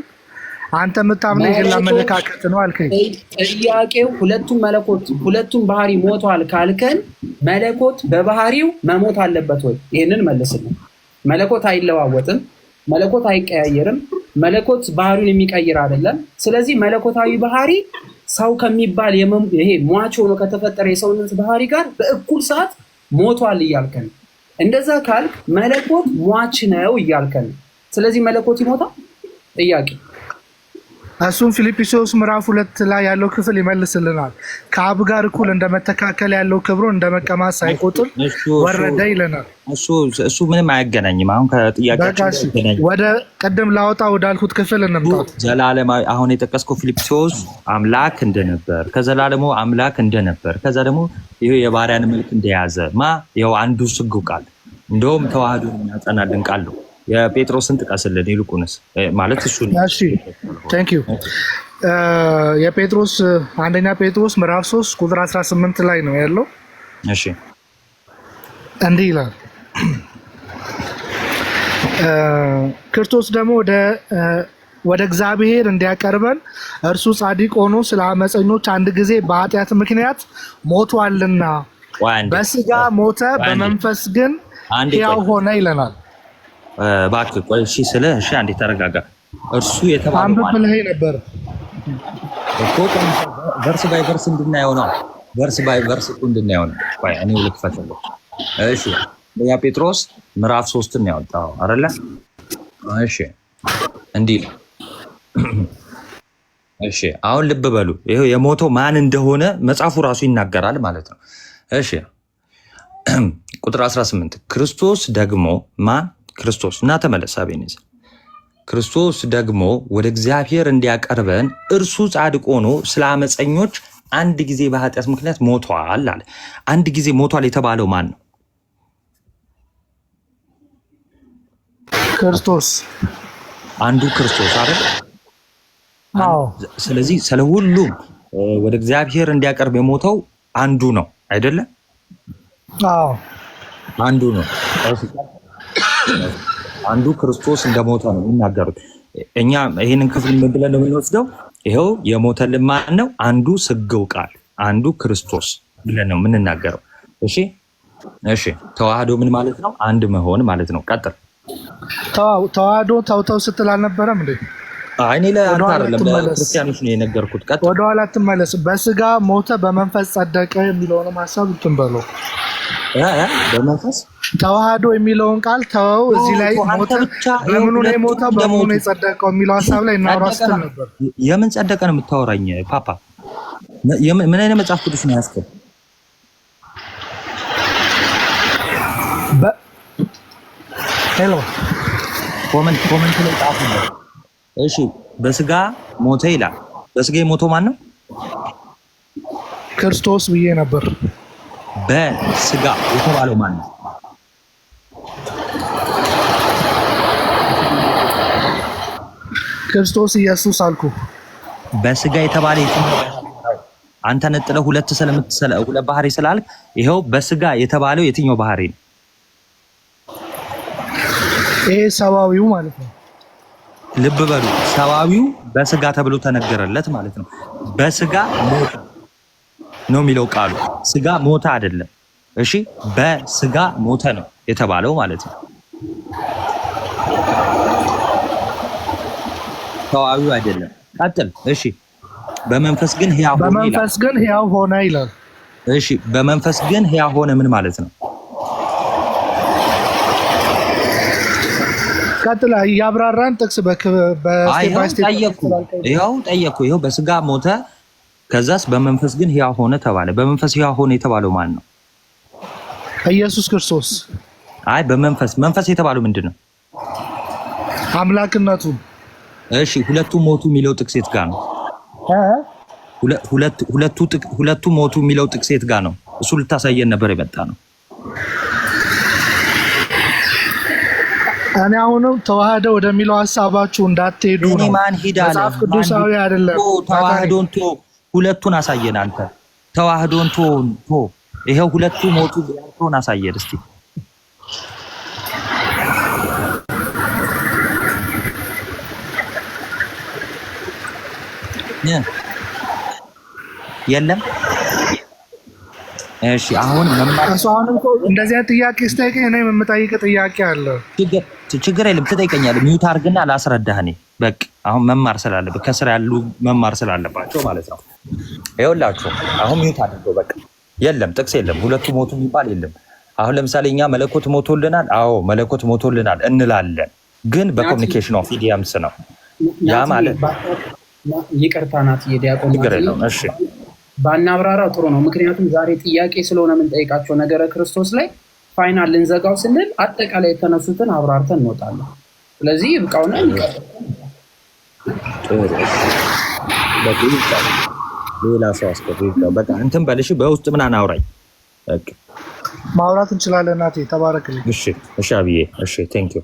አንተ የምታምነው የግል አመለካከት ነው አልከኝ። ጥያቄው ሁለቱም ባህሪ ሞቷል ካልከን መለኮት በባህሪው መሞት አለበት ወይ? ይህንን መልስልን። መለኮት አይለዋወጥም፣ መለኮት አይቀያየርም፣ መለኮት ባህሪውን የሚቀይር አይደለም። ስለዚህ መለኮታዊ ባህሪ ሰው ከሚባል ይሄ ሟች ሆኖ ከተፈጠረ የሰውነት ባህሪ ጋር በእኩል ሰዓት ሞቷል እያልከን፣ እንደዛ ካልክ መለኮት ሟች ነው እያልከን። ስለዚህ መለኮት ይሞታል? ጥያቄ እሱም ፊልጵስዩስ ምዕራፍ 2 ላይ ያለው ክፍል ይመልስልናል። ከአብ ጋር እኩል እንደመተካከል ያለው ክብሩ እንደመቀማት ሳይቆጥር ወረደ ይለናል። እሱ ምንም አያገናኝም። አሁን ከጥያቄያችን ወደ ቀደም ላወጣ ወዳልኩት ክፍል እንምጣት። ዘላለማዊ አሁን የጠቀስከው ፊልጵስዩስ አምላክ እንደነበር ከዘላለሙ አምላክ እንደነበር ከዛ ደግሞ ይሄ የባሪያን መልክ እንደያዘ ይኸው አንዱ ስጉ ቃል እንደውም ተዋህዶ የሚያጸናልን ቃል ነው። የጴጥሮስን ጥቀስልን ይልቁንስ ማለት እሱ ነው። እሺ ቴንክ ዩ። የጴጥሮስ አንደኛ ጴጥሮስ ምዕራፍ 3 ቁጥር 18 ላይ ነው ያለው። እሺ እንዲህ ይላል ክርስቶስ ደግሞ ወደ እግዚአብሔር እንዲያቀርበን እርሱ ጻድቅ ሆኖ ስለ አመፀኞች አንድ ጊዜ በኃጢአት ምክንያት ሞቷልና በስጋ ሞተ፣ በመንፈስ ግን ሕያው ሆነ ይለናል። እባክህ ቆይ እሺ ስለ እሺ አንዴ ተረጋጋ። እርሱ የተባለው አንብብ ላይ ነበር እኮ ቨርስ ባይ ቨርስ እንድናየው ነው። ቨርስ ባይ ቨርስ እንድናየው ነው። ቆይ እኔ ልክፈትልህ። እሺ ያ ጴጥሮስ ምዕራፍ 3 ነው ያወጣው አይደለ? እሺ እንዲህ እሺ አሁን ልብ በሉ። ይሄው የሞተው ማን እንደሆነ መጽሐፉ ራሱ ይናገራል ማለት ነው። እሺ ቁጥር 18 ክርስቶስ ደግሞ ማን? ክርስቶስ እና ተመለስ አቤኔዘር። ክርስቶስ ደግሞ ወደ እግዚአብሔር እንዲያቀርበን እርሱ ጻድቅ ሆኖ ስለ አመፀኞች አንድ ጊዜ በኃጢአት ምክንያት ሞቷል አለ። አንድ ጊዜ ሞቷል የተባለው ማን ነው? ክርስቶስ። አንዱ ክርስቶስ አይደል? አዎ። ስለዚህ ስለ ሁሉም ወደ እግዚአብሔር እንዲያቀርብ የሞተው አንዱ ነው አይደለ? አዎ አንዱ ነው። አንዱ ክርስቶስ እንደሞተ ነው የሚናገሩት። እኛ ይሄንን ክፍል ምን ብለን ነው የምንወስደው? ይሄው የሞተልን ማን ነው? አንዱ ስግው ቃል፣ አንዱ ክርስቶስ ብለን ነው የምንናገረው። እሺ እሺ። ተዋህዶ ምን ማለት ነው? አንድ መሆን ማለት ነው። ቀጥል። ተዋህዶ ተውተው ስትል አልነበረም እንዴ? አይ እኔ ለአንተ አይደለም ለክርስቲያኖች ነው የነገርኩት። ቀጥል። ወደኋላ ትመለስ። በስጋ ሞተ በመንፈስ ጸደቀ የሚለውን ሐሳብ እንትን በለው። በመንፈስ ተዋህዶ የሚለውን ቃል ተወው። እዚህ ላይ ሞተ፣ በምኑ ላይ ሞተ፣ በምኑ ነው የጸደቀው የሚለው ሐሳብ ላይ እናውራ ስትል ነበር። የምን ጸደቀ ነው የምታወራኝ ፓፓ? ምን አይነት መጽሐፍ ቅዱስ ነው ያስከው? ሄሎ ኮመንት ላይ ጻፉ። እሺ በስጋ ሞተ ይላል። በስጋ የሞተው ማን ነው? ክርስቶስ ብዬ ነበር። በስጋ የተባለው ማን ነው? ክርስቶስ ኢየሱስ አልኩ። በስጋ የተባለ የትኛው? አንተ ነጥለ ሁለት ባህሪ ስላልክ ይሄው በስጋ የተባለው የትኛው ባህሪ ነው? ይሄ ሰዋዊው ማለት ነው። ልብ በሉ፣ ሰዋዊው በስጋ ተብሎ ተነገረለት ማለት ነው። በስጋ ሞተ ነው የሚለው ቃሉ። ስጋ ሞተ አይደለም። እሺ በስጋ ሞተ ነው የተባለው ማለት ነው። ሰዋዊው አይደለም። ቀጥል። እሺ በመንፈስ ግን ሕያው ሆነ ይላል። በመንፈስ ግን ሕያው ሆነ ይላል። እሺ በመንፈስ ግን ሕያው ሆነ ምን ማለት ነው? ቀጥላ ያብራራን ጥቅስ ይኸው ጠየቅኩ። ይኸው በስጋ ሞተ፣ ከዛስ በመንፈስ ግን ሕያው ሆነ ተባለ። በመንፈስ ሕያው ሆነ የተባለው ማን ነው? ኢየሱስ ክርስቶስ። አይ መንፈስ የተባለው ምንድን ነው? አምላክነቱ። እሺ ሁለቱ ሞቱ የሚለው ጥቅስ የት ጋር ነው? ሁለቱ ሞቱ የሚለው ጥቅስ የት ጋር ነው? እሱ ልታሳየን ነበር የመጣ ነው። እኔ አሁንም ተዋህደ ወደሚለው ሐሳባችሁ እንዳትሄዱ ነው። ማን ሄዳለ? መጽሐፍ ቅዱሳዊ አይደለም። ተዋህዶን ሁለቱን አሳየን። አንተ ተዋህዶን ይሄው ሁለቱ ሞቱ ያልከውን አሳየን እስቲ። የለም። እሺ አሁን እንደዚህ ጥያቄ ስጠይቀኝ እኔ የምጠይቅ ጥያቄ አለ። ችግር የለም ትጠይቀኛለህ። ሚውት አድርግና ላስረዳህ። እኔ በቃ አሁን መማር ስላለበት ከስራ ያሉ መማር ስላለባቸው ማለት ነው። ይኸውላችሁ አሁን ሚውት አድርገው በቃ። የለም ጥቅስ የለም። ሁለቱ ሞቱ የሚባል የለም። አሁን ለምሳሌ እኛ መለኮት ሞቶልናል። አዎ መለኮት ሞቶልናል እንላለን፣ ግን በኮሚኒኬሽን ኦፍ ኢዲየምስ ነው ያ ማለት። ይቅርታ ናት የዲያቆን ችግር የለውም። እሺ ባናብራራ ጥሩ ነው። ምክንያቱም ዛሬ ጥያቄ ስለሆነ የምንጠይቃቸው ነገረ ክርስቶስ ላይ ፋይናል ልንዘጋው ስንል አጠቃላይ የተነሱትን አብራርተን እንወጣለን። ስለዚህ ይብቃውና ሌላ ሰው አስከፍል በቃ እንትን በልሽ። በውስጥ ምናምን አውራኝ በቃ ማውራት እንችላለን። እናቴ ተባረክልኝ። እሺ አብዬ። እሺ ቴንክ ዩ